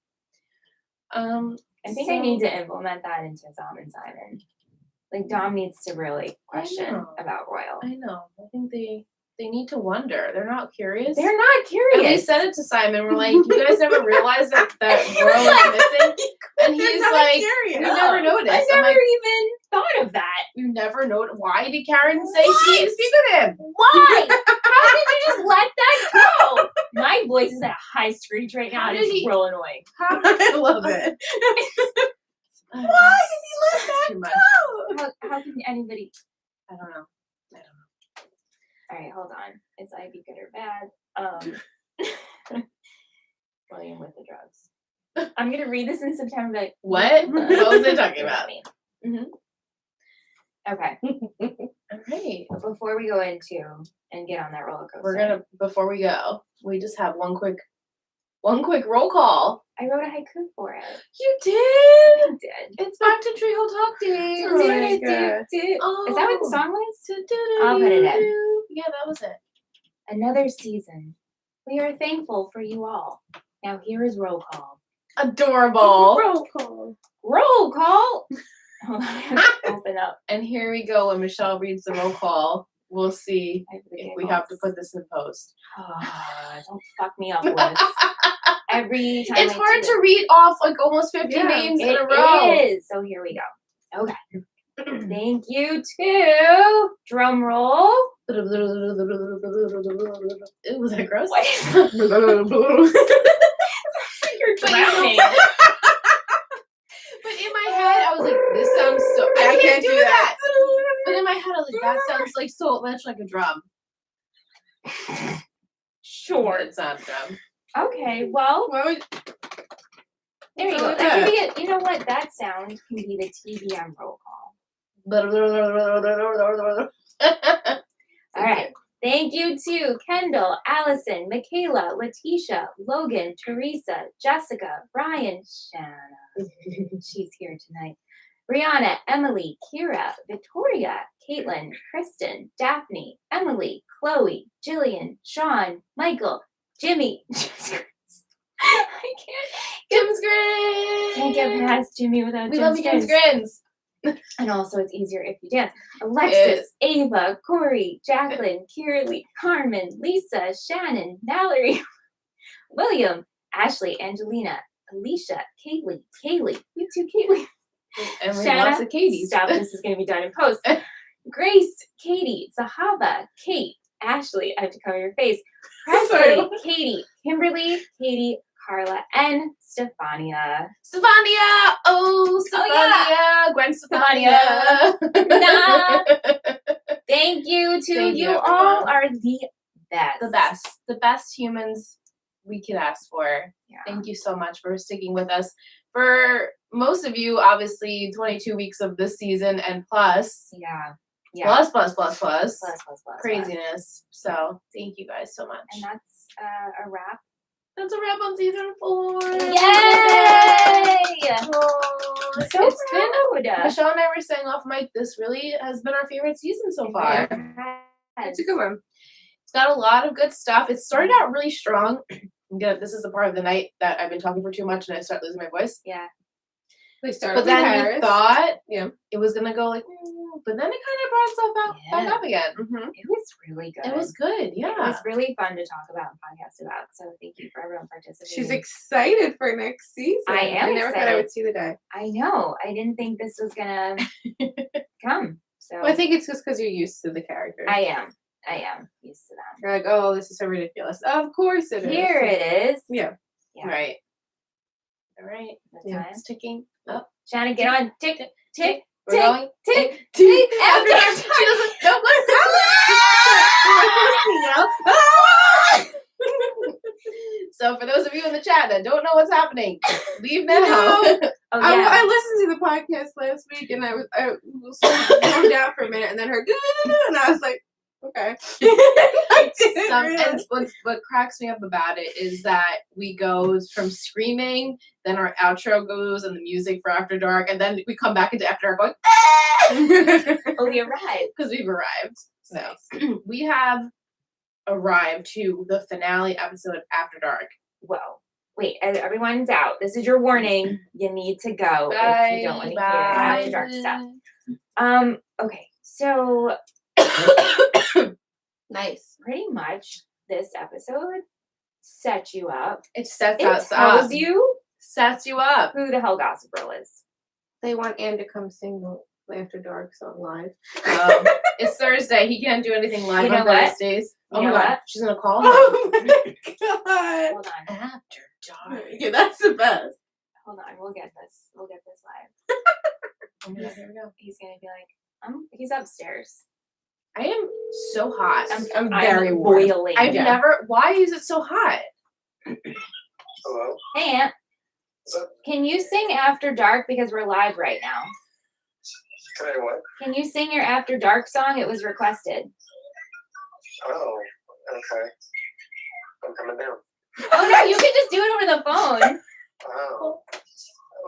I think I need to implement that into Dom and Simon. Like Dom needs to really question about Royal. I know. I think they need to wonder. They're not curious. They're not curious. And we said it to Simon. We're like, you guys never realized that Royal is missing? And he's like, curious. you never noticed. I I'm never like, even thought of that. you never noticed. Why did Karen say she didn't speak with him? Why? How did you just let that go? My voice is at a high screech right now, and it's real annoying. I love it. Why did he let that go? How can anybody? I don't know. All right, hold on. Is Ivy good or bad? William with the drugs. I'm gonna read this in September. Like, What? What was they talking about? Okay. All right. But before we go into and get on that roller coaster, before we go, we just have one quick roll call. I wrote a haiku for it. You did? I did. It's back to Treehole Talk Day. Oh my God. Oh. Is that what the song was? I'll put it in. Yeah, that was it. Another season. We are thankful for you all. Now here is roll call. Adorable. Roll call. Roll call. Hold on, I have to open up. And here we go. When Michelle reads the roll call, we'll see if we have to put this in post. Oh, don't fuck me up, Liz. Every time it's hard to read off like almost 50 names in a row. It is. So here we go. Okay. Thank you to drum roll. It was that gross? You're drowning. But in my head, I was like, this sounds so. I can't do that. But in my head, I was like, that sounds like so much like a drum. Sure. It's not a drum. Okay, well, Why would there you go. That can be it. You know what? That sound can be the TBM roll call. All right. Thank you to Kendall, Allison, Michaela, Letitia, Logan, Teresa, Jessica, Ryan, Shanna. She's here tonight. Brianna, Emily, Kira, Victoria, Caitlin, Kristen, Daphne, Emily, Chloe, Jillian, Sean, Michael, Jimmy. I Jim's Grins! can't get past Jimmy without We Jim's love you, Jim's Grins. Grins. And also, it's easier if you dance. Alexis, Ava, Corey, Jacqueline, Kirli, Carmen, Lisa, Shannon, Valerie, William, Ashley, Angelina, Alicia, Kaylee, you too, Kaylee. And we Shanna, lots of Katies. Stop, this is going to be done in post. Grace, Katie, Zahava, Kate, Ashley, I have to cover your face, Presley, Katie, Kimberly, Katie, Carla, and Stefania. Stefania! Oh, Stefania! Gwen Stefania! Thank you to Thank you you, all everyone. are the best. The best humans we could ask for. Yeah. Thank you so much for sticking with us. For most of you, obviously, 22 weeks of this season and plus. Yeah. Plus. Craziness. So, thank you guys so much. And that's a wrap. That's a wrap on season 4. Yay! Oh, So it's been. proud. Michelle and I were saying off mic, this really has been our favorite season so far. It's a good one. It's got a lot of good stuff. It started out really strong. Again, this is the part of the night that I've been talking for too much and I start losing my voice. Yeah. They started But with then Harris. you thought Yeah. it was gonna go like, but then it kind of brought itself back up again. Mm-hmm. It was really good. It was good, It yeah. was really fun to talk about and podcast about. So thank you for everyone participating. She's excited for next season. I am I never thought I excited. would see the day. I know. I didn't think this was gonna come. So Well, I think it's just because you're used to the character. I am used to them. You're like, oh, this is so ridiculous. Of course it is. Here it is. Yeah. Yeah. Right. All right. That's Yeah. time. It's ticking up. Shannon, get on. Tick, tick, We're tick, going. tick. Tick. After After she doesn't know So for those of you in the chat that don't know what's happening, leave now. No. Oh, yeah. I listened to the podcast last week and I was zoned out for a minute and then heard and I was like, okay. I didn't And realize. what cracks me up about it is that we go from screaming, then our outro goes and the music for After Dark, and then we come back into After Dark going, Oh, we arrived. because we've arrived. So we have arrived to the finale episode of After Dark. Well, wait, everyone's out. This is your warning. You need to go if you don't want to hear After Dark stuff. Okay, so Nice. pretty much this episode sets you up. It sets It us tells up. you Sets you up. who the hell Gossip Girl is. They want Anne to come sing the After Dark song live. It's Thursday. He can't do anything live You know on what? Thursdays. You Oh my know god. what? She's gonna call him. Oh my god. Hold on, After Dark. Yeah, that's the best. hold on. We'll get this. We'll get this live. Oh my god, here we go. He's gonna be like, he's upstairs. I am so hot. I'm very warm. boiling. I've never. Why is it so hot? Hello? Hey, Aunt. What's up? Can you sing After Dark because we're live right now? Can I what? Can you sing your After Dark song? It was requested. Oh, okay. I'm coming down. Oh no, you can just do it over the phone. Oh.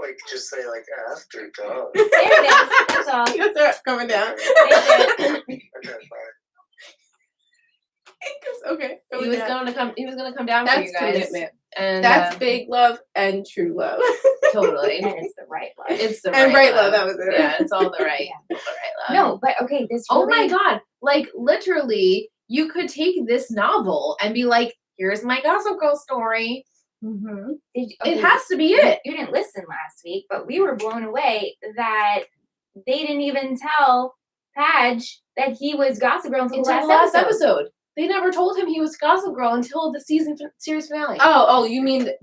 Like, just say, like, After Dark. There it is. That's all. You guys are coming down. That's it. Okay, bye. Okay. He was gonna come. He was gonna come down for That's you guys. commitment. And That's big love and true love. totally. And it's the right love. It's the And right right love, that was it. Yeah, it's all the right. Yeah. All the right love. No, but okay, this Oh my really- god! Like literally, you could take this novel and be like, "Here's my Gossip Girl story." Mm-hmm. Did you- It okay, has to be it. You didn't listen last week, but we were blown away that they didn't even tell Padge that he was Gossip Girl until Until the last episode. They never told him he was Gossip Girl until the series finale. Oh, you mean the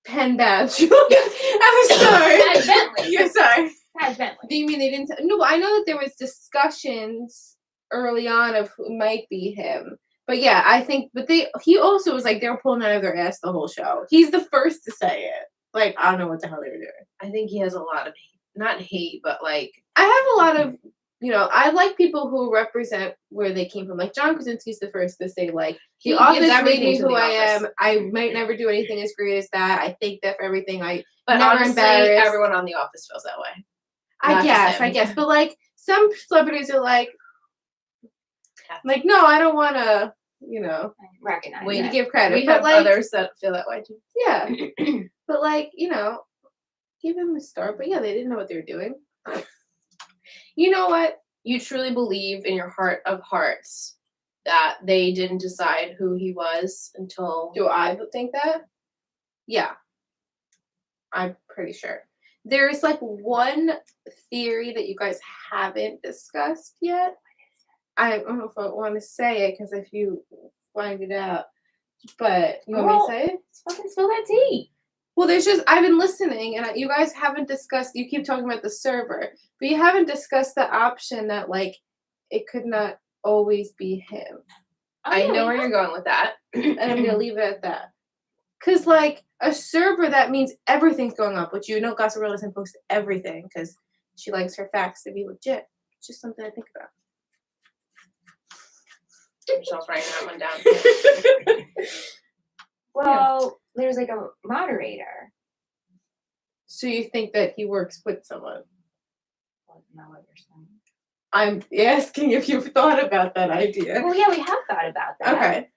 pen badge? I'm sorry. Padge Bentley. You're sorry. Padge Bentley. Do you mean they didn't? No, I know that there was discussions early on of who might be him. But yeah, I think, he also was like, they were pulling out of their ass the whole show. He's the first to say it. Like, I don't know what the hell they were doing. I think he has a lot of not hate, but like I have a lot of, I like people who represent where they came from. Like, John Krasinski's the first to say, like, He the gives office made everything me to who The I Office. am. I might never do anything as great as that. I think that for everything. but Never honestly, embarrassed. everyone on The Office feels that way. I Not just him. guess. But, like, some celebrities are like, no, I don't want to, Recognize Wait, it. to give credit. We but have like, others that feel that way too. Yeah. But, like, give him a start. But, yeah, they didn't know what they were doing. You know what? You truly believe in your heart of hearts that they didn't decide who he was until... Do I think that? Yeah. I'm pretty sure. There's like one theory that you guys haven't discussed yet. I don't know if I want to say it because if you find it out, but you want me to say it? Let's fucking spill that tea. Well, there's just, I've been listening and you guys haven't discussed, you keep talking about the server, but you haven't discussed the option that like it could not always be him. I know where you're going with that. And I'm going to leave it at that. Because like a server, that means everything's going up, which you know Gossip Girl doesn't post everything because she likes her facts to be legit. It's just something I think about. Michelle's writing that one down. Well, there's like a moderator. So you think that he works with someone? Well, not what you're saying. I'm asking if you've thought about that idea. Well, yeah, we have thought about that. Okay.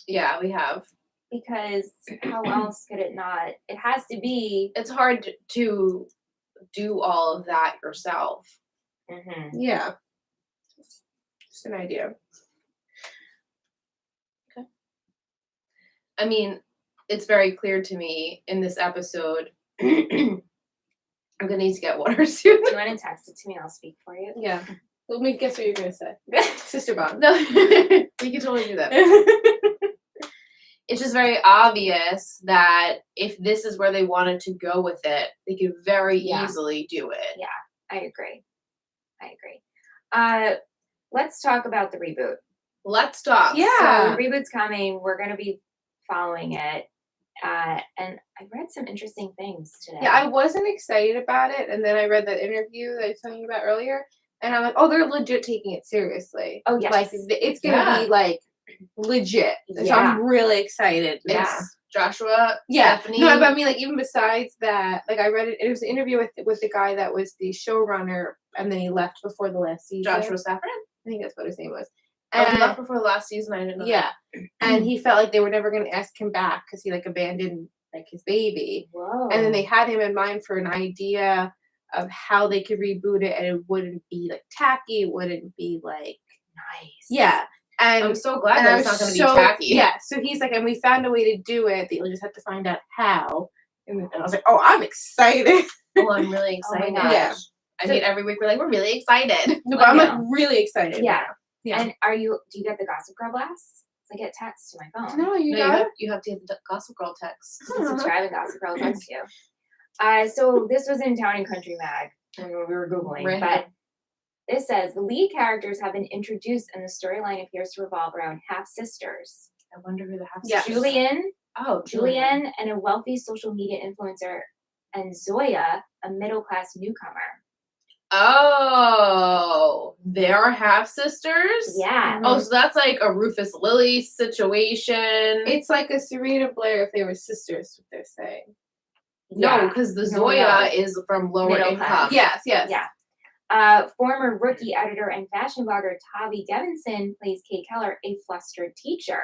Yeah, we have. Because how else could it not? It has to be. It's hard to do all of that yourself. Mm-hmm. Yeah. Just an idea. I mean, it's very clear to me in this episode. I'm gonna need to get water soon. Do you want to text it to me? I'll speak for you. Yeah. Let me guess what you're going to say. Sister bond. No, we can totally do that. It's just very obvious that if this is where they wanted to go with it, they could very easily do it. Yeah, I agree. Let's talk about the reboot. Let's talk. Yeah. So the reboot's coming. We're going to be following it. And I read some interesting things today. Yeah, I wasn't excited about it, and then I read that interview that I was telling you about earlier, and I'm like, oh, they're legit taking it seriously. Oh, yes. Like, it's gonna be, like, legit. So I'm really excited. Yeah. It's Joshua, Yeah. Stephanie. No, but I mean, like, even besides that, like, I read it, it was an interview with the guy that was the showrunner, and then he left before the last season. Joshua Safran? I think that's what his name was. Oh, he And- left before the last season. I didn't know. Yeah. And he felt like they were never going to ask him back because he, like, abandoned, like, his baby. Whoa. And then they had him in mind for an idea of how they could reboot it, and it wouldn't be, like, tacky. It wouldn't be, like... Nice. Yeah. And I'm so glad and that I it's not was going to so- be tacky. Yeah. So he's like, and we found a way to do it. You'll just have to find out how. And I was like, oh, I'm excited. Oh, I'm really Oh my excited. gosh. Yeah. I mean, every week we're like, we're really excited. No, but I'm, like, Yeah. really excited. Yeah. Yeah. And do you get the Gossip Girl blasts? I get texts to my phone. No, you No, got it. you have to get the Gossip Girl text. You can subscribe to Gossip Girl text you. So this was in Town and Country Mag when we were Googling, Right. but it says the lead characters have been introduced and the storyline appears to revolve around half-sisters. I wonder who the half Yeah. Julian, Oh, Julianne, and a wealthy social media influencer, and Zoya, a middle-class newcomer. Oh, they're half sisters? Yeah. Oh, so that's like a Rufus Lily situation. It's like a Serena Blair if they were sisters, what they're saying. No, because the No, Zoya no. is from lower Middle income. class. Yes, yes. Yeah. Former rookie editor and fashion blogger Tavi Devinson plays Kate Keller, a flustered teacher.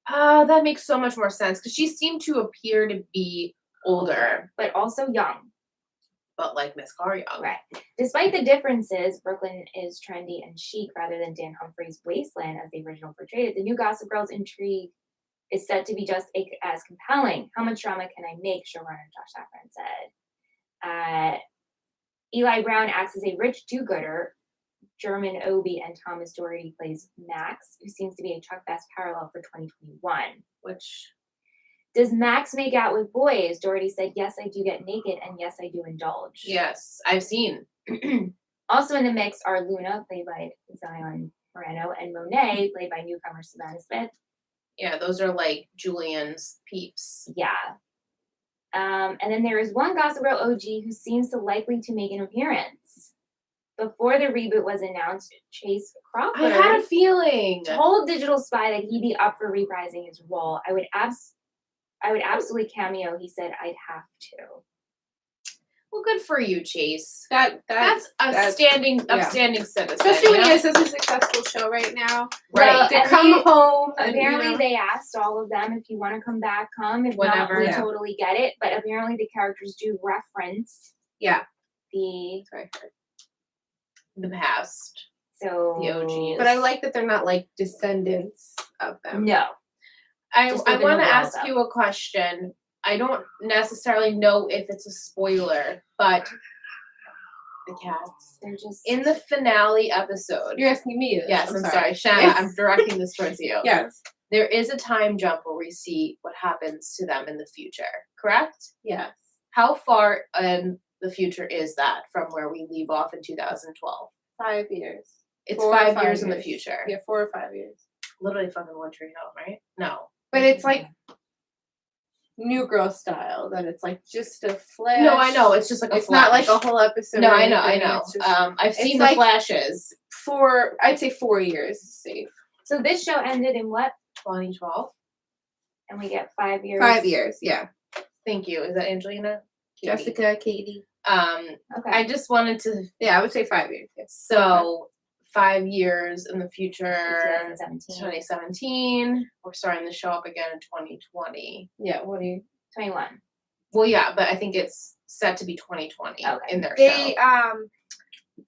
That makes so much more sense because she seemed to appear to be older, But also young. but like Miss Carr young. Right. Despite the differences, Brooklyn is trendy and chic rather than Dan Humphrey's wasteland as the original portrayed it. The new Gossip Girl's intrigue is said to be just as compelling. How much drama can I make? Showrunner Josh Safran said. Eli Brown acts as a rich do-gooder. German Obi and Thomas Doherty plays Max, who seems to be a Chuck Bass parallel for 2021. Which, Does Max make out with boys? Doherty said, yes, I do get naked, and yes, I do indulge. yes, I've seen. Also in the mix are Luna, played by Zion Moreno, and Monet, played by newcomer Savannah Smith. Yeah, those are like Julian's peeps. Yeah. And then there is one Gossip Girl OG who seems to likely to make an appearance. Before the reboot was announced, Chase Crawford I had a feeling. told Digital Spy that he'd be up for reprising his role. I would absolutely cameo. He said, I'd have to. Well, good for you, Chase. That's That's upstanding citizen. especially when you he know? has such a successful show right now. Right. To And come home. And, Apparently, you know, they asked all of them, if you want to come back, come. If Whenever. not, we Yeah. totally get it. But apparently, the characters do reference Yeah. the Sorry. the past, So the OGs. But I like that they're not like descendants of them. No. I Just live in the want to world, ask though. you a question. I don't necessarily know if it's a spoiler, but the cats They're just in the finale episode. You're asking me this. Yes, I'm sorry, Shanna. I'm directing this towards you. Yes. There is a time jump where we see what happens to them in the future. Correct? Yes. How far in the future is that from where we leave off in 2012? 5 years. It's 4 or 5 5 years in the future. Yeah, 4 or 5 years. Literally fucking One Tree Hill, right? No. But it's like New Girl style, that it's like just a flash. No, I know. It's just like a It's flash. not like a whole episode. No, or I know. anything, it's just I've seen the like- flashes. I'd say 4 years is safe. So this show ended in what? 2012. And we get 5 years. 5 years, yeah. Thank you. Is that Angelina? Katie. Jessica, Katie. Okay. I just wanted to. Yeah, I would say 5 years. Yes. So 5 years in the future. 2017. 2017. We're starting to show up again in 2020. Yeah, what do you? 21. Well, yeah, but I think it's set to be 2020 Okay. in their They show.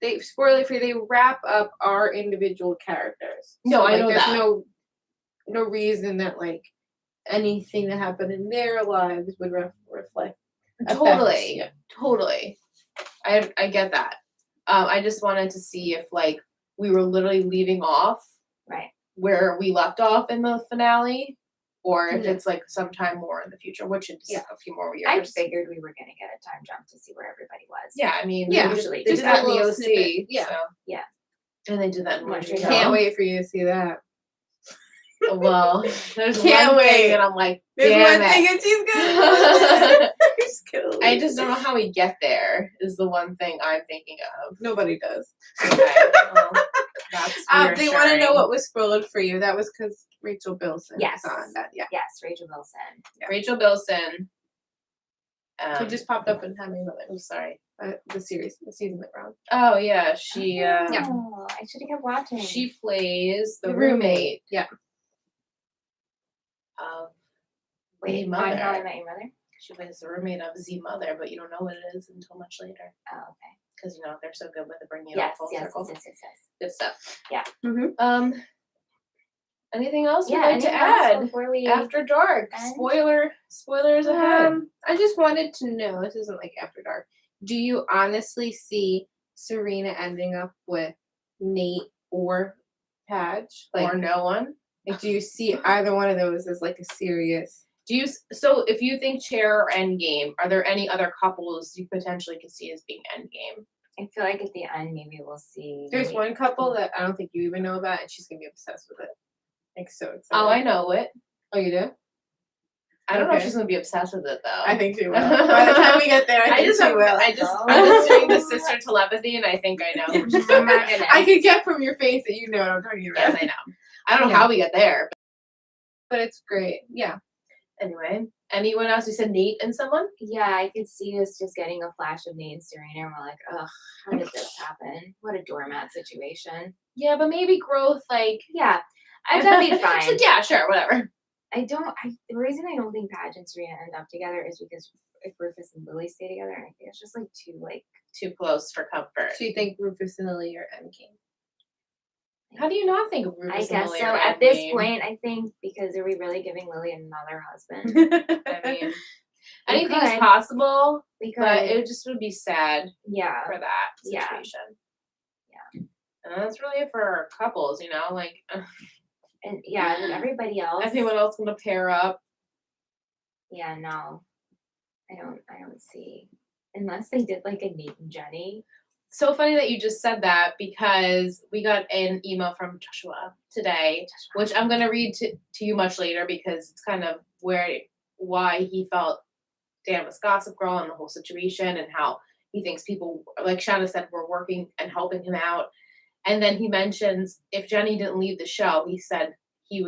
they spoiler free. They wrap up our individual characters. No, I know there's that. no reason that like anything that happened in their lives would reflect. Totally. Yeah. Totally. I get that. I just wanted to see if like we were literally leaving off Right. where we left off in the finale, or if Yeah. it's like sometime more in the future, which is Yeah. a few more years. I figured we were gonna get a time jump to see where everybody was. Yeah, I mean, Yeah, they usually did just that a in the little OC. snippet, yeah. So. Yeah. And they did that in One One Tree Tree Hill. Can't Hill. wait for you to see that. Well, there's Can't one wait. thing, and I'm like, There's damn one it. thing, and she's good. She's good. I just don't know how we get there. Is the one thing I'm thinking of. Nobody does. Okay, well, that's They want to know reassuring. what was spoiled for you. That was because Rachel Bilson Yes. was on that. Yeah. Yes, Rachel Wilson. Rachel Bilson. She just popped up in How Many Mother. I'm sorry. The series, the season that round. Oh yeah, she Oh, I should have kept watching. she plays the The roommate Yeah. of Wait, the on How I mother. Met Your Mother? She plays the roommate of the mother, but you don't know what it is until much later Oh, okay. because you know they're so good with the bringing it Yes, all full yes, circle. yes, yes, yes. Good stuff. Yeah. Mhm. Anything else Yeah, you'd like to anything else add? before we After dark. end? Spoilers ahead. I just wanted to know, this isn't like After Dark. Do you honestly see Serena ending up with Nate or Padge? Or no one. Like, do you see either one of those as like a serious? So if you think Chair or Endgame, are there any other couples you potentially could see as being Endgame? I feel like at the end maybe we'll see. There's one couple that I don't think you even know about, and she's gonna be obsessed with it. Like so excited. Oh, I know it. Oh, you do? I don't know if Okay. she's gonna be obsessed with it though. I think she will. By the time we get there, I think she will. I'm Oh. just doing the sister telepathy, and I think I know. who she's Oh my with. goodness. I could get from your face that you know what I'm talking about. Yes, I know. I don't know Yeah. how we get there. But it's great. Yeah. But anyway, anyone else? You said Nate and someone. Yeah, I could see us just getting a flash of Nate and Serena, and we're like, ugh, how did this happen? What a doormat situation. Yeah, but maybe growth, like. Yeah, that'd be She's fine. like, yeah, sure, whatever. The reason I don't think Padge and Serena end up together is because if Rufus and Lily stay together, and I think it's just like too like. Too close for comfort. So you think Rufus and Lily are Endgame? How do you not think of I Rufus and guess Lily so. are At this Endgame? point, I think because are we really giving Lily another husband? I mean, We anything's could. possible, We but could. it just would be sad Yeah. for that Yeah. situation. Yeah. And that's really it for couples, you know, like And yeah, and everybody else. anyone else gonna pair up. Yeah, no. I don't see. Unless they did like a Nate and Jenny. So funny that you just said that because we got an email from Joshua today, which I'm gonna read to you much later because it's kind of why he felt Dan was Gossip Girl and the whole situation and how he thinks people, like Shanna said, were working and helping him out. And then he mentions if Jenny didn't leave the show, he said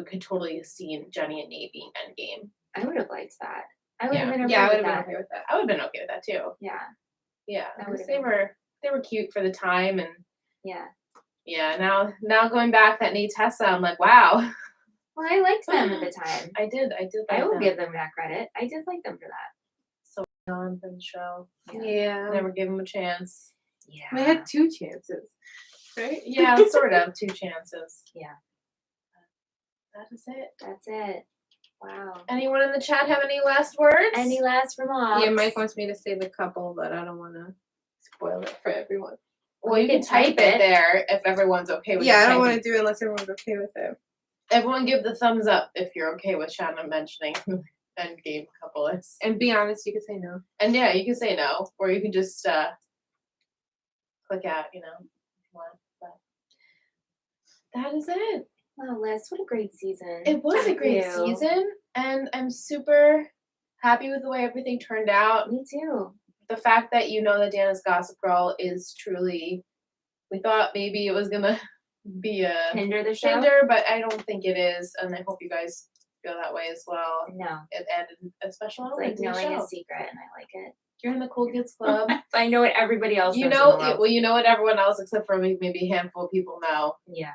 could totally have seen Jenny and Nate being Endgame. I would have liked that. I would have been okay Yeah, I would with have been that. okay with that. I would have been okay with that too. Yeah. Yeah, That because would've they been- were cute for the time, and Yeah. yeah, now going back that Nate Tessa, I'm like, wow, Well, I liked them at the time. I did. I will like give them that credit. I did like them for that. on for the show. Yeah. Never give him a chance. Yeah. They had 2 chances. right? Yeah, sort of. 2 chances. Yeah. That is it. That's it. Wow. Anyone in the chat have any last words? Any last remarks? Yeah, Mike wants me to say the couple, but I don't want to spoil it for everyone. Well, you can type it there if everyone's okay with it. Yeah, I don't want to do it unless everyone's okay with it. Everyone give the thumbs up if you're okay with Shanna mentioning who the Endgame couple is. And be honest, you could say no. And yeah, you can say no, or you can just click out, if you want. But that is it. Wow, Liz, what a great season. It was a great season, and I'm super happy with the way everything turned out. Me too. The fact that that Dana's Gossip Girl is truly, we thought maybe it was gonna be a Hinder the show? but I don't think it is, and I hope you guys feel that way as well. No. It added a special It's element like to the knowing show. a secret, and I like it. You're in the Cool Kids Club. I know what everybody else knows in the world. Well, you know what everyone else except for maybe a handful of people know. Yeah.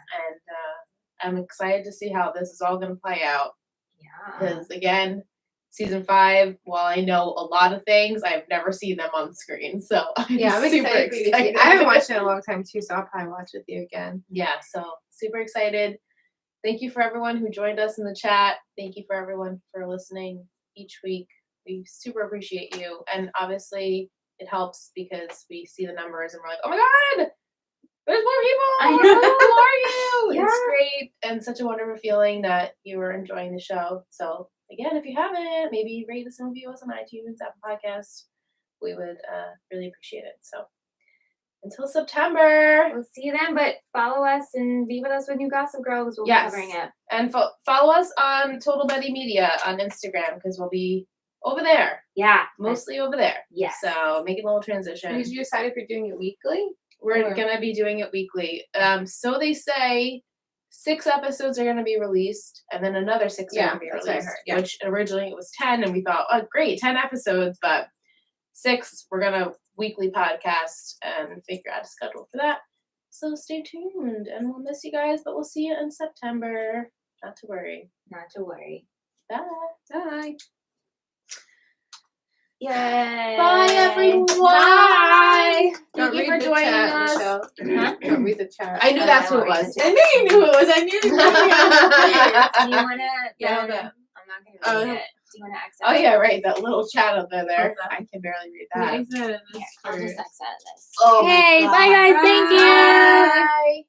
And I'm excited to see how this is all going to play out. Yeah. Because again, season 5, while I know a lot of things, I've never seen them on screen. So I'm super excited. I haven't watched it in a long time too, so I'll probably watch with you again. Yeah, so super excited. Thank you for everyone who joined us in the chat. Thank you for everyone for listening each week. We super appreciate you. And obviously it helps because we see the numbers and we're like, oh my God, there's more people. I know. Who are you? Yeah. It's great and such a wonderful feeling that you are enjoying the show. So again, if you haven't, maybe rate us and review us on iTunes, Apple Podcasts. We would really appreciate it. So until September. We'll see you then, but follow us and be with us with New Gossip Girl because we'll be Yes. covering it. And follow us on Total Betty Media on Instagram because we'll be over there. Yeah. Mostly over there. Yes. So making a little transition. Did you decide if you're doing it weekly? We're Or- gonna be doing it weekly. So they say 6 episodes are gonna be released, and then another 6 are Yeah, gonna be that's what I released. heard, yeah. Which originally it was 10, and we thought, oh great, 10 episodes, but 6 we're gonna weekly podcast and figure out a schedule for that. So stay tuned, and we'll miss you guys, but we'll see you in September. Not to worry. Not to worry. Bye. Bye. Yay. Bye everyone. Bye. Thank you for joining us. Huh? Don't read the chat. I knew that's who it was. I knew you knew it was. I knew you knew it. Do you want to? Yeah, I'm no. not going to read it. Do you want to exit? Oh yeah, right. That little chat up there. Okay. I can barely read Yeah, that. he said it. Here, I'll just exit this. Oh my Okay, God. bye guys. Thank you. Bye.